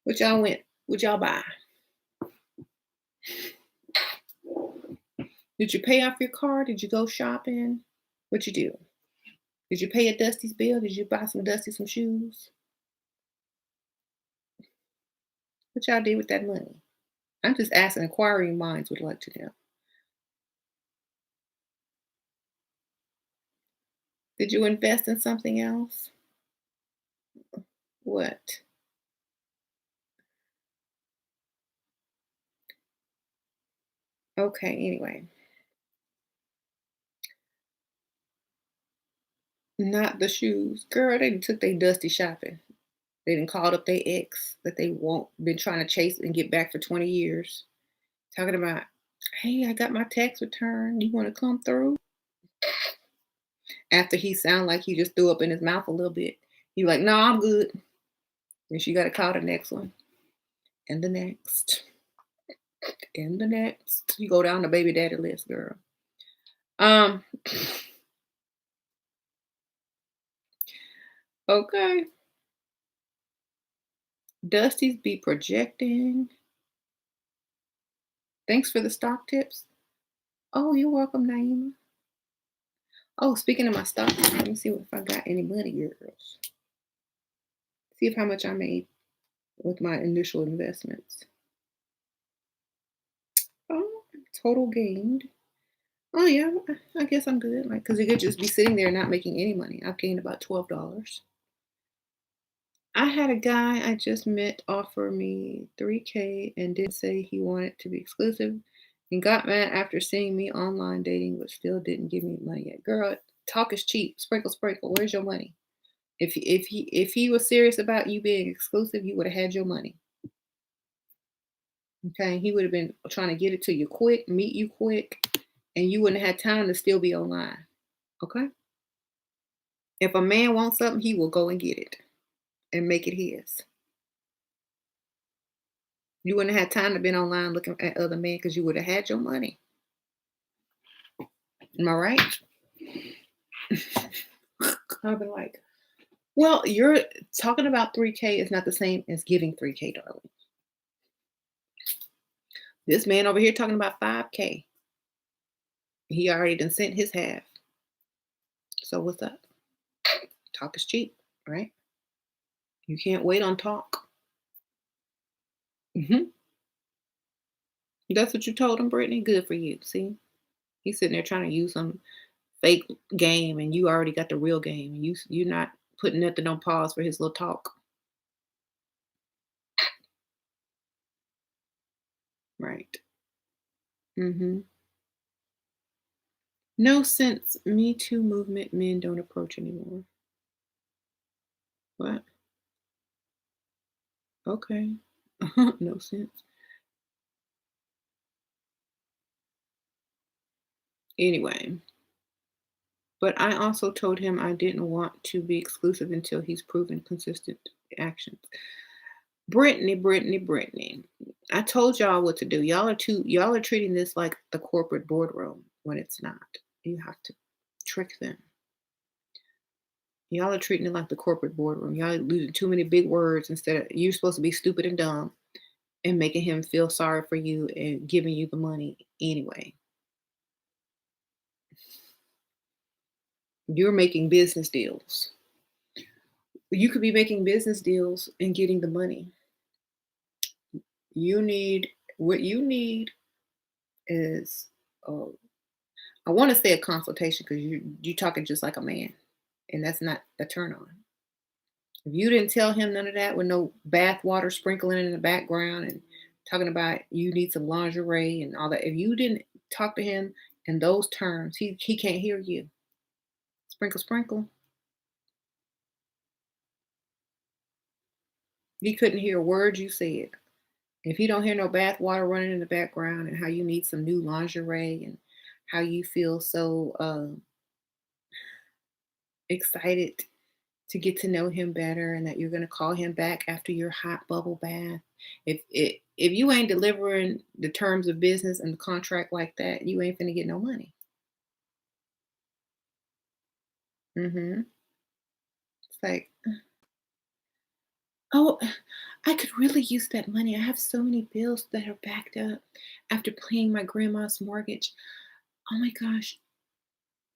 What y'all went? What y'all buy? Did you pay off your car? Did you go shopping? What you do? Did you pay a Dusty's bill? Did you buy some Dusty some shoes? What y'all did with that money? I'm just asking. Inquiring minds would like to know. Did you invest in something else? What? Okay. Anyway, not the shoes, girl. They took their Dusty shopping. They didn't called up their ex that they won't been trying to chase and get back for 20 years. Talking about, hey, I got my tax return. You want to come through? After he sounded like he just threw up in his mouth a little bit. He like, no, I'm good. And she got to call the next one and the next. And the next, you go down the baby daddy list, girl. Um, okay. Dusty's be projecting. Thanks for the stock tips. Oh, you're welcome, Naima. Oh, speaking of my stocks, let me see if I got any money, girls. See if how much I made with my initial investments. Oh, total gained. Oh yeah, I guess I'm good. Like, cause you could just be sitting there not making any money. I've gained about $12. I had a guy I just met offer me 3K and did say he wanted to be exclusive and got mad after seeing me online dating, but still didn't give me money yet. Girl, talk is cheap. Sprinkle, sprinkle. Where's your money? If he was serious about you being exclusive, you would have had your money. Okay, he would have been trying to get it to you quick, meet you quick, and you wouldn't have had time to still be online. Okay, if a man wants something, he will go and get it and make it his. You wouldn't have had time to been online looking at other men because you would have had your money. Am I right? I've been like, well, you're talking about 3K is not the same as giving 3K, darling. This man over here talking about 5K. He already done sent his half. So what's up? Talk is cheap, right? You can't wait on talk. Hmm. That's what you told him, Brittany. Good for you. See, he's sitting there trying to use some fake game, and you already got the real game. You're not putting nothing on pause for his little talk, right? Mm-hmm. No sense. Me Too movement men don't approach anymore. What? Okay. No sense. Anyway, but I also told him I didn't want to be exclusive until he's proven consistent actions. Brittany. I told y'all what to do. Y'all are treating this like the corporate boardroom when it's not. You have to trick them. Y'all are treating it like the corporate boardroom. Y'all are using too many big words instead of you're supposed to be stupid and dumb and making him feel sorry for you and giving you the money anyway. You're making business deals. You could be making business deals and getting the money. You need what you need is uh, I want to say a consultation because you talking just like a man, and that's not a turn on. If you didn't tell him none of that with no bath water sprinkling in the background and talking about you need some lingerie and all that, if you didn't talk to him in those terms, he can't hear you. Sprinkle, sprinkle. He couldn't hear a word you said. If he don't hear no bath water running in the background and how you need some new lingerie and how you feel so excited to get to know him better and that you're going to call him back after your hot bubble bath. If you ain't delivering the terms of business and the contract like that, you ain't finna get no money. Hmm. It's like, oh, I could really use that money. I have so many bills that are backed up after paying my grandma's mortgage. Oh my gosh.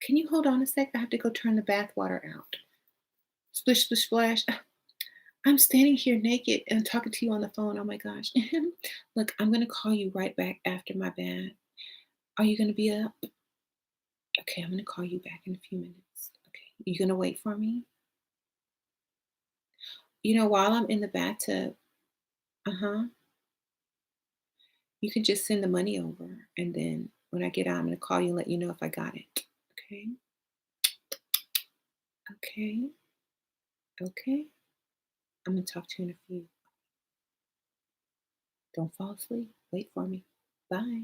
Can you hold on a sec? I have to go turn the bath water out. Splish, splish, splash. I'm standing here naked and talking to you on the phone. Oh my gosh. Look, I'm going to call you right back after my bath. Are you going to be up? Okay, I'm going to call you back in a few minutes. Okay. You going to wait for me? While I'm in the bathtub, uh-huh, you can just send the money over. And then when I get out, I'm going to call you and let you know if I got it. Okay. Okay. Okay. I'm going to talk to you in a few. Don't fall asleep. Wait for me. Bye.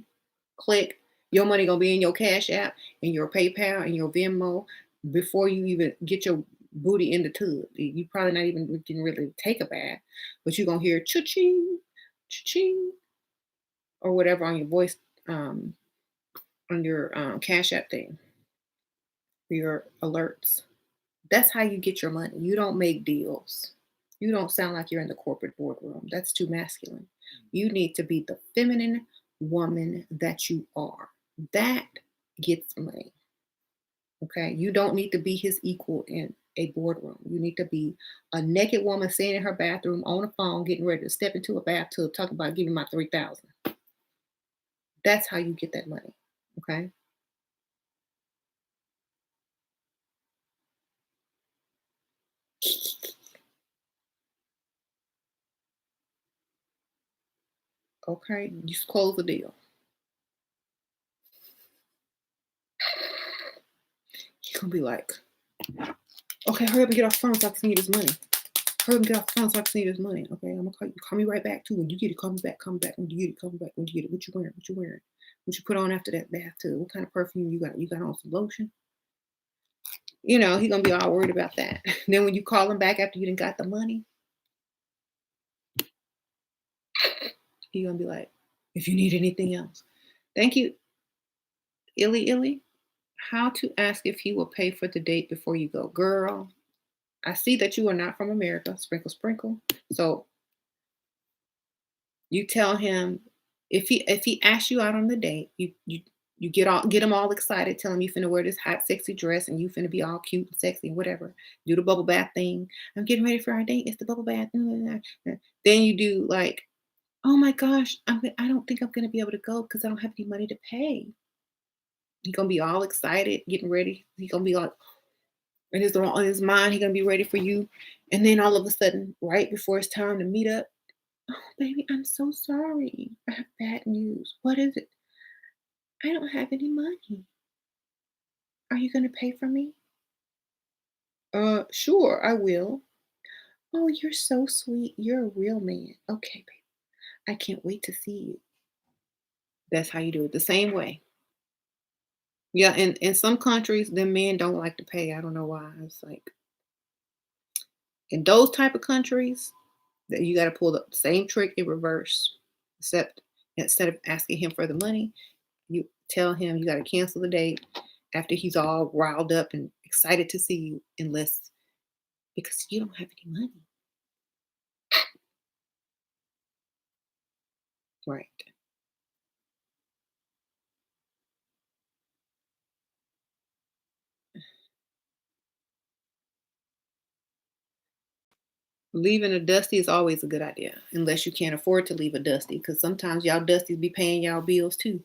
Click. Your money gonna be in your Cash App, and your PayPal, and your Venmo before you even get your booty in the tub. You probably not even can really take a bath, but you're gonna hear cha-ching, cha-ching. or whatever on your voice, um, on your Cash App thing, your alerts. That's how you get your money. You don't make deals. You don't sound like you're in the corporate boardroom. That's too masculine. You need to be the feminine woman that you are. That gets money. Okay. You don't need to be his equal in a boardroom. You need to be a naked woman sitting in her bathroom on a phone, getting ready to step into a bathtub, talking about giving my 3,000. That's how you get that money. Okay. Okay. Just close the deal. He's gonna be like, okay, hurry up and get off the phone so I can send you this money. Hurry up and get off the phone so I can send you this money. Okay, I'm gonna call you. Call me right back too. When you get it, call me back. Call me back. When you get it, call me back. When you get it, what you wearing? What you wearing? What you put on after that bathtub? What kind of perfume you got? You got on some lotion? He gonna be all worried about that. Then when you call him back after you done got the money, he gonna be like, if you need anything else. Thank you, Illy Illy. How to ask if he will pay for the date before you go. Girl, I see that you are not from America. Sprinkle, sprinkle. So you tell him if he asks you out on the date, you get him all excited, tell him you finna wear this hot, sexy dress and you finna be all cute and sexy and whatever. Do the bubble bath thing. I'm getting ready for our date. It's the bubble bath. Then you do like, oh my gosh, I don't think I'm gonna be able to go because I don't have any money to pay. He's gonna be all excited, getting ready. He's gonna be like, in his mind, he's gonna be ready for you. And then all of a sudden, right before it's time to meet up, oh, baby, I'm so sorry. I have bad news. What is it? I don't have any money. Are you going to pay for me? Sure, I will. Oh, you're so sweet. You're a real man. Okay, baby. I can't wait to see you. That's how you do it. The same way. Yeah, in some countries, the men don't like to pay. I don't know why. It's like in those type of countries, that you got to pull the same trick in reverse. Except instead of asking him for the money, you tell him you got to cancel the date after he's all riled up and excited to see you, unless because you don't have any money. Right. Leaving a dusty is always a good idea, unless you can't afford to leave a dusty, because sometimes y'all dusties be paying y'all bills too.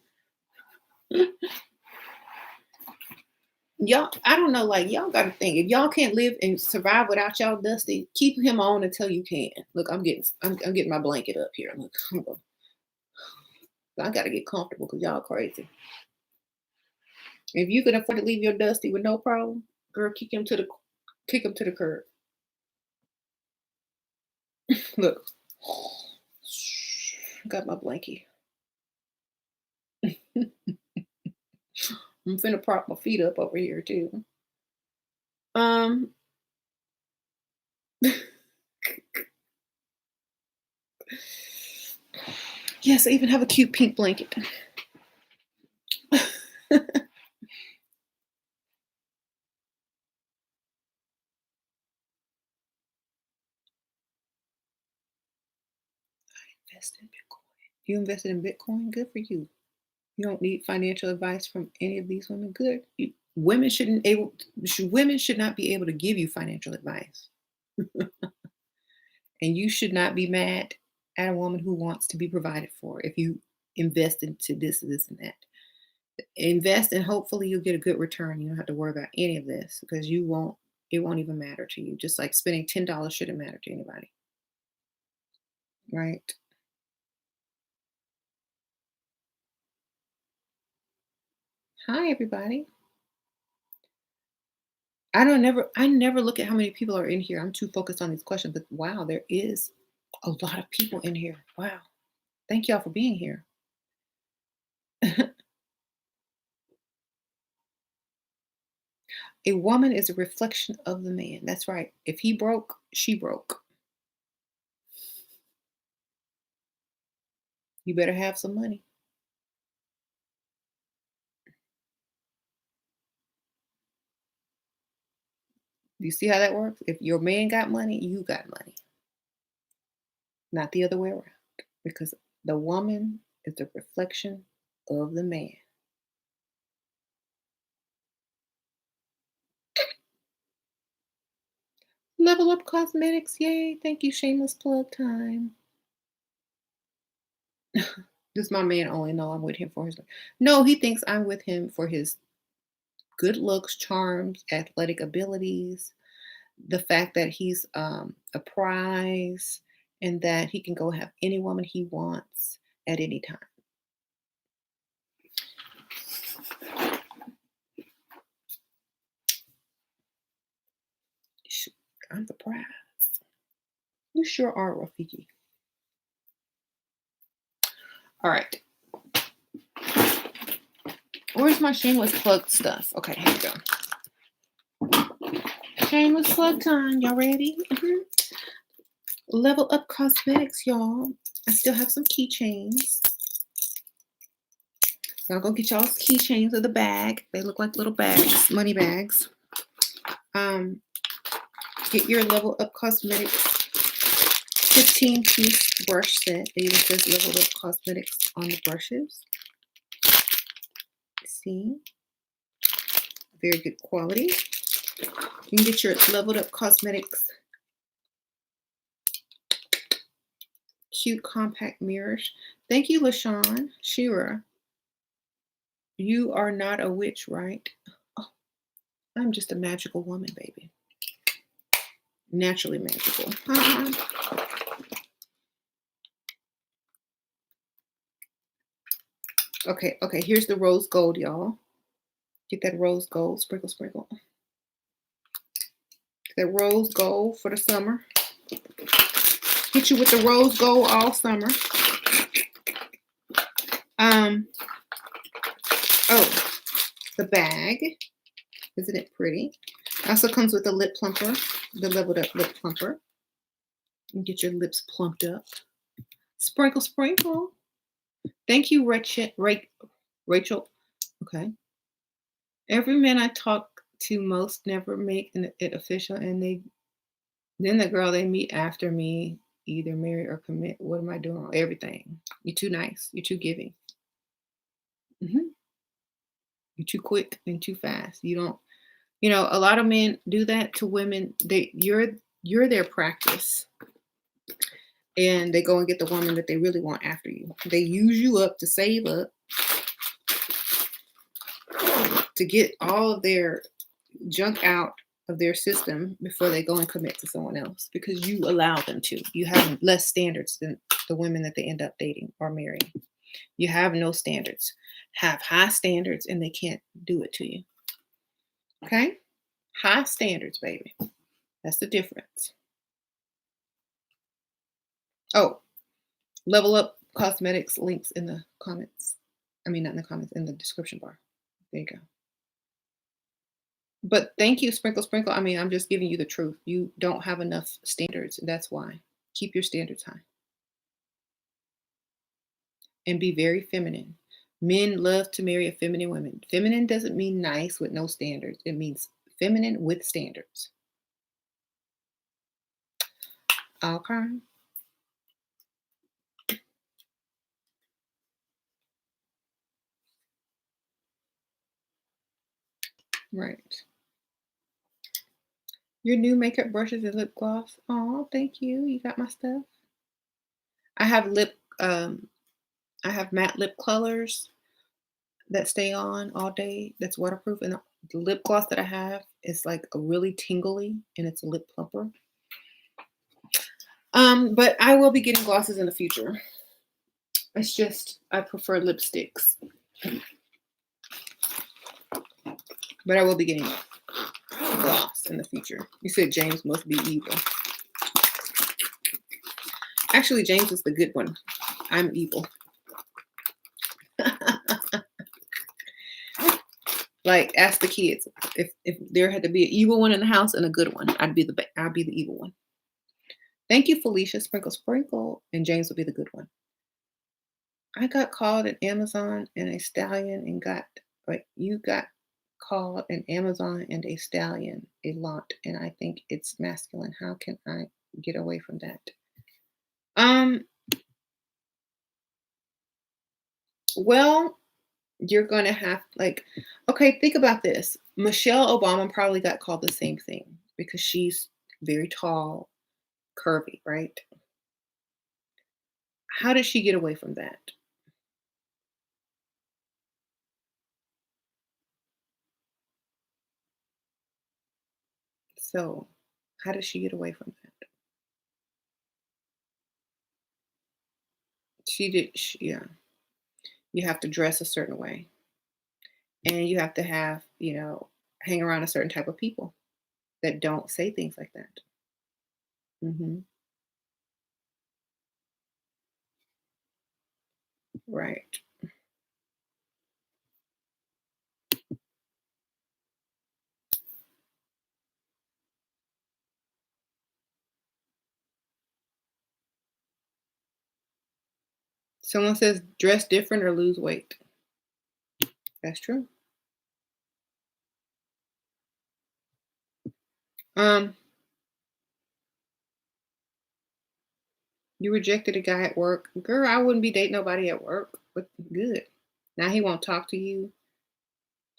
Y'all, I don't know, like y'all got to think if y'all can't live and survive without y'all dusty, keep him on until you can. Look, I'm getting my blanket up here. Look, I got to get comfortable because y'all crazy. If you can afford to leave your dusty with no problem, girl, kick him to the curb. Look, got my blankie. I'm finna prop my feet up over here too. Um, yes, I even have a cute pink blanket. Invest in Bitcoin. You invested in Bitcoin? Good for you. You don't need financial advice from any of these women. Good. Women should not be able to give you financial advice. And you should not be mad at a woman who wants to be provided for if you invest into this, and that. Invest and hopefully you'll get a good return. You don't have to worry about any of this because it won't even matter to you. Just like spending $10 shouldn't matter to anybody. Right? Hi everybody. I never look at how many people are in here. I'm too focused on these questions, but wow, there is a lot of people in here. Wow. Thank y'all for being here. A woman is a reflection of the man. That's right. If he broke, she broke. You better have some money. You see how that works? If your man got money, you got money, not the other way around. Because the woman is the reflection of the man. Level Up Cosmetics, yay. Thank you, shameless plug time. Does my man only know I'm with him for his? No, he thinks I'm with him for his good looks, charms, athletic abilities, the fact that he's a prize, and that he can go have any woman he wants at any time. Shoot, I'm the prize. You sure are, Rafiki. All right. Where's my shameless plug stuff? Okay, here we go. Shameless plug time. Y'all ready? Level Up Cosmetics, y'all. I still have some keychains. So I'll go get y'all's keychains of the bag. They look like little bags, money bags. Get your Level Up Cosmetics 15-piece brush set. It even says Level Up Cosmetics on the brushes. See? Very good quality. You can get your Leveled Up Cosmetics cute compact mirrors. Thank you, LaShawn. Shira, you are not a witch, right? Oh, I'm just a magical woman, baby. Naturally magical. Okay, here's the rose gold, y'all. Get that rose gold. Sprinkle, sprinkle. That rose gold for the summer. Hit you with the rose gold all summer. Oh, the bag. Isn't it pretty? Also comes with a lip plumper, the Leveled Up lip plumper. You get your lips plumped up. Sprinkle, sprinkle. Thank you, Rachel. Okay. Every man I talk to most never make it official, and then the girl they meet after me either marry or commit. What am I doing? Everything. You're too nice. You're too giving. You're too quick and too fast. You don't. A lot of men do that to women. You're their practice, and they go and get the woman that they really want after you. They use you up to save up, to get all of their junk out of their system before they go and commit to someone else, because you allow them to. You have less standards than the women that they end up dating or marrying. You have no standards. Have high standards, and they can't do it to you. Okay? High standards, baby. That's the difference. Oh, Level Up Cosmetics links in the comments. I mean, not in the comments, in the description bar. There you go. But thank you, Sprinkle Sprinkle. I mean, I'm just giving you the truth. You don't have enough standards. That's why. Keep your standards high. And be very feminine. Men love to marry a feminine woman. Feminine doesn't mean nice with no standards. It means feminine with standards. Okay. Right. Your new makeup brushes and lip gloss. Oh, thank you. You got my stuff. I have matte lip colors that stay on all day. That's waterproof. And the lip gloss that I have is like a really tingly, and it's a lip plumper. But I will be getting glosses in the future. It's just I prefer lipsticks. But I will be getting gloss in the future. You said James must be evil. Actually, James is the good one. I'm evil. Like, ask the kids. If there had to be an evil one in the house and a good one, I'd be the evil one. Thank you, Felicia. Sprinkle, sprinkle. And James will be the good one. I got called at Amazon and a stallion and you got called an Amazon and a stallion a lot, and I think it's masculine. How can I get away from that? Um, well, you're gonna have like, okay, think about this. Michelle Obama probably got called the same thing because she's very tall, curvy, right? How did she get away from that? So, how did she get away from that? Yeah. You have to dress a certain way, and you have to have, hang around a certain type of people that don't say things like that. Hmm. Right. Someone says dress different or lose weight. That's true. Um, you rejected a guy at work. Girl, I wouldn't be dating nobody at work. But good. Now he won't talk to you.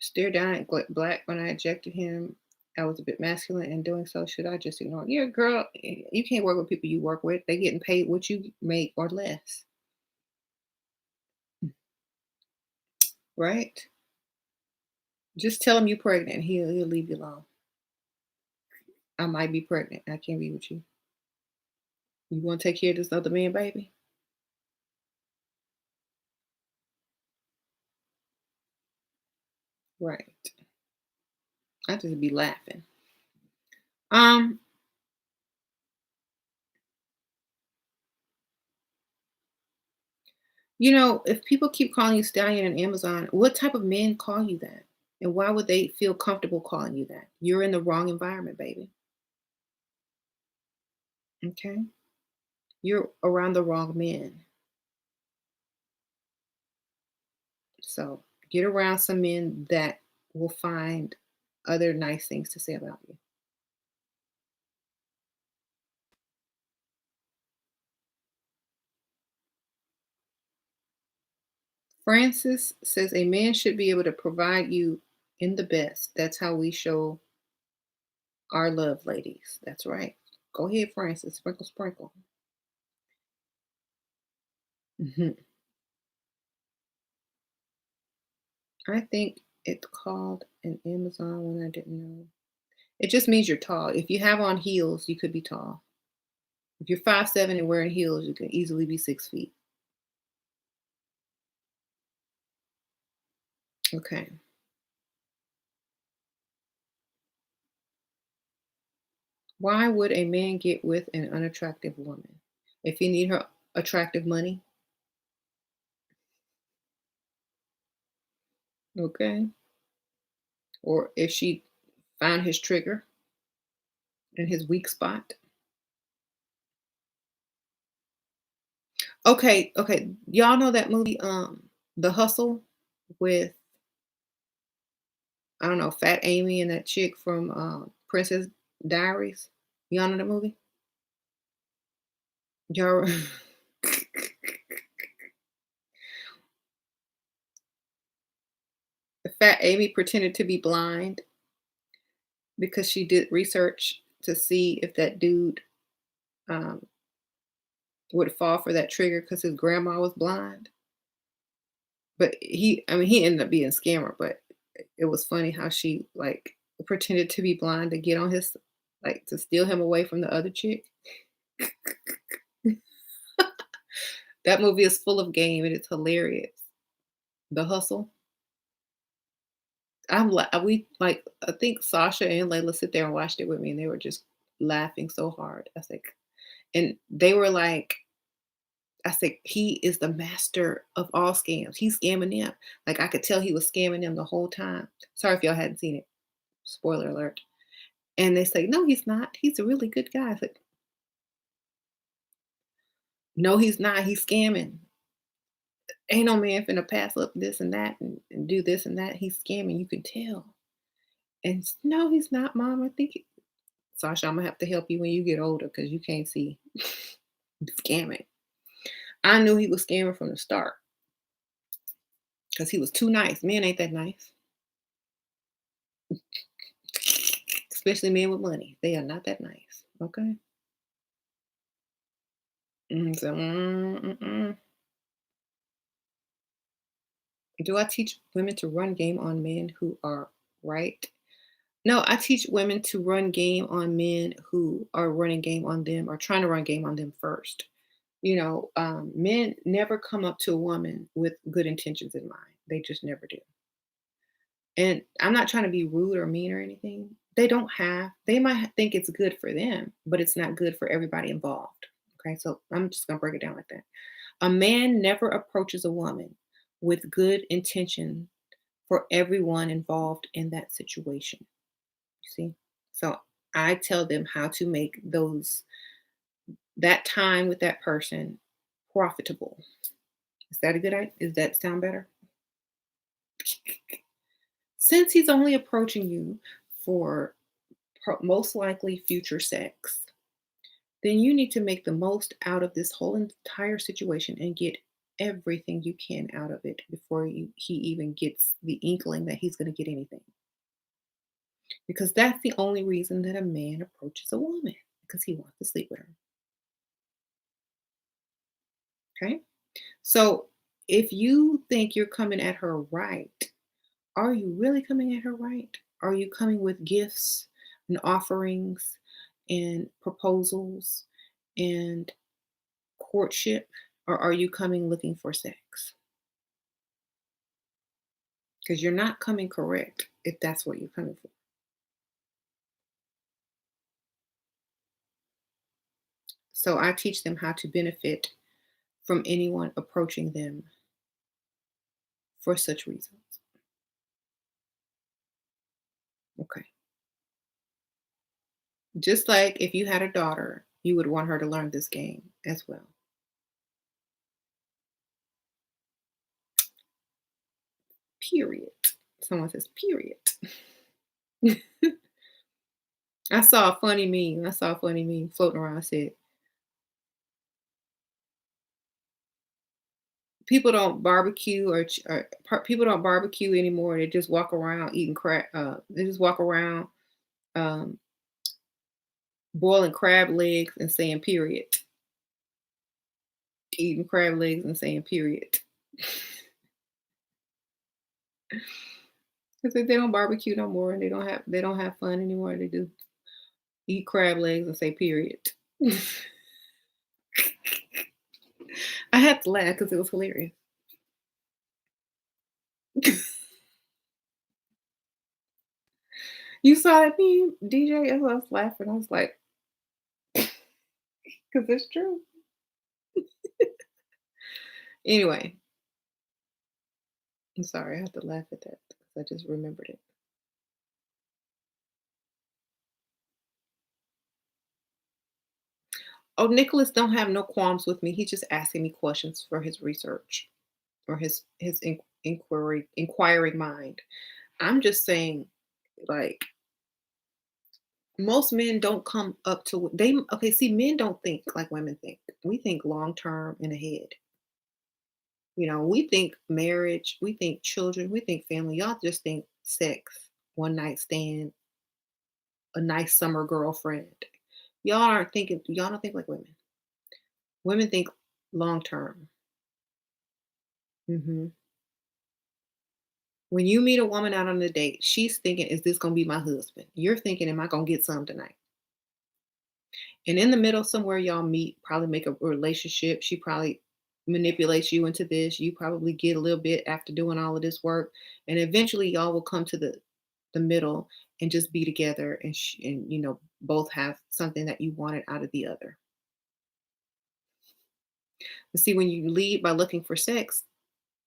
Stare down at black when I ejected him. I was a bit masculine in doing so. Should I just ignore? Yeah, girl, you can't work with people you work with. They getting paid what you make or less, right? Just tell him you're pregnant. He'll leave you alone. I might be pregnant. I can't be with you. You want to take care of this other man, baby? Right. I just be laughing. Um, if people keep calling you stallion and Amazon, what type of men call you that? And why would they feel comfortable calling you that? You're in the wrong environment, baby. Okay. You're around the wrong men. So get around some men that will find other nice things to say about you. Francis says a man should be able to provide you in the best. That's how we show our love, ladies. That's right. Go ahead, Francis. Sprinkle, sprinkle. Mhm. I think it's called an Amazon one. I didn't know. It just means you're tall. If you have on heels, you could be tall. If you're 5'7" and wearing heels, you can easily be 6 feet. Okay. Why would a man get with an unattractive woman? If he need her attractive money, okay? Or if she found his trigger and his weak spot. Okay, okay. Y'all know that movie, The Hustle with, I don't know, Fat Amy and that chick from Princess Diaries? Y'all know the movie? Y'all Fat Amy pretended to be blind because she did research to see if that dude um, would fall for that trigger because his grandma was blind. But he ended up being a scammer, but it was funny how she, like, pretended to be blind to get on his like, to steal him away from the other chick. That movie is full of game, and it's hilarious. The Hustle. I think Sasha and Layla sit there and watched it with me, and they were just laughing so hard. I was like and they were like I said, "He is the master of all scams. He's scamming them." Like, I could tell he was scamming them the whole time. Sorry if y'all hadn't seen it. Spoiler alert. And they say, "No, he's not. He's a really good guy." I said, "No, he's not. He's scamming. Ain't no man finna pass up this and that and do this and that. He's scamming. You can tell." No, he's not, mom. I think Sasha, I'm gonna have to help you when you get older because you can't see scamming. I knew he was scamming from the start because he was too nice. Men ain't that nice, especially men with money. They are not that nice. Okay. So, do I teach women to run game on men who are right? No, I teach women to run game on men who are running game on them or trying to run game on them first. Men never come up to a woman with good intentions in mind. They just never do. And I'm not trying to be rude or mean or anything. They might think it's good for them, but it's not good for everybody involved. Okay, so I'm just gonna break it down like that. A man never approaches a woman with good intention for everyone involved in that situation. You see? So I tell them how to make that time with that person profitable. Is that a good idea? Does that sound better? Since he's only approaching you for most likely future sex, then you need to make the most out of this whole entire situation and get everything you can out of it before he even gets the inkling that he's going to get anything. Because that's the only reason that a man approaches a woman because he wants to sleep with her. Okay. So if you think you're coming at her right, are you really coming at her right? Are you coming with gifts and offerings and proposals and courtship? Or are you coming looking for sex? Because you're not coming correct if that's what you're coming for. So I teach them how to benefit from anyone approaching them for such reasons. Okay. Just like if you had a daughter, you would want her to learn this game as well. Period. Someone says, period. I saw a funny meme floating around. I said, people don't barbecue people don't barbecue anymore. They just walk around eating crab. They just walk around um, boiling crab legs and saying period. Eating crab legs and saying period. Because they don't barbecue no more and they don't have fun anymore. They just eat crab legs and say period. I had to laugh because it was hilarious. You saw that meme, DJ? I was laughing. I was like, because it's true. Anyway, I'm sorry. I had to laugh at that because I just remembered it. Oh, Nicholas don't have no qualms with me. He's just asking me questions for his research or his inquiring mind. I'm just saying, like, most men don't come up to they okay, see, men don't think like women think. We think long term and ahead. We think marriage, we think children, we think family. Y'all just think sex, one night stand, a nice summer girlfriend. Y'all don't think like women. Women think long term. hmm When you meet a woman out on a date, she's thinking, is this going to be my husband? You're thinking, am I going to get some tonight? And in the middle, somewhere y'all meet, probably make a relationship. She probably manipulates you into this. You probably get a little bit after doing all of this work. And eventually, y'all will come to the middle and just be together and both have something that you wanted out of the other. But see, when you lead by looking for sex,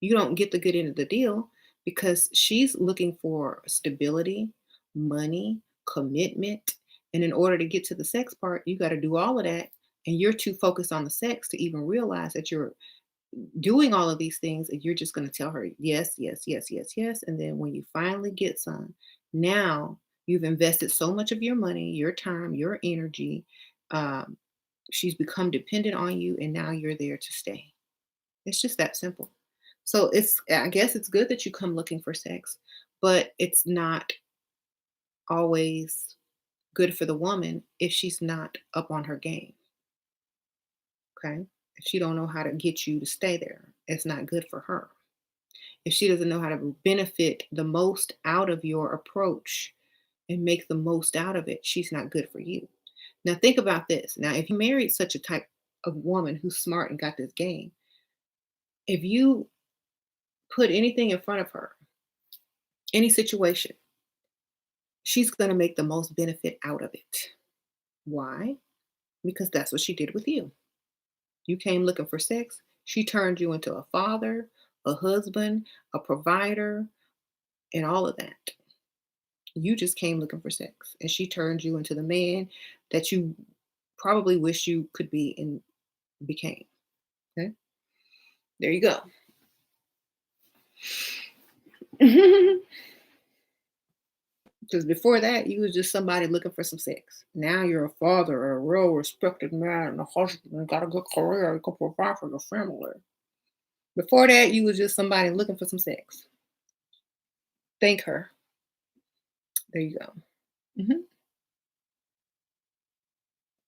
you don't get the good end of the deal because she's looking for stability, money, commitment. And in order to get to the sex part, you got to do all of that. And you're too focused on the sex to even realize that you're doing all of these things and you're just going to tell her yes, yes, yes, yes, yes. And then when you finally get some, Now you've invested so much of your money, your time, your energy. Um, she's become dependent on you, and now you're there to stay. It's just that simple. So I guess it's good that you come looking for sex, but it's not always good for the woman if she's not up on her game. Okay. If she don't know how to get you to stay there, it's not good for her. If she doesn't know how to benefit the most out of your approach and make the most out of it, she's not good for you. Now think about this. Now, if you married such a type of woman who's smart and got this game, if you put anything in front of her, any situation, she's going to make the most benefit out of it. Why? Because that's what she did with you. You came looking for sex. She turned you into a father, a husband, a provider, and all of that. You just came looking for sex, and she turned you into the man that you probably wish you could be and became. Okay, there you go. Because before that, you was just somebody looking for some sex. Now you're a father, a real respected man, and a husband, and got a good career. You can provide for your family. Before that, you was just somebody looking for some sex. Thank her. There you go. Mhm.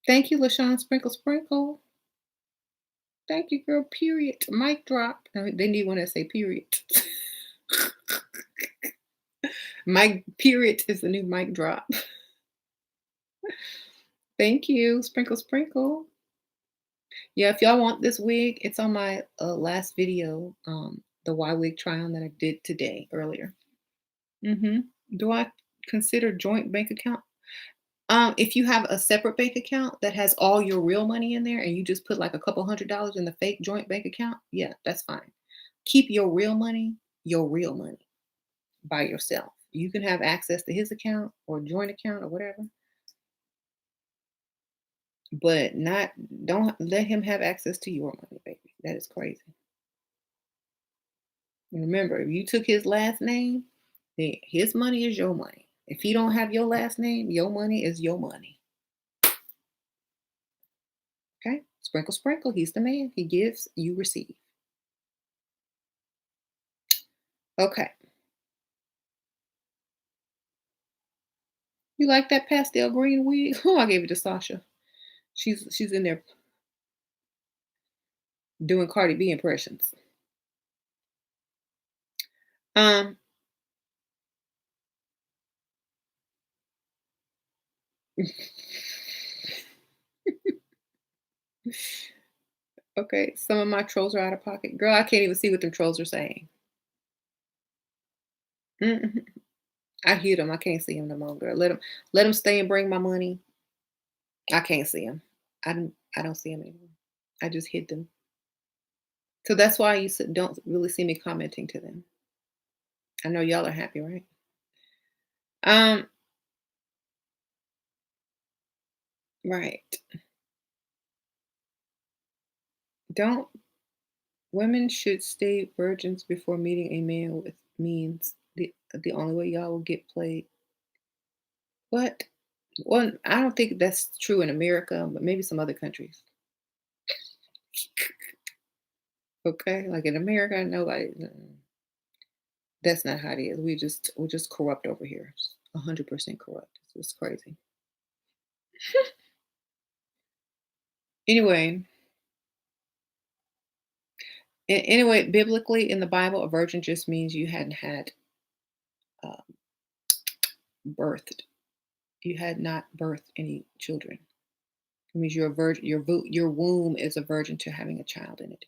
Thank you, LaShawn Sprinkle Sprinkle. Thank you, girl. Period. Mic drop. They need one that say period. Mic period is the new mic drop. Thank you, Sprinkle Sprinkle. Yeah, if y'all want this wig, it's on my last video, the Y wig try on that I did today earlier. Hmm. Do I consider joint bank account? If you have a separate bank account that has all your real money in there and you just put like a couple $100 in the fake joint bank account, yeah, that's fine. Keep your real money by yourself. You can have access to his account or joint account or whatever, but not don't let him have access to your money, baby. That is crazy. And remember, if you took his last name, then his money is your money. If he don't have your last name, your money is your money. Okay? Sprinkle, sprinkle. He's the man. He gives, you receive. Okay. You like that pastel green wig? Oh, I gave it to Sasha. She's in there doing Cardi B impressions. Um, okay, some of my trolls are out of pocket. Girl, I can't even see what them trolls are saying. Mm-mm. I hid them. I can't see them no more, girl. Let them stay and bring my money. I can't see them. I don't see them anymore. I just hid them. So that's why don't really see me commenting to them. I know y'all are happy, right? Um, right. Don't Women should stay virgins before meeting a man with means the only way y'all will get played. What? Well, I don't think that's true in America, but maybe some other countries. Okay, like in America, nobody. That's not how it is. We're just corrupt over here. 100% corrupt. It's crazy. Anyway, anyway, biblically in the Bible, a virgin just means you hadn't had uh, birthed. You had not birthed any children. It means you're a virgin. Your womb is a virgin to having a child in it.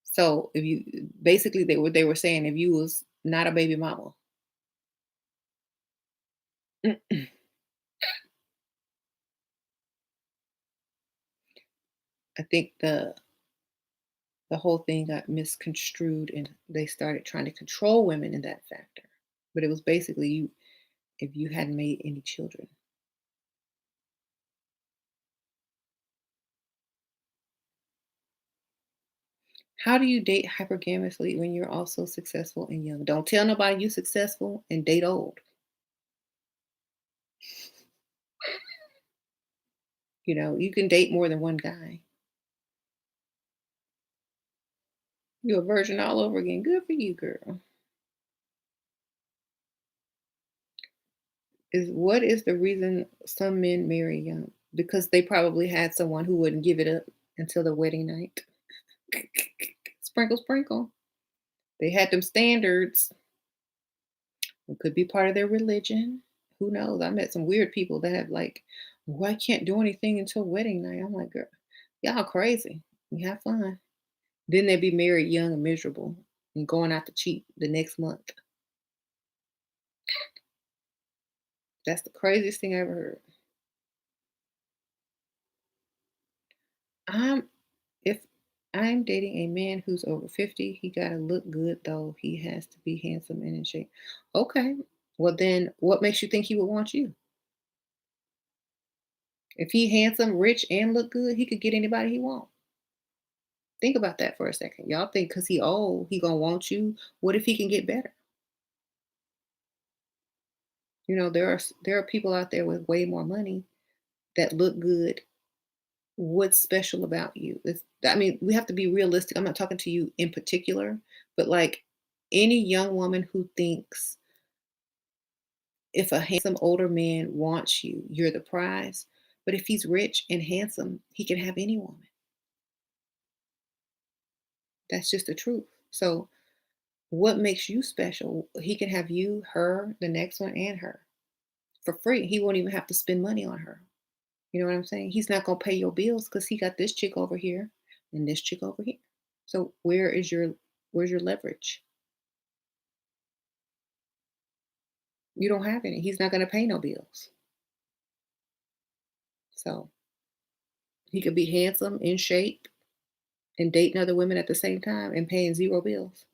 So if you basically they were saying if you was not a baby mama, I think the whole thing got misconstrued and they started trying to control women in that factor. But it was basically you if you hadn't made any children. How do you date hypergamously when you're also successful and young? Don't tell nobody you successful and date old. You can date more than one guy. You're a virgin all over again. Good for you, girl. What is the reason some men marry young? Because they probably had someone who wouldn't give it up until the wedding night. Sprinkle, sprinkle. They had them standards. It could be part of their religion. Who knows? I met some weird people that have like, well, I can't do anything until wedding night. I'm like, girl, y'all crazy. You have fun. Then they'd be married young and miserable and going out to cheat the next month. That's the craziest thing I ever heard. I'm if I'm dating a man who's over 50, he gotta look good though. He has to be handsome and in shape. Okay. Well then what makes you think he would want you? If he handsome, rich, and look good, he could get anybody he want. Think about that for a second. Y'all think because he old, he gonna want you. What if he can get better? There are people out there with way more money that look good. What's special about you? I mean, we have to be realistic. I'm not talking to you in particular, but like any young woman who thinks if a handsome older man wants you, you're the prize. But if he's rich and handsome, he can have any woman. That's just the truth. So, what makes you special? He can have you, her, the next one, and her for free. He won't even have to spend money on her. You know what I'm saying? He's not gonna pay your bills because he got this chick over here and this chick over here. So where's your leverage? You don't have any. He's not gonna pay no bills. So he could be handsome, in shape, and dating other women at the same time and paying zero bills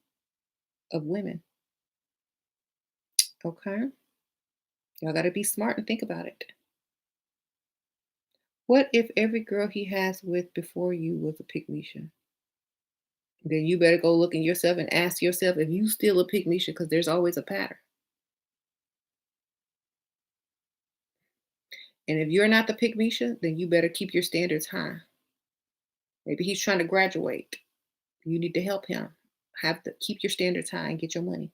of women. Okay? Y'all gotta be smart and think about it. What if every girl he has with before you was a pygmy? Then you better go look in yourself and ask yourself if you still a pygmy because there's always a pattern. And if you're not the pygmy, then you better keep your standards high. Maybe he's trying to graduate. You need to help him. Have to keep your standards high and get your money.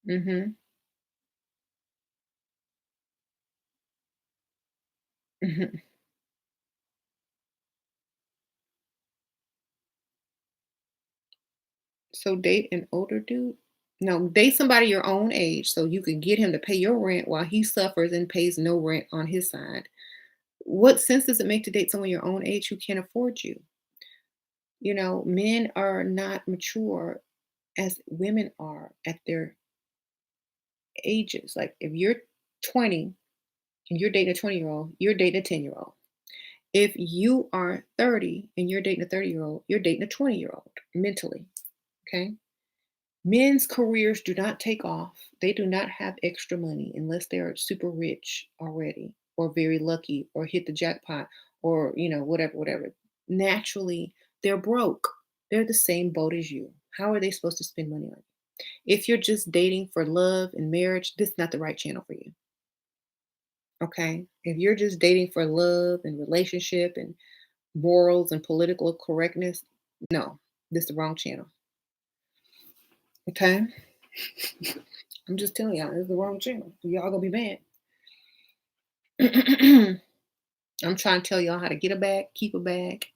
Mhm. Mhm. So date an older dude? No, date somebody your own age so you can get him to pay your rent while he suffers and pays no rent on his side. What sense does it make to date someone your own age who can't afford you? Men are not mature as women are at their ages. Like if you're 20 and you're dating a 20-year-old, you're dating a 10-year-old. If you are 30 and you're dating a 30-year-old, you're dating a 20-year-old mentally. Okay. Men's careers do not take off. They do not have extra money unless they're super rich already or very lucky or hit the jackpot or, whatever, whatever. Naturally, they're broke. They're the same boat as you. How are they supposed to spend money on you? If you're just dating for love and marriage, this is not the right channel for you. Okay. If you're just dating for love and relationship and morals and political correctness, no, this is the wrong channel. Okay. I'm just telling y'all, it's the wrong channel. Y'all gonna be mad. I'm trying to tell y'all how to get a bag, keep a bag,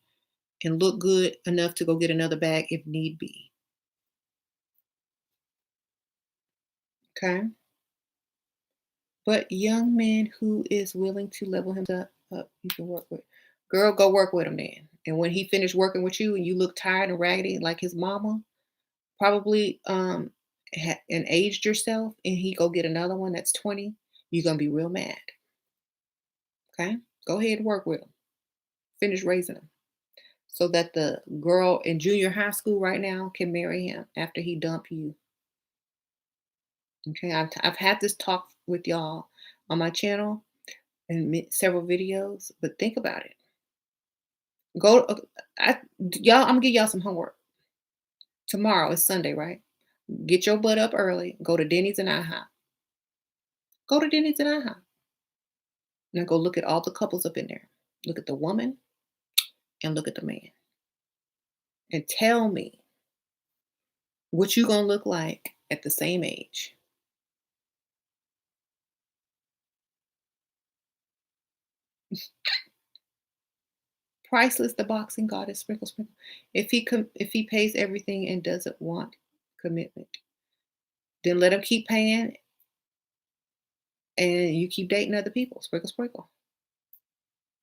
and look good enough to go get another bag if need be. Okay. But young man who is willing to level himself up, you can work with. Girl, go work with him then. And when he finished working with you and you look tired and raggedy like his mama, probably and aged yourself, and he go get another one that's 20, you're gonna be real mad. Okay. Go ahead and work with him. Finish raising him. So that the girl in junior high school right now can marry him after he dump you. Okay, I've had this talk with y'all on my channel and several videos, but think about it. Go, y'all. I'm gonna give y'all some homework. Tomorrow is Sunday, right? Get your butt up early. Go to Denny's and IHOP. Go to Denny's and IHOP. Now go look at all the couples up in there. Look at the woman and look at the man. And tell me what you gonna look like at the same age. Priceless, the boxing goddess, sprinkle, sprinkle. If he pays everything and doesn't want commitment, then let him keep paying and you keep dating other people. Sprinkle, sprinkle.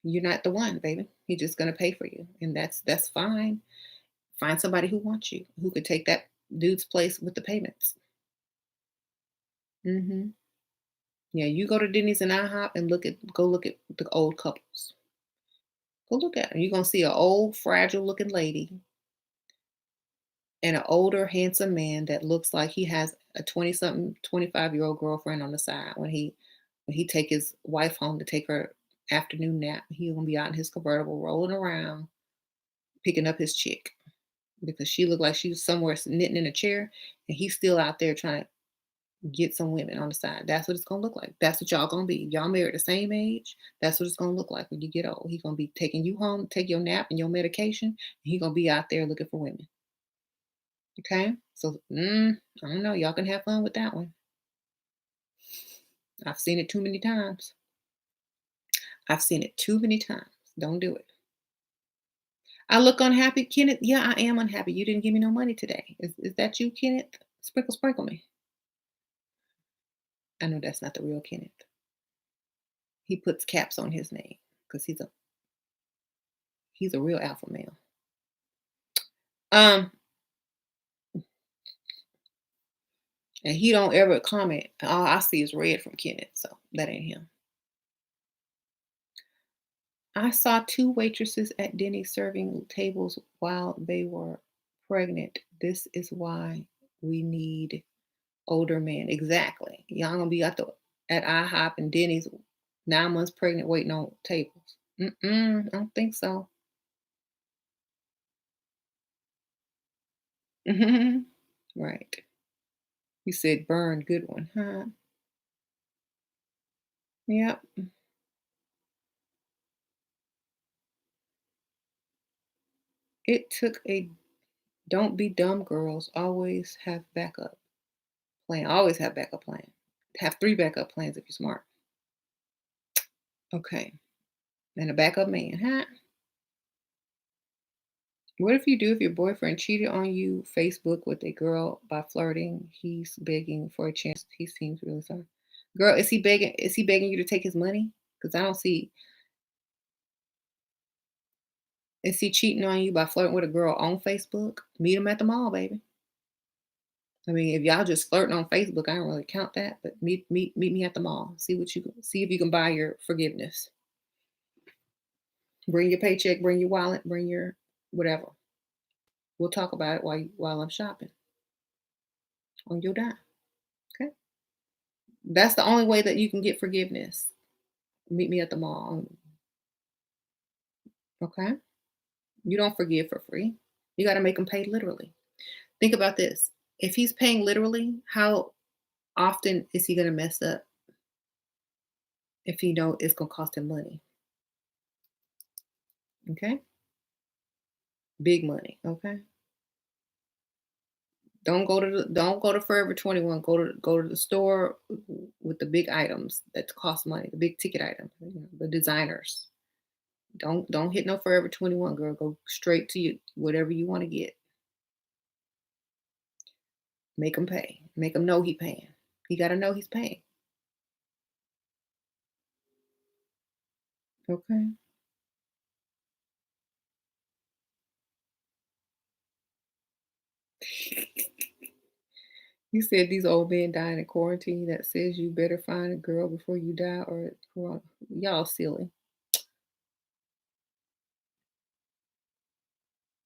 You're not the one, baby. He's just gonna pay for you. And that's fine. Find somebody who wants you, who could take that dude's place with the payments. Hmm. Yeah, you go to Denny's and IHOP and go look at the old couples. Go look at them. You're gonna see an old, fragile looking lady and an older, handsome man that looks like he has a 20 something, 25-year-old girlfriend on the side. When he take his wife home to take her afternoon nap, he gonna be out in his convertible rolling around, picking up his chick because she looked like she was somewhere knitting in a chair, and he's still out there trying to get some women on the side. That's what it's gonna look like. That's what y'all gonna be. Y'all married the same age. That's what it's gonna look like when you get old. He's gonna be taking you home, take your nap and your medication, and he gonna be out there looking for women. Okay? So I don't know. Y'all can have fun with that one. I've seen it too many times. I've seen it too many times. Don't do it. I look unhappy, Kenneth. Yeah, I am unhappy. You didn't give me no money today. Is that you, Kenneth? Sprinkle, sprinkle me. I know that's not the real Kenneth. He puts caps on his name because he's a real alpha male. Um, and he don't ever comment. All I see is red from Kenneth, so that ain't him. I saw two waitresses at Denny's serving tables while they were pregnant. This is why we need older men. Exactly. Y'all gonna be at IHOP and Denny's 9 months pregnant waiting on tables. I don't think so. Right. You said burn, good one, huh? Yep. It took a don't be dumb girls. Always have backup plan. Always have backup plan. Have three backup plans if you're smart. Okay. And a backup man, huh? What if your boyfriend cheated on you Facebook with a girl by flirting? He's begging for a chance. He seems really sorry. Girl, is he begging you to take his money? Because I don't see is he cheating on you by flirting with a girl on Facebook? Meet him at the mall, baby. I mean, if y'all just flirting on Facebook, I don't really count that. But meet me at the mall. See if you can buy your forgiveness. Bring your paycheck, bring your wallet, bring your whatever. We'll talk about it while I'm shopping on your dime. Okay. That's the only way that you can get forgiveness. Meet me at the mall. Okay. You don't forgive for free. You got to make them pay literally. Think about this. If he's paying literally, how often is he going to mess up if he know it's going to cost him money? Okay. Big money. Okay. Don't go to Forever 21. Go to the store with the big items that cost money, the big ticket items, the designers. Don't hit no Forever 21, girl. Go straight to you, whatever you want to get. Make him pay. Make him know he paying. He got to know he's paying. Okay. You said these old men dying in quarantine. That says you better find a girl before you die, or y'all silly.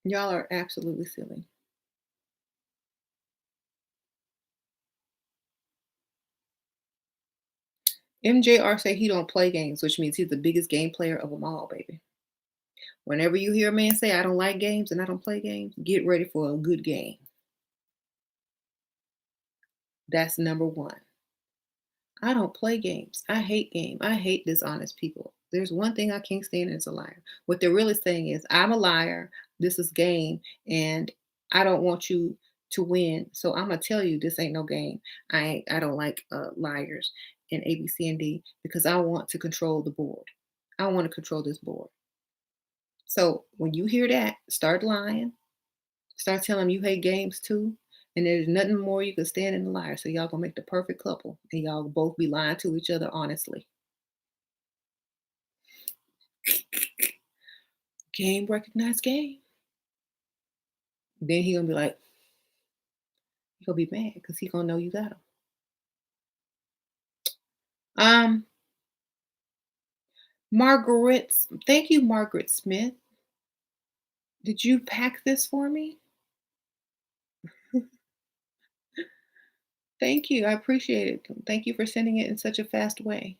Y'all are absolutely silly. MJR say he don't play games, which means he's the biggest game player of them all, baby. Whenever you hear a man say, I don't like games and I don't play games, get ready for a good game. That's number one. I don't play games. I hate game. I hate dishonest people. There's one thing I can't stand, it's a liar. What they're really saying is, I'm a liar. This is game, and I don't want you to win. So I'm gonna tell you this ain't no game. I don't like liars and A, B, C, and D because I want to control the board. I want to control this board. So when you hear that, start lying. Start telling them you hate games too. And there's nothing more you can stand in the liar. So y'all gonna make the perfect couple. And y'all will both be lying to each other honestly. Game recognized game. Then he gonna be like, he gonna be mad because he gonna know you got him. Um, Margaret, thank you, Margaret Smith. Did you pack this for me? Thank you. I appreciate it. Thank you for sending it in such a fast way.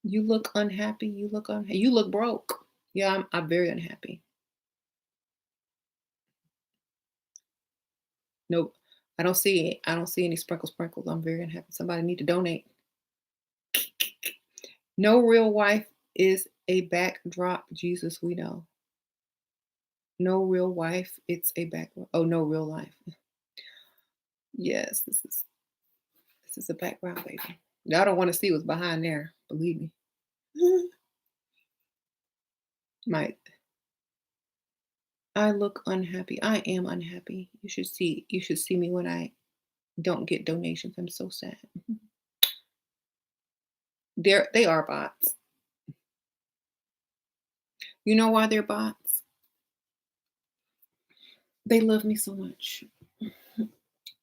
You look unhappy. You look unhappy. You look broke. Yeah, I'm very unhappy. Nope. I don't see any sprinkles. I'm very unhappy. Somebody need to donate. No real wife is a backdrop. Jesus, we know. No real wife. It's a backdrop. Oh, no real life. Yes, this is a background, baby. Y'all don't want to see what's behind there. Believe me. Mike, I look unhappy. I am unhappy. You should see. You should see me when I don't get donations. I'm so sad. They are bots. You know why they're bots? They love me so much.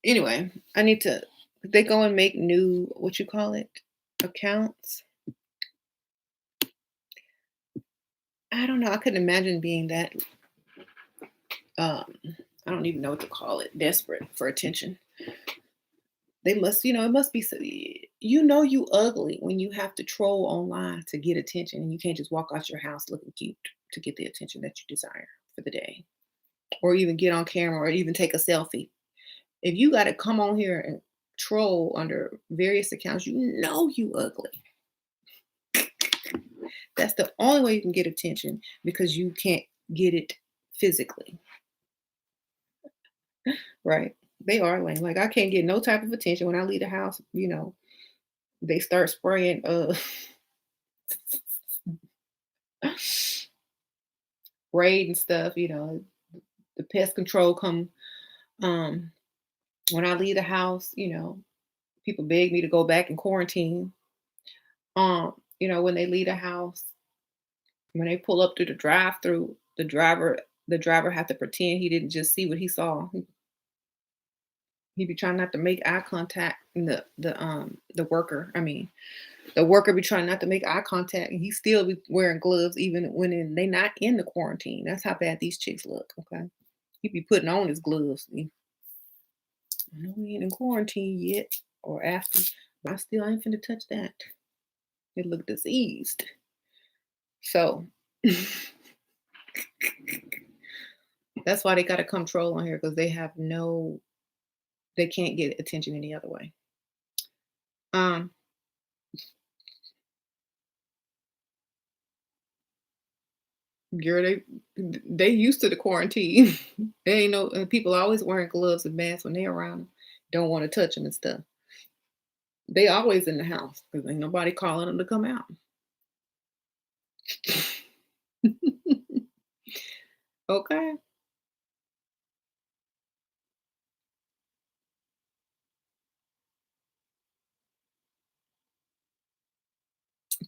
Anyway, I need to. They go and make new what you call it accounts. I don't know. I couldn't imagine being that. Um, I don't even know what to call it. Desperate for attention. They must, it must be. You ugly when you have to troll online to get attention, and you can't just walk out your house looking cute to get the attention that you desire for the day, or even get on camera, or even take a selfie. If you got to come on here and troll under various accounts, you ugly. That's the only way you can get attention because you can't get it physically, right? They are lame. Like I can't get no type of attention when I leave the house. They start spraying raid and stuff. The pest control come um when I leave the house. People beg me to go back in quarantine. When they leave the house, when they pull up through the drive-through, the driver have to pretend he didn't just see what he saw. He be trying not to make eye contact, and the worker, I mean, the worker be trying not to make eye contact, and he still be wearing gloves even when they not in the quarantine. That's how bad these chicks look. Okay, he be putting on his gloves. I know we ain't in quarantine yet or after, but I still ain't finna touch that. It look diseased. So that's why they got to come troll on here because they can't get attention any other way. Um, Girl, they used to the quarantine. They ain't no people always wearing gloves and masks when they around 'em. Don't want to touch them and stuff. They always in the house because ain't nobody calling them to come out. Okay.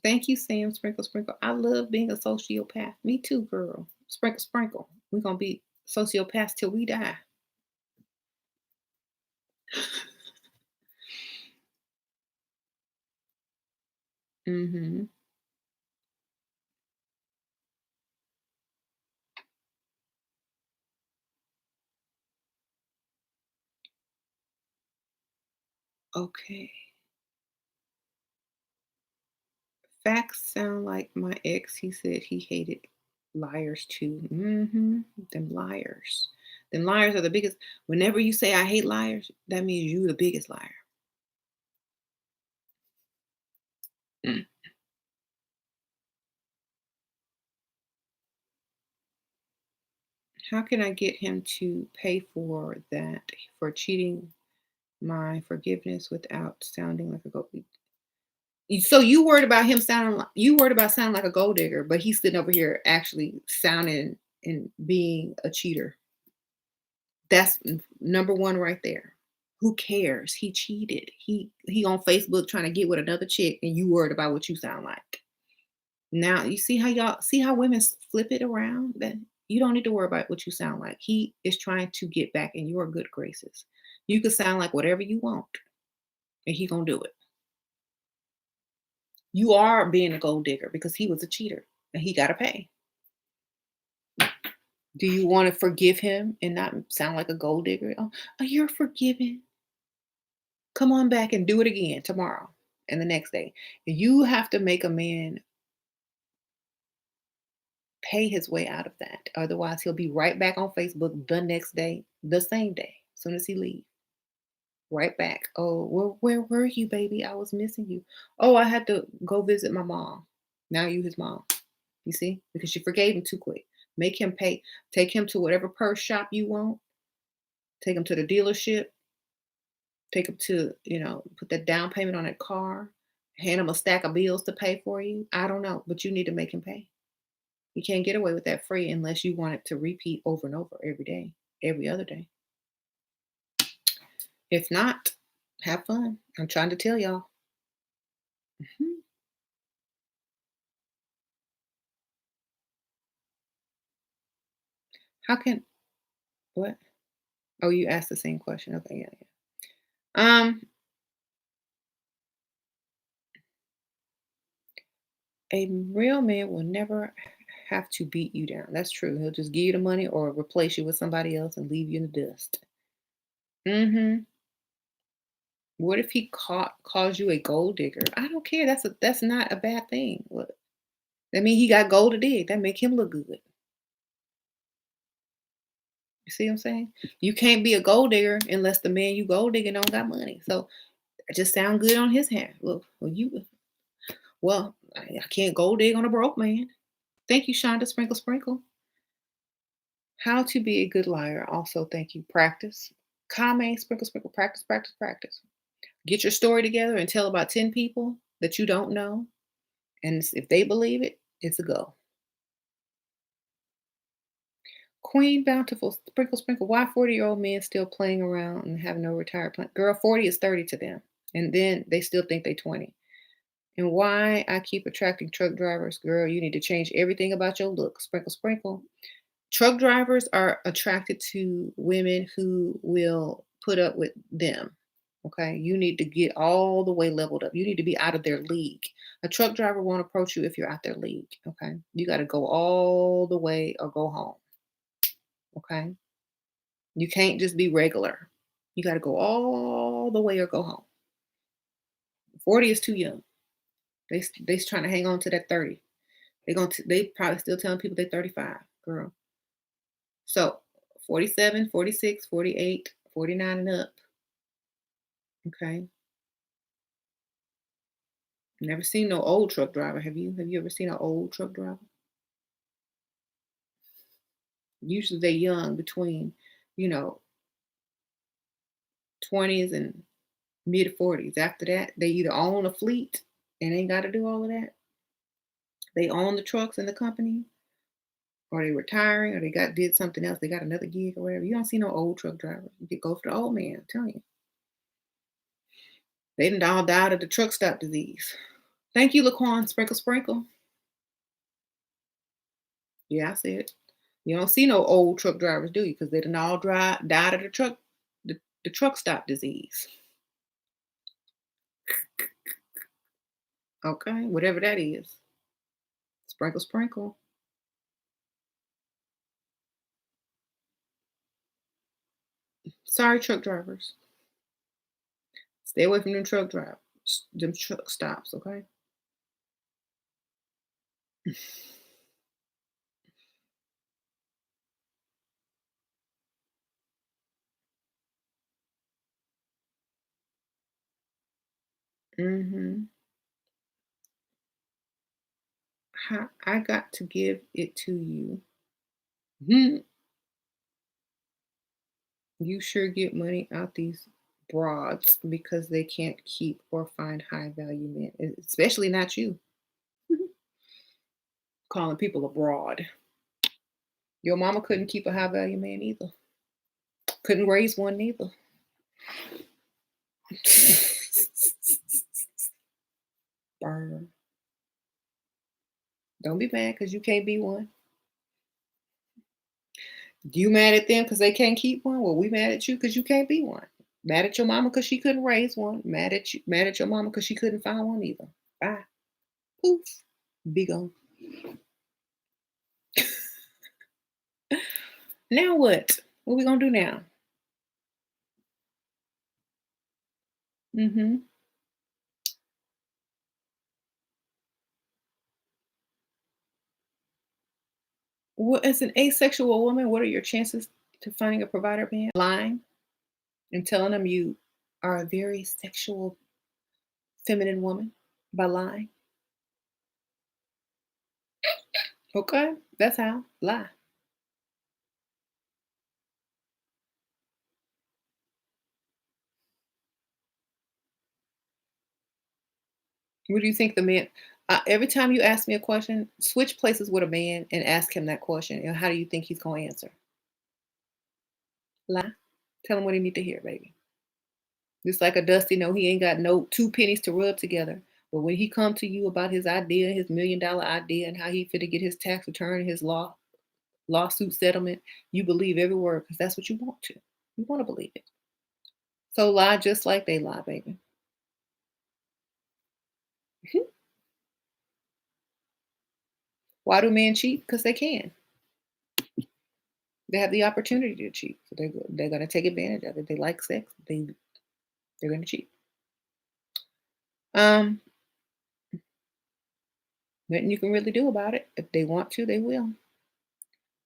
Thank you, Sam. Sprinkle, sprinkle. I love being a sociopath. Me too, girl. Sprinkle, sprinkle. We're gonna be sociopaths till we die. Hmm. Okay. Facts sound like my ex. He said he hated liars too. Them liars. And liars are the biggest. Whenever you say I hate liars, that means you the biggest liar. Mm. How can I get him to pay for that for cheating my forgiveness without sounding like a gold? So you worried about sounding like a gold digger, but he's sitting over here actually sounding and being a cheater. That's number one right there. Who cares? He cheated. He on Facebook trying to get with another chick, and you worried about what you sound like. Now you see how women flip it around. That you don't need to worry about what you sound like. He is trying to get back in your good graces. You can sound like whatever you want, and he gonna do it. You are being a gold digger because he was a cheater, and he got to pay. Do you want to forgive him and not sound like a gold digger? Oh, you're forgiven. Come on back and do it again tomorrow and the next day. You have to make a man pay his way out of that. Otherwise, he'll be right back on Facebook the next day, the same day, as soon as he leaves. Right back. Oh, where were you, baby? I was missing you. Oh, I had to go visit my mom. Now you his mom. You see? Because you forgave him too quick. Make him pay. Take him to whatever purse shop you want. Take him to the dealership. Take him to, put that down payment on that car. Hand him a stack of bills to pay for you. I don't know, but you need to make him pay. You can't get away with that free unless you want it to repeat over and over every day, every other day. If not, have fun. I'm trying to tell y'all. Mhm. How can what? Oh, you asked the same question. Okay, yeah, yeah. A real man will never have to beat you down. That's true. He'll just give you the money or replace you with somebody else and leave you in the dust. Mm-hmm. What if he calls you a gold digger? I don't care. That's not a bad thing. What? That mean he got gold to dig. That make him look good. You see what I'm saying? You can't be a gold digger unless the man you gold digging don't got money. So it just sound good on his hand. I can't gold dig on a broke man. Thank you, Shonda Sprinkle Sprinkle. How to be a good liar. Also, thank you. Practice. Kame Sprinkle Sprinkle. Practice, practice, practice. Get your story together and tell about 10 people that you don't know. And if they believe it, it's a go. Queen Bountiful, sprinkle, sprinkle. Why 40-year-old men still playing around and have no retired plan? Girl, 40 is 30 to them. And then they still think they 20. And why I keep attracting truck drivers? Girl, you need to change everything about your look. Sprinkle, sprinkle. Truck drivers are attracted to women who will put up with them. Okay. You need to get all the way leveled up. You need to be out of their league. A truck driver won't approach you if you're out their league. Okay. You got to go all the way or go home. Okay. You can't just be regular. You got to go all the way or go home. 40 is too young. They trying to hang on to that 30. They probably still telling people they're 35, girl. So 47, 46, 48, 49 and up. Okay. Never seen no old truck driver. Have you? Have you ever seen an old truck driver? Usually they young between, you know, 20s and mid 40s. After that, they either own a fleet and ain't got to do all of that. They own the trucks in the company, or they retiring, or they did something else. They got another gig or whatever. You don't see no old truck drivers. You could go for the old man. I'm telling you, they didn't all died of the truck stop disease. Thank you, Laquan. Sprinkle, sprinkle. Yeah, I said it. You don't see no old truck drivers, do you? Because they didn't all died of the truck stop disease. Okay, whatever that is. Sprinkle, sprinkle. Sorry, truck drivers. Stay away from them truck drivers, them truck stops, okay? Mhm. I got to give it to you. Mhm. You sure get money out these broads because they can't keep or find high value men, especially not you. Mhm. Calling people a broad. Your mama couldn't keep a high value man either. Couldn't raise one neither. Burn. Don't be mad because you can't be one. You mad at them because they can't keep one? Well, we mad at you because you can't be one. Mad at your mama because she couldn't raise one. Mad at you. Mad at your mama because she couldn't find one either. Bye. Poof. Be gone. Now what? What we gonna do now? Mm-hmm. Well, as an asexual woman, what are your chances to finding a provider man? Lying and telling them you are a very sexual, feminine woman by lying. Okay, that's how. Lie. What do you think the man? Every time you ask me a question, switch places with a man and ask him that question. And how do you think he's going to answer? Lie. Tell him what he need to hear, baby. Just like a Dusty, no, he ain't got no two pennies to rub together. But when he come to you about his idea, his $1 million idea, and how he fit to get his tax return and his lawsuit settlement, you believe every word because that's what you want to. You want to believe it. So lie just like they lie, baby. Why do men cheat? Because they can. They have the opportunity to cheat. So they're gonna take advantage of it. They like sex. They're gonna cheat. Um, Nothing you can really do about it. If they want to, they will.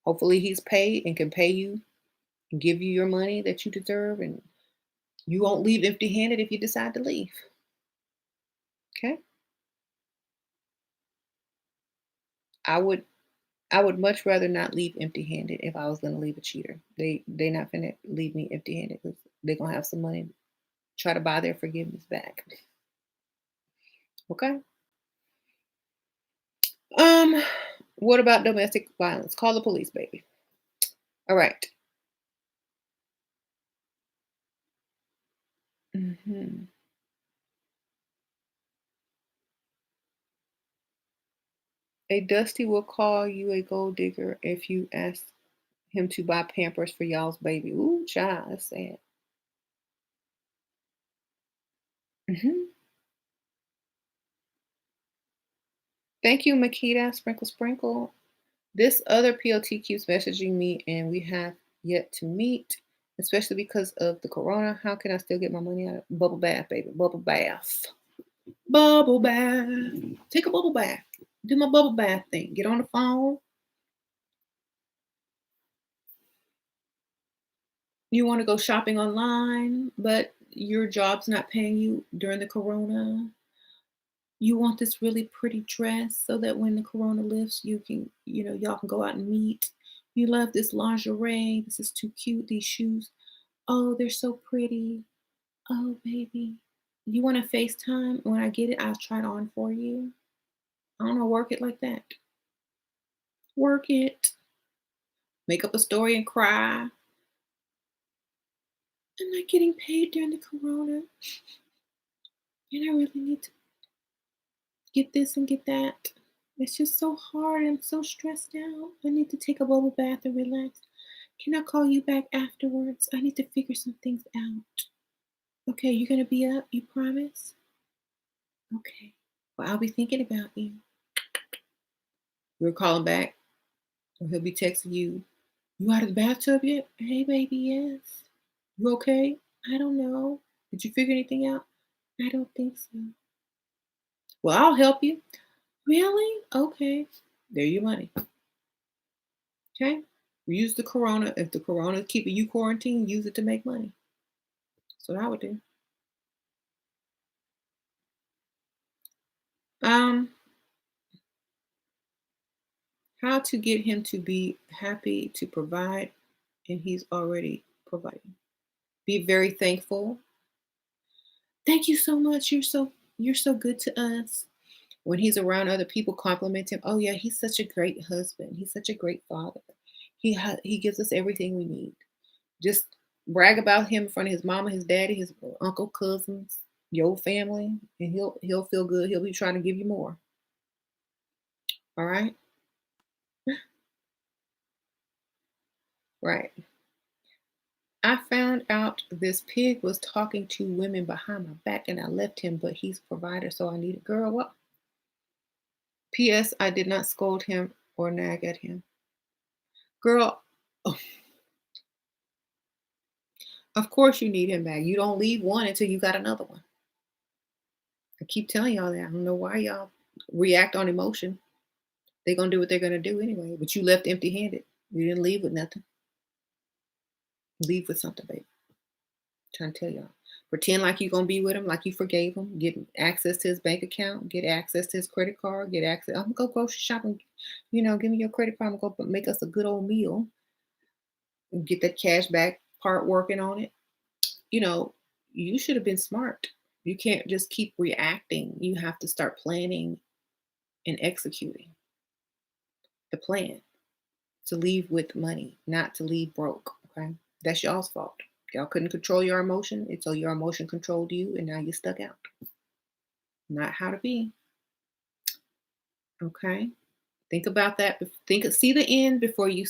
Hopefully he's paid and can pay you and give you your money that you deserve, and you won't leave empty-handed if you decide to leave. Okay? I would I would much rather not leave empty-handed if I was gonna leave a cheater. They not gonna leave me empty-handed because they're gonna have some money, try to buy their forgiveness back. Okay? Um, what about domestic violence? Call the police, baby. All right. Mhm. A Dusty will call you a gold digger if you ask him to buy Pampers for y'all's baby. Ooh, child, that's sad. Mhm. Thank you, Makita. Sprinkle, sprinkle. This other PLT keeps messaging me, and we have yet to meet, especially because of the corona. How can I still get my money out? Bubble bath, baby. Bubble bath. Bubble bath. Take a bubble bath. Do my bubble bath thing. Get on the phone. You want to go shopping online, but your job's not paying you during the corona. You want this really pretty dress so that when the corona lifts, you can, y'all can go out and meet. You love this lingerie. This is too cute. These shoes. Oh, they're so pretty. Oh, baby. You want to FaceTime? When I get it, I'll try it on for you. I don't know, work it like that. Work it. Make up a story and cry. I'm not getting paid during the corona, and I really need to get this and get that. It's just so hard. I'm so stressed out. I need to take a bubble bath and relax. Can I call you back afterwards? I need to figure some things out. Okay, you're gonna be up, you promise? Okay. Well, I'll be thinking about you. We're calling back, or he'll be texting you. You out of the bathtub yet? Hey, baby, yes. You okay? I don't know. Did you figure anything out? I don't think so. Well, I'll help you. Really? Okay. There your money. Okay? Use the corona. If the corona is keeping you quarantined, use it to make money. That's what I would do. Um, how to get him to be happy to provide, and he's already providing. Be very thankful. Thank you so much. You're so good to us. When he's around other people, compliment him. Oh yeah, he's such a great husband. He's such a great father. He gives us everything we need. Just brag about him in front of his mama, his daddy, his uncle, cousins, your family, and he'll feel good. He'll be trying to give you more. All right, right. I found out this pig was talking to women behind my back, and I left him, but he's a provider, so I need a girl. Well, P.S. I did not scold him or nag at him. Girl, of course you need him back. You don't leave one until you got another one. I keep telling y'all that. I don't know why y'all react on emotion. They're gonna do what they're gonna do anyway. But you left empty-handed. You didn't leave with nothing. Leave with something, baby. Trying to tell y'all. Pretend like you're gonna be with him, like you forgave him. Get access to his bank account. Get access to his credit card. Get access. I'm gonna go grocery shopping. Give me your credit card. I'm gonna go make us a good old meal. And get that cash back part working on it. You know, you should have been smart. You can't just keep reacting. You have to start planning and executing the plan to leave with money, not to leave broke. Okay. That's y'all's fault. Y'all couldn't control your emotion, and so your emotion controlled you, and now you're stuck out. Not how to be. Okay. Think about that. See the end before you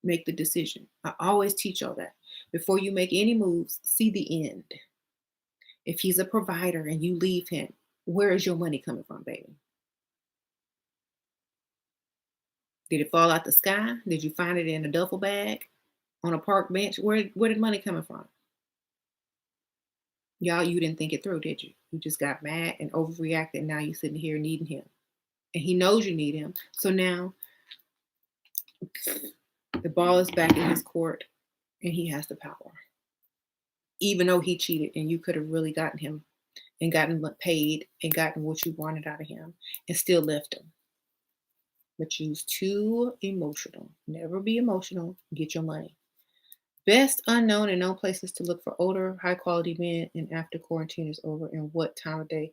make the decision. I always teach y'all that. Before you make any moves, see the end. If he's a provider and you leave him, where is your money coming from, baby? Did it fall out the sky? Did you find it in a duffel bag on a park bench? Where did money coming from? Y'all, you didn't think it through, did you? You just got mad and overreacted. And now you're sitting here needing him. And he knows you need him. So now the ball is back in his court and he has the power. Even though he cheated and you could have really gotten him and gotten paid and gotten what you wanted out of him and still left him. But you was too emotional. Never be emotional. Get your money. Best unknown and known places to look for older, high quality men and after quarantine is over and what time of day.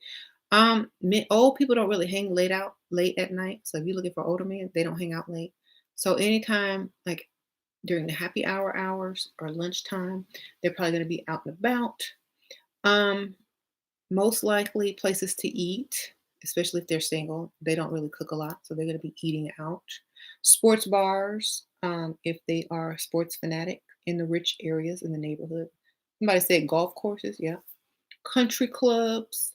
Old people don't really hang late at night. So if you're looking for older men, they don't hang out late. So anytime like during the happy hour hours or lunchtime, they're probably going to be out and about. Um, Most likely places to eat, especially if they're single. They don't really cook a lot, so they're going to be eating out. Sports bars, if they are sports fanatic in the rich areas in the neighborhood. Somebody said golf courses, yeah. Country clubs,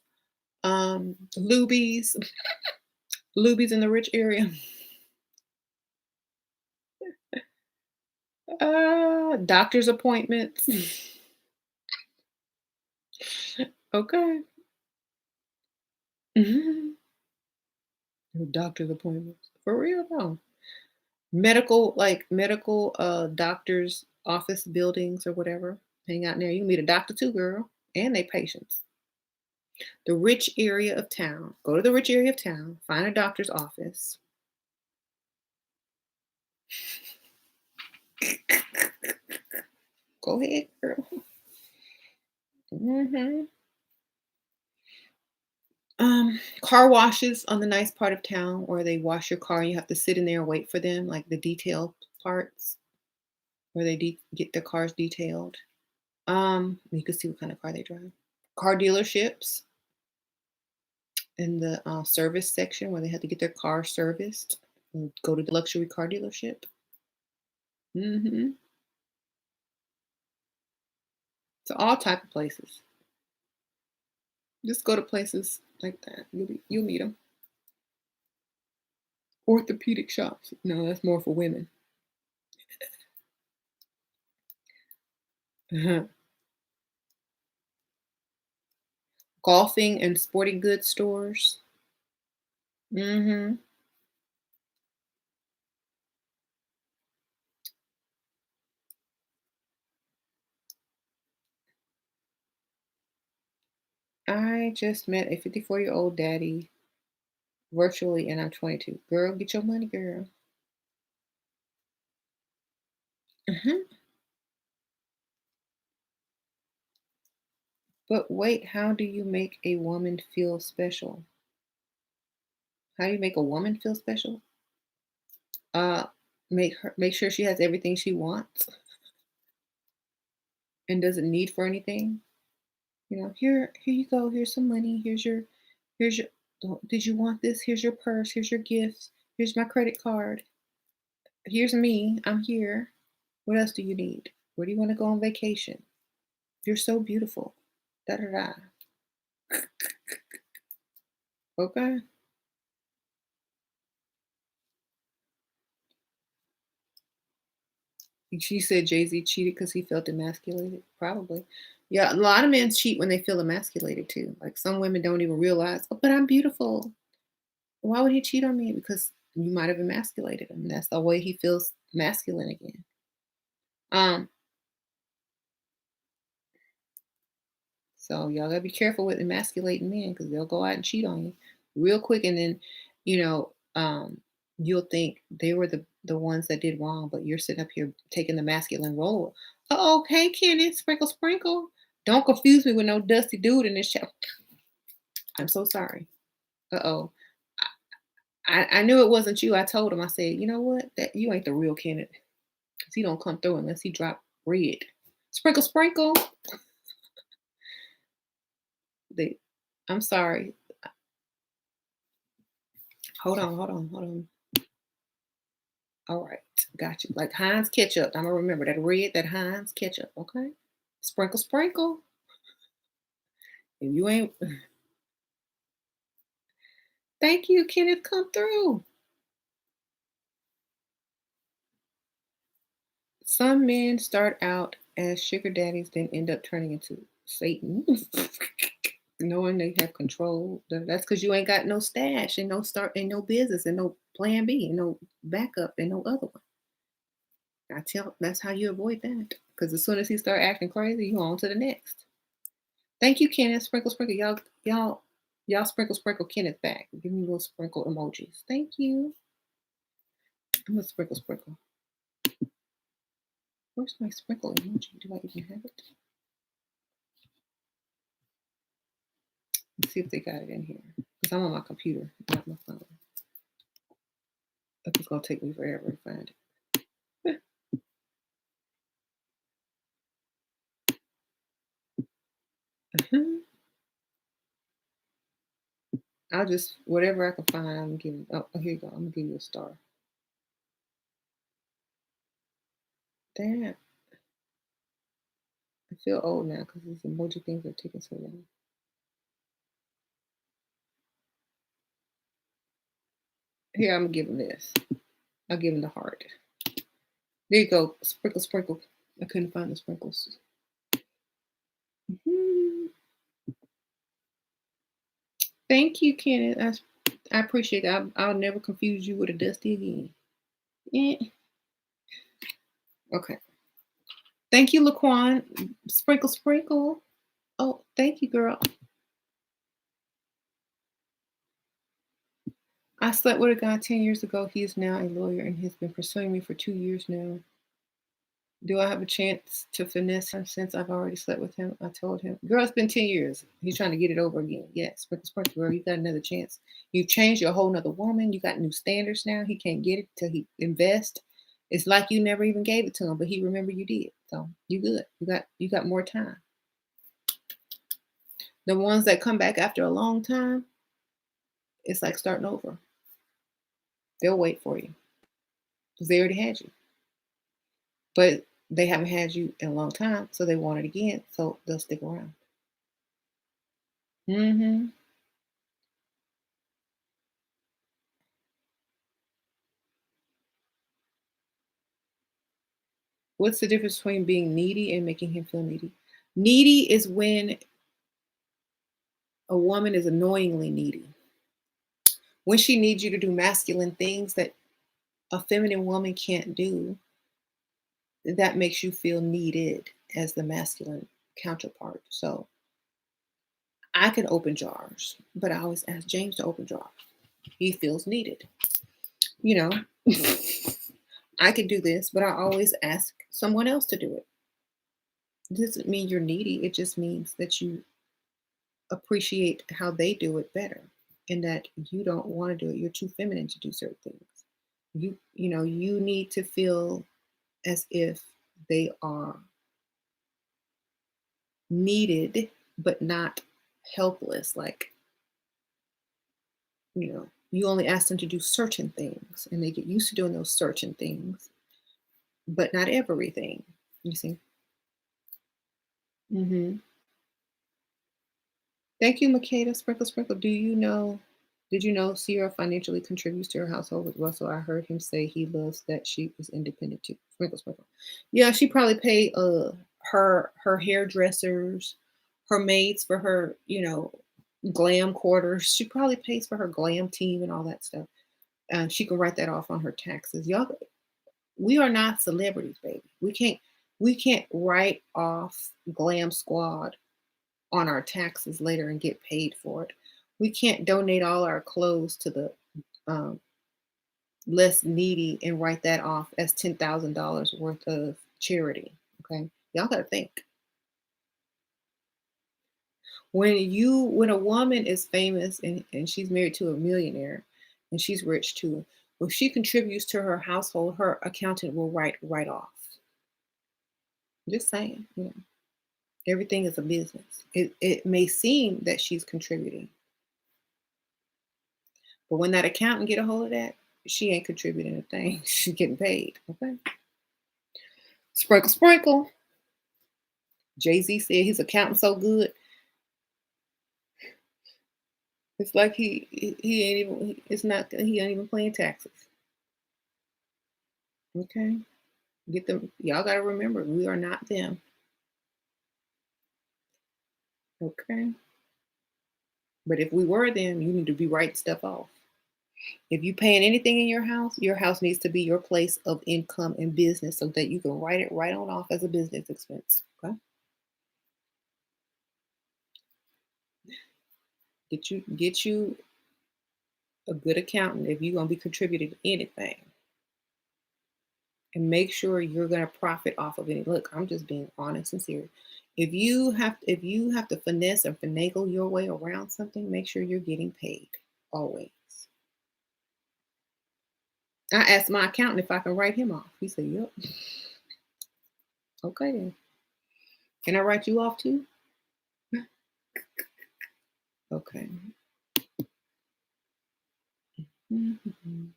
lubies, lubies in the rich area. Doctor's appointments. Okay. Mhm. Doctor's appointments. For real though. Medical doctors office buildings or whatever. Hang out in there. You can meet a doctor too, girl. And they patients. The rich area of town. Go to the rich area of town. Find a doctor's office. Go ahead, girl. Hmm. Car washes on the nice part of town where they wash your car and you have to sit in there and wait for them, like the detailed parts where they get their cars detailed. You can see what kind of car they drive. Car dealerships in the service section where they have to get their car serviced. And go to the luxury car dealership. Hmm. So all type of places. Just go to places like that. You'll meet them. Orthopedic shops. No, that's more for women. Uh-huh. Golfing and sporting goods stores. Hmm. I just met a 54-year-old daddy virtually, and I'm 22. Girl, get your money, girl. Mhm. But wait, how do you make a woman feel special? How do you make a woman feel special? Uh, make sure she has everything she wants and doesn't need for anything. Here you go. Here's some money. Here's your. Did you want this? Here's your purse. Here's your gifts. Here's my credit card. Here's me. I'm here. What else do you need? Where do you want to go on vacation? You're so beautiful. Da da da. Okay. She said Jay-Z cheated because he felt emasculated. Probably. Yeah, a lot of men cheat when they feel emasculated too. Like some women don't even realize, oh, but I'm beautiful. Why would he cheat on me? Because you might have emasculated him. That's the way he feels masculine again. Um, so y'all gotta be careful with emasculating men because they'll go out and cheat on you real quick, and then you know, um, you'll think they were the ones that did wrong, but you're sitting up here taking the masculine role. Oh, okay, Kenneth, sprinkle, sprinkle. Don't confuse me with no dusty dude in this chat. I'm so sorry. Uh-oh. I knew it wasn't you. I told him, I said, you know what? That you ain't the real Kenneth. Because he don't come through unless he drop red. Sprinkle, sprinkle. They, I'm sorry. Hold on. All right. Got you. Like Heinz ketchup. I'm gonna remember that red, that Heinz ketchup. Okay. Sprinkle, sprinkle. If you ain't thank you, Kenneth. Come through. Some men start out as sugar daddies, then end up turning into Satan. Knowing they have control. That's because you ain't got no stash and no start and no business and no plan B and no backup and no other one. I tell that's how you avoid that. Because as soon as he start acting crazy, you on to the next. Thank you, Kenneth. Sprinkle, sprinkle. Y'all sprinkle, sprinkle Kenneth back. Give me little sprinkle emojis. Thank you. I'm gonna sprinkle, sprinkle. Where's my sprinkle emoji? Do I even have it? Let's see if they got it in here. Because I'm on my computer, not my phone. It's gonna take me forever to find it. I'll just whatever I can find. I'm giving. Oh, here you go. I'm gonna give you a star. Damn, I feel old now because these emoji things are taking so long. Here, I'm gonna give him this. I'll give him the heart. There you go. Sprinkle, sprinkle. I couldn't find the sprinkles. Mhm. Thank you, Kenneth. I appreciate it. I'll never confuse you with a dusty again. Eh. Okay. Thank you, Laquan. Sprinkle, sprinkle. Oh, thank you, girl. I slept with a guy 10 years ago. He is now a lawyer and has been pursuing me for 2 years now. Do I have a chance to finesse him since I've already slept with him? I told him, girl, it's been 10 years. He's trying to get it over again. Yes, sprinkle, sprinkle, girl, you got another chance. You've changed your whole nother woman. You got new standards now. He can't get it till he invest. It's like you never even gave it to him, but he remember you did. So you good. You got more time. The ones that come back after a long time, it's like starting over. They'll wait for you because they already had you. But they haven't had you in a long time, so they want it again, so they'll stick around. Mhm. What's the difference between being needy and making him feel needy? Needy is when a woman is annoyingly needy. When she needs you to do masculine things that a feminine woman can't do, that makes you feel needed as the masculine counterpart. So I can open jars, but I always ask James to open jars. He feels needed. You know, I could do this, but I always ask someone else to do it. It doesn't mean you're needy. It just means that you appreciate how they do it better and that you don't want to do it. You're too feminine to do certain things. You need to feel as if they are needed but not helpless. Like, you only ask them to do certain things and they get used to doing those certain things, but not everything. You see? Hmm. Thank you, Makeda. Sprinkle, sprinkle. Did you know Sierra financially contributes to her household with Russell? I heard him say he loves that she is independent too. Sprinkle, sprinkle. Yeah, she probably paid her hairdressers, her maids for her, glam quarters. She probably pays for her glam team and all that stuff. She can write that off on her taxes. Y'all, we are not celebrities, baby. We can't write off Glam Squad on our taxes later and get paid for it. We can't donate all our clothes to the um, less needy and write that off as $10,000 worth of charity. Okay, y'all gotta think. When a woman is famous and she's married to a millionaire and she's rich too, if she contributes to her household, her accountant will write off. Just saying, everything is a business. It may seem that she's contributing, but when that accountant get a hold of that, she ain't contributing a thing. She's getting paid. Okay. Sprinkle, sprinkle. Jay-Z said his accountant so good. It's like he ain't even. It's not. He ain't even paying taxes. Okay. Get them. Y'all gotta remember, we are not them. Okay. But if we were them, you need to be writing stuff off. If you paying anything in your house needs to be your place of income and business so that you can write it right on off as a business expense. Okay. Get you a good accountant if you're gonna be contributing to anything. And make sure you're gonna profit off of it. Look, I'm just being honest and serious. If you have to finesse and finagle your way around something, make sure you're getting paid always. I asked my accountant if I can write him off. He said, "Yep." Okay then. Can I write you off too? Okay. Mhm.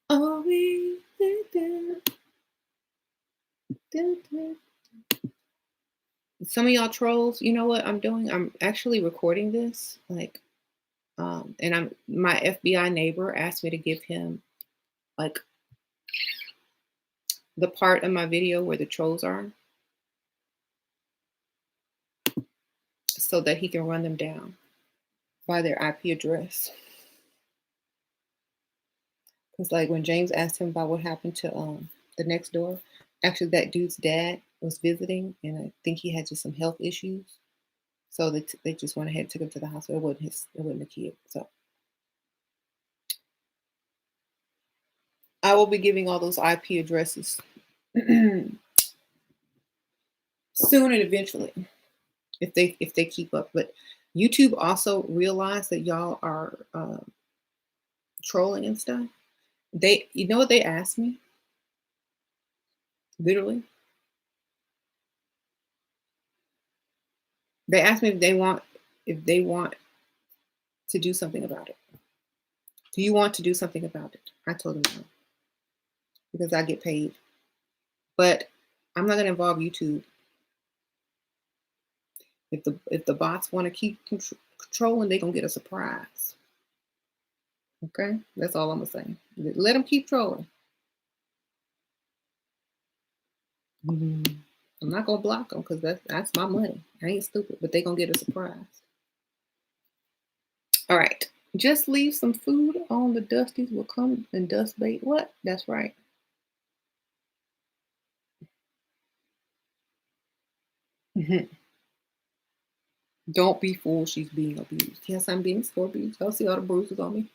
Always there. Some of y'all trolls, you know what I'm doing? I'm actually recording this. And my FBI neighbor asked me to give him like the part of my video where the trolls are so that he can run them down by their IP address. Because like when James asked him about what happened to the next door, actually that dude's dad was visiting and I think he had just some health issues. So they just went ahead and took him to the hospital. It wasn't a kid. So I will be giving all those IP addresses soon and eventually if they keep up. But YouTube also realized that y'all are trolling and stuff. You know what they asked me? Literally, they asked me if they want to do something about it. Do you want to do something about it? I told them no because I get paid. But I'm not going to involve YouTube. If the bots want to keep controlling, they're gonna get a surprise. Okay, that's all I'm gonna say. Let them keep trolling. Mhm. I'm not gonna block them because that's my money. I ain't stupid, but they gonna get a surprise. All right, just leave some food on the dusties will come and dust bait. What? That's right. Mhm. Don't be fooled. She's being abused. Yes, I'm being so abused. Y'all see all the bruises on me?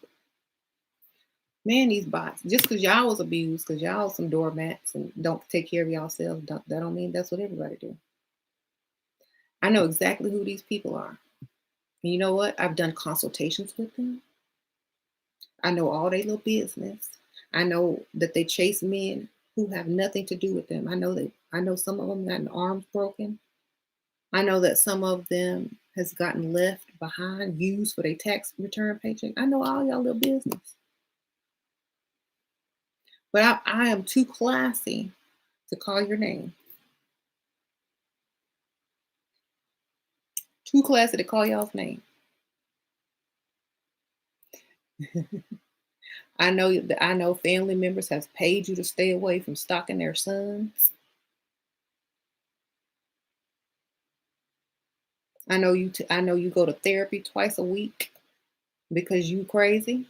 Man, these bots. Just because y'all was abused, because y'all some doormats and don't take care of yourselves, that don't mean that's what everybody do. I know exactly who these people are. And you know what? I've done consultations with them. I know all their little business. I know that they chase men who have nothing to do with them. I know some of them gotten arms broken. I know that some of them has gotten left behind, used for their tax return paycheck. I know all y'all little business. But I am too classy to call your name. Too classy to call y'all's name. I know family members has paid you to stay away from stalking their sons. I know you go to therapy twice a week because you crazy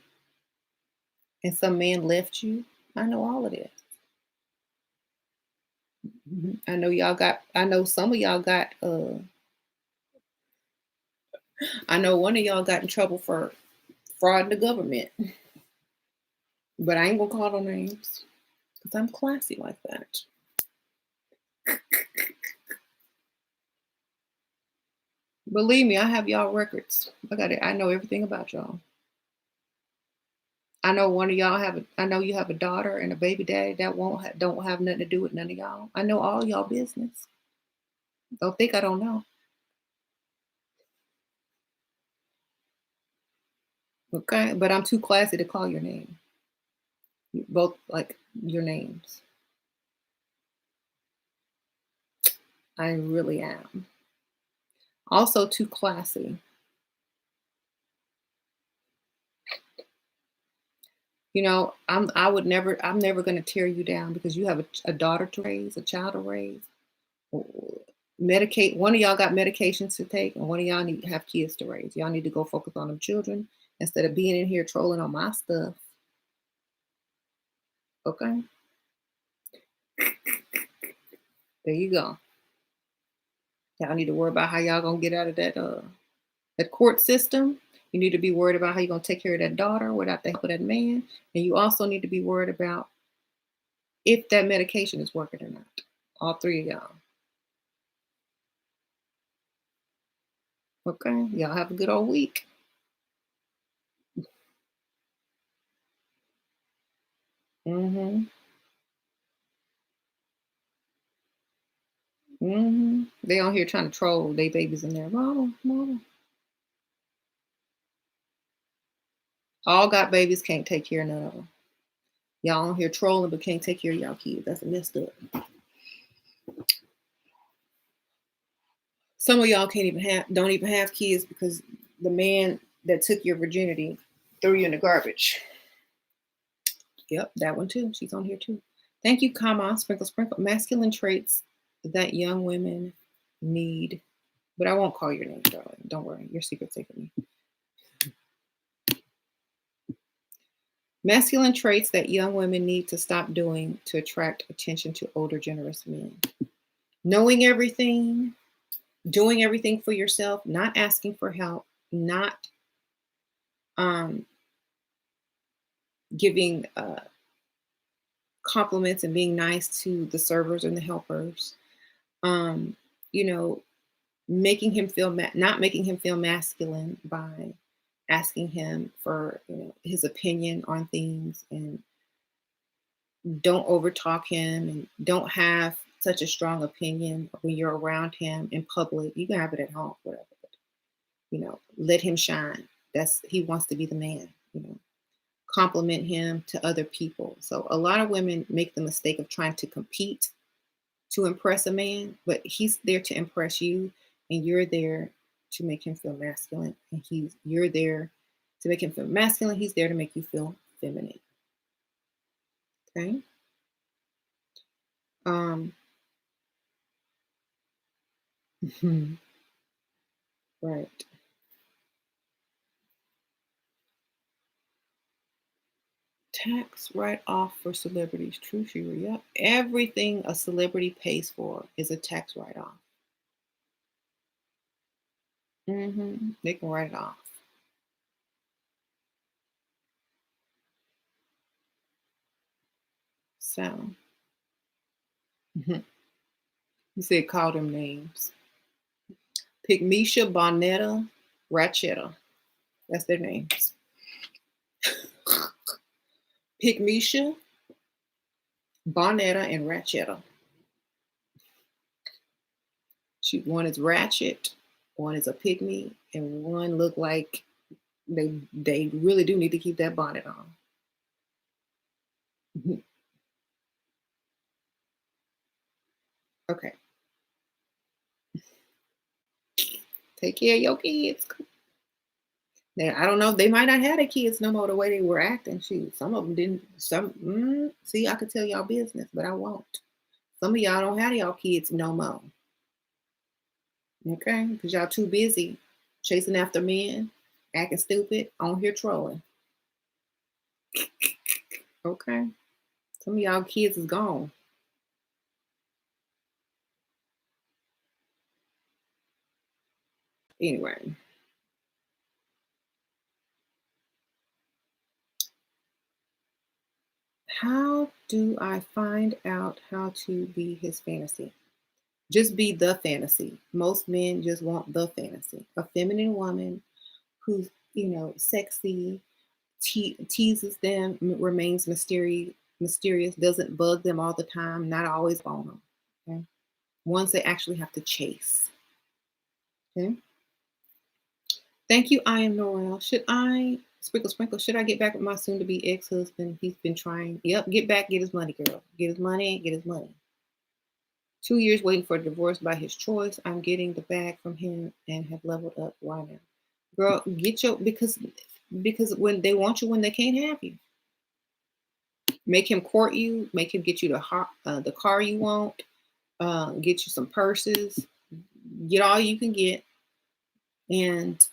and some man left you. I know all of this. I know some of y'all got I know one of y'all got in trouble for fraud in the government. But I ain't gonna call no names because I'm classy like that. Believe me, I have y'all records. I got it. I know everything about y'all. I know one of y'all I know you have a daughter and a baby daddy that don't have nothing to do with none of y'all. I know all y'all business. Don't think I don't know. Okay, but I'm too classy to call your name. Both like your names. I really am. Also too classy. I'm never gonna tear you down because you have a daughter to raise, a child to raise. Medicate one of y'all got medications to take, and one of y'all need to have kids to raise. Y'all need to go focus on them children instead of being in here trolling on my stuff. Okay, there you go. Y'all need to worry about how y'all gonna get out of that court system. You need to be worried about how you're gonna take care of that daughter without the help of that man, and you also need to be worried about if that medication is working or not. All three of y'all. Okay, y'all have a good old week. Mm-hmm. Mm-hmm. They on here trying to troll. They babies in there. Mama, mama. All got babies, can't take care of none of them. Y'all on here trolling, but can't take care of y'all kids. That's messed up. Some of y'all don't even have kids because the man that took your virginity threw you in the garbage. Yep, that one too. She's on here too. Thank you, comma, sprinkle, sprinkle. Masculine traits that young women need. But I won't call your name, darling. Don't worry. Your secret's safe with me. Masculine traits that young women need to stop doing to attract attention to older, generous men. Knowing everything, doing everything for yourself, not asking for help, not um, giving compliments and being nice to the servers and the helpers. Um, you know, making him feel not making him feel masculine by asking him for his opinion on things, and don't overtalk him and don't have such a strong opinion when you're around him in public. You can have it at home, whatever. Let him shine. He wants to be the man. Compliment him to other people. So a lot of women make the mistake of trying to compete to impress a man, but he's there to impress you, and you're there to make him feel masculine. And you're there to make him feel masculine. He's there to make you feel feminine. Okay. Um, right. Tax write off for celebrities. True, Shira. Yep. Everything a celebrity pays for is a tax write off. They can write it off. So, mhm. You said call them names. Pygmecia, Bonetta, Ratchetta. That's their names. Pygmecia, Bonetta, and Ratchetta. One is ratchet, one is a pygmy, and one look like they really do need to keep that bonnet on. Mhm. Okay, take care of your kids. Now I don't know. They might not have their kids no more the way they were acting. Shoot, some of them didn't. See, I could tell y'all business, but I won't. Some of y'all don't have y'all kids no more. Okay, because y'all too busy chasing after men, acting stupid, on here trolling. Okay, some of y'all kids is gone. Anyway, how do I find out how to be his fantasy? Just be the fantasy. Most men just want the fantasy. A feminine woman who's, sexy, teases them, remains mysterious, doesn't bug them all the time, not always on them. Okay. Ones they actually have to chase. Okay. Thank you, I am Norel. Should I, sprinkle, sprinkle, should I get back with my soon to be ex husband? He's been trying. Yep, get back, get his money, girl. Get his money, get his money. 2 years waiting for a divorce by his choice. I'm getting the bag from him and have leveled up. Why now? Girl, get your, because when they want you when they can't have you. Make him court you, make him get you the car you want, get you some purses, get all you can get, and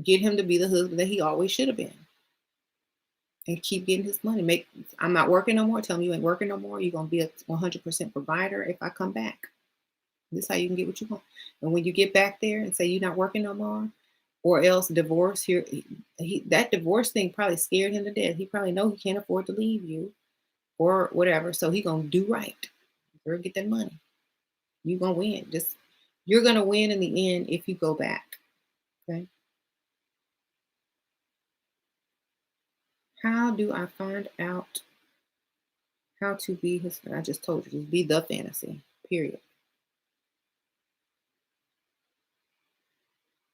get him to be the husband that he always should have been, and keep getting his money. I'm not working no more. Tell him you ain't working no more. You're gonna be a 100% provider if I come back. This is how you can get what you want. And when you get back there and say you're not working no more, or else divorce here, that divorce thing probably scared him to death. He probably know he can't afford to leave you or whatever. So he gonna do right. Girl, get that money. You gonna win. Just you're gonna win in the end if you go back. Okay. How do I find out how to be his? I just told you, just be the fantasy. Period.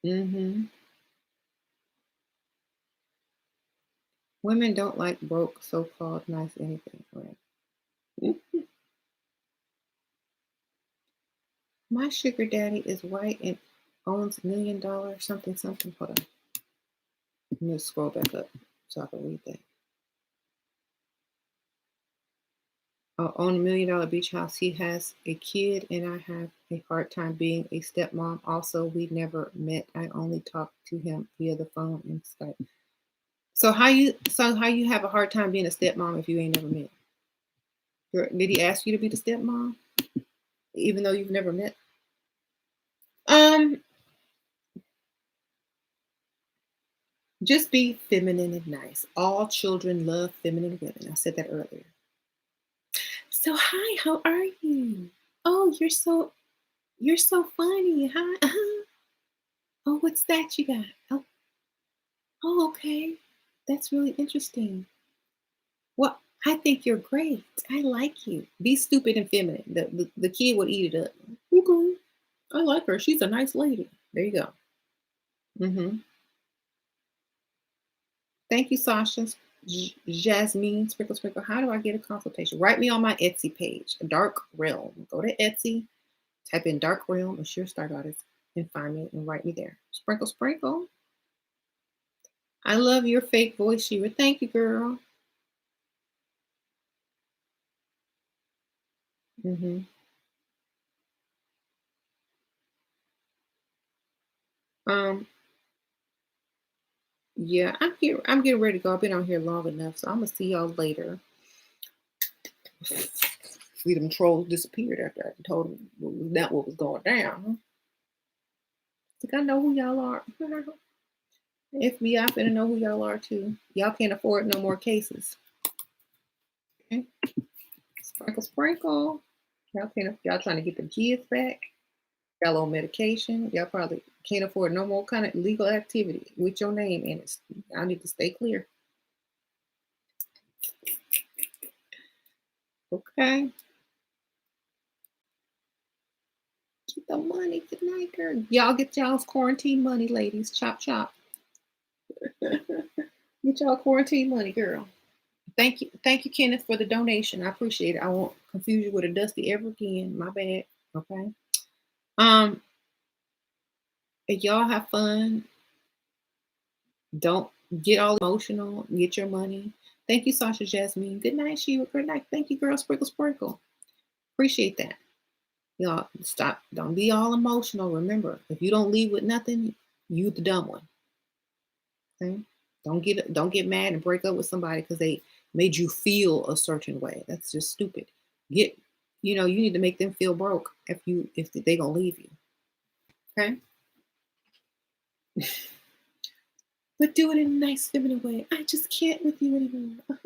hmm Women don't like broke, so-called nice anything. Right. My sugar daddy is white and owns $1 million something something. Hold on. Let me scroll back up so I can read that. Own $1 million beach house. He has a kid, and I have a hard time being a stepmom. Also, we never met. I only talked to him via the phone and Skype. So how you have a hard time being a stepmom if you ain't never met? Did he ask you to be the stepmom, even though you've never met? Um, just be feminine and nice. All children love feminine women. I said that earlier. So hi, how are you? Oh, you're so funny. Hi. Oh, what's that you got? Oh, okay. That's really interesting. Well, I think you're great. I like you. Be stupid and feminine. The kid would eat it up. Okay. I like her. She's a nice lady. There you go. hmm Thank you, Sasha. Jasmine, Sprinkle Sprinkle. How do I get a consultation? Write me on my Etsy page, Dark Realm. Go to Etsy, type in Dark Realm and Sure Start Artist and find me and write me there. Sprinkle Sprinkle. I love your fake voice, Shira. Thank you, girl. hmm Um, yeah, I'm here. I'm getting ready to go. I've been on here long enough, so I'm gonna see y'all later. See them trolls disappeared after I told them not what was going down. Think I know who y'all are. FBI finna know who y'all are too. Y'all can't afford no more cases. Okay. Sprinkle, sprinkle. Y'all trying to get the kids back. Y'all on medication. Y'all probably can't afford no more kind of legal activity with your name in it. Y'all need to stay clear. Okay. Get the money. Good night, girl. Y'all get y'all's quarantine money, ladies. Chop chop. Get y'all quarantine money, girl. Thank you, Kenneth, for the donation. I appreciate it. I won't confuse you with a Dusty ever again. My bad. Okay. Um, if y'all have fun, don't get all emotional. Get your money. Thank you, Sasha Jasmine. Good night, Sheila. Good night. Thank you, girl. Sprinkle, sprinkle. Appreciate that. Y'all stop. Don't be all emotional. Remember, if you don't leave with nothing, you the dumb one. Okay. Don't get mad and break up with somebody because they made you feel a certain way. That's just stupid. Get you need to make them feel broke if they gonna leave you. Okay. But do it in a nice feminine way. I just can't with you anymore.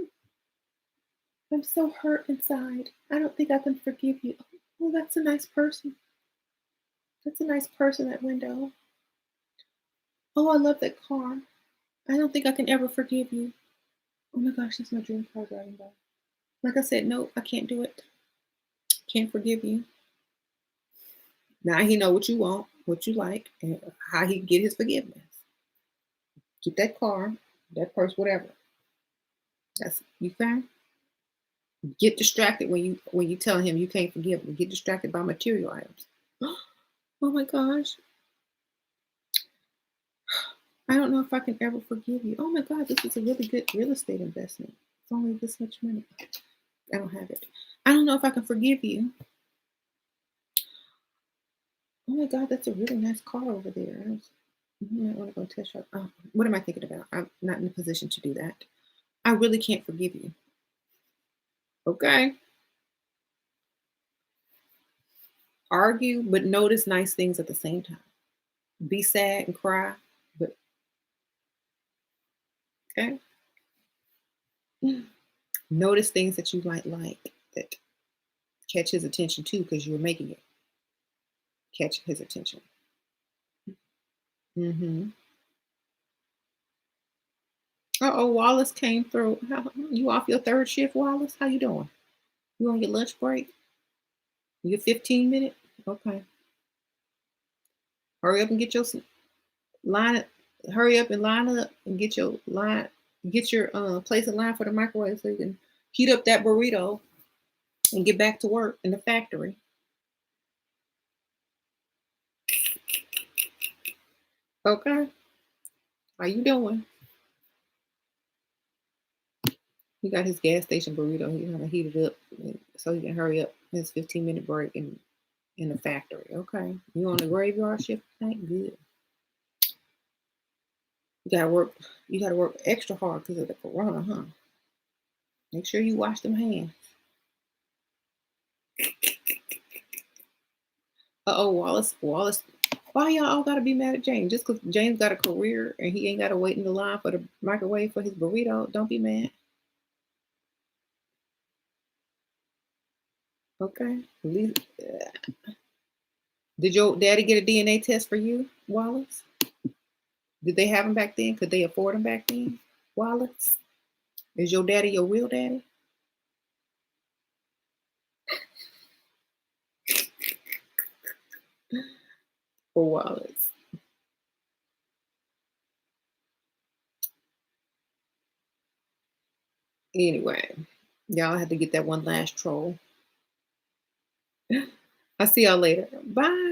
I'm so hurt inside. I don't think I can forgive you. Oh, that's a nice person. That's a nice person, that window. Oh, I love that car. I don't think I can ever forgive you. Oh my gosh, that's my dream car driving by. Like I said, no, I can't do it. Can't forgive you. Now he know what you want, what you like, and how he can get his forgiveness. Get that car, that purse, whatever. That's you can get distracted when you tell him you can't forgive him. Get distracted by material items. Oh my gosh. I don't know if I can ever forgive you. Oh my God, this is a really good real estate investment. It's only this much money. I don't have it. I don't know if I can forgive you. Oh my God, that's a really nice car over there. You might want to go test drive. Oh, what am I thinking about? I'm not in a position to do that. I really can't forgive you. Okay. Argue, but notice nice things at the same time. Be sad and cry, but okay. Notice things that you might like that catch his attention too, because you're making it catch his attention. Mm-hmm. Uh-oh, Wallace came through. You off your third shift, Wallace? How you doing? You on your lunch break? Your 15-minute? Okay. Hurry up and get your line. Hurry up and line up and get your line. Get your place in line for the microwave so you can heat up that burrito and get back to work in the factory. Okay. How you doing? He got his gas station burrito. He's gonna heat it up so he can hurry up his 15-minute break in the factory. Okay. You on the graveyard shift tonight? Good. You gotta work extra hard because of the corona, huh? Make sure you wash them hands. Uh-oh, Wallace. Why y'all all gotta be mad at James? Just because James got a career and he ain't gotta wait in the line for the microwave for his burrito, don't be mad. Okay. Did your daddy get a DNA test for you, Wallace? Did they have them back then? Could they afford them back then, Wallace? Is your daddy your real daddy? Or Wallace? Anyway, y'all have to get that one last troll. I'll see y'all later. Bye.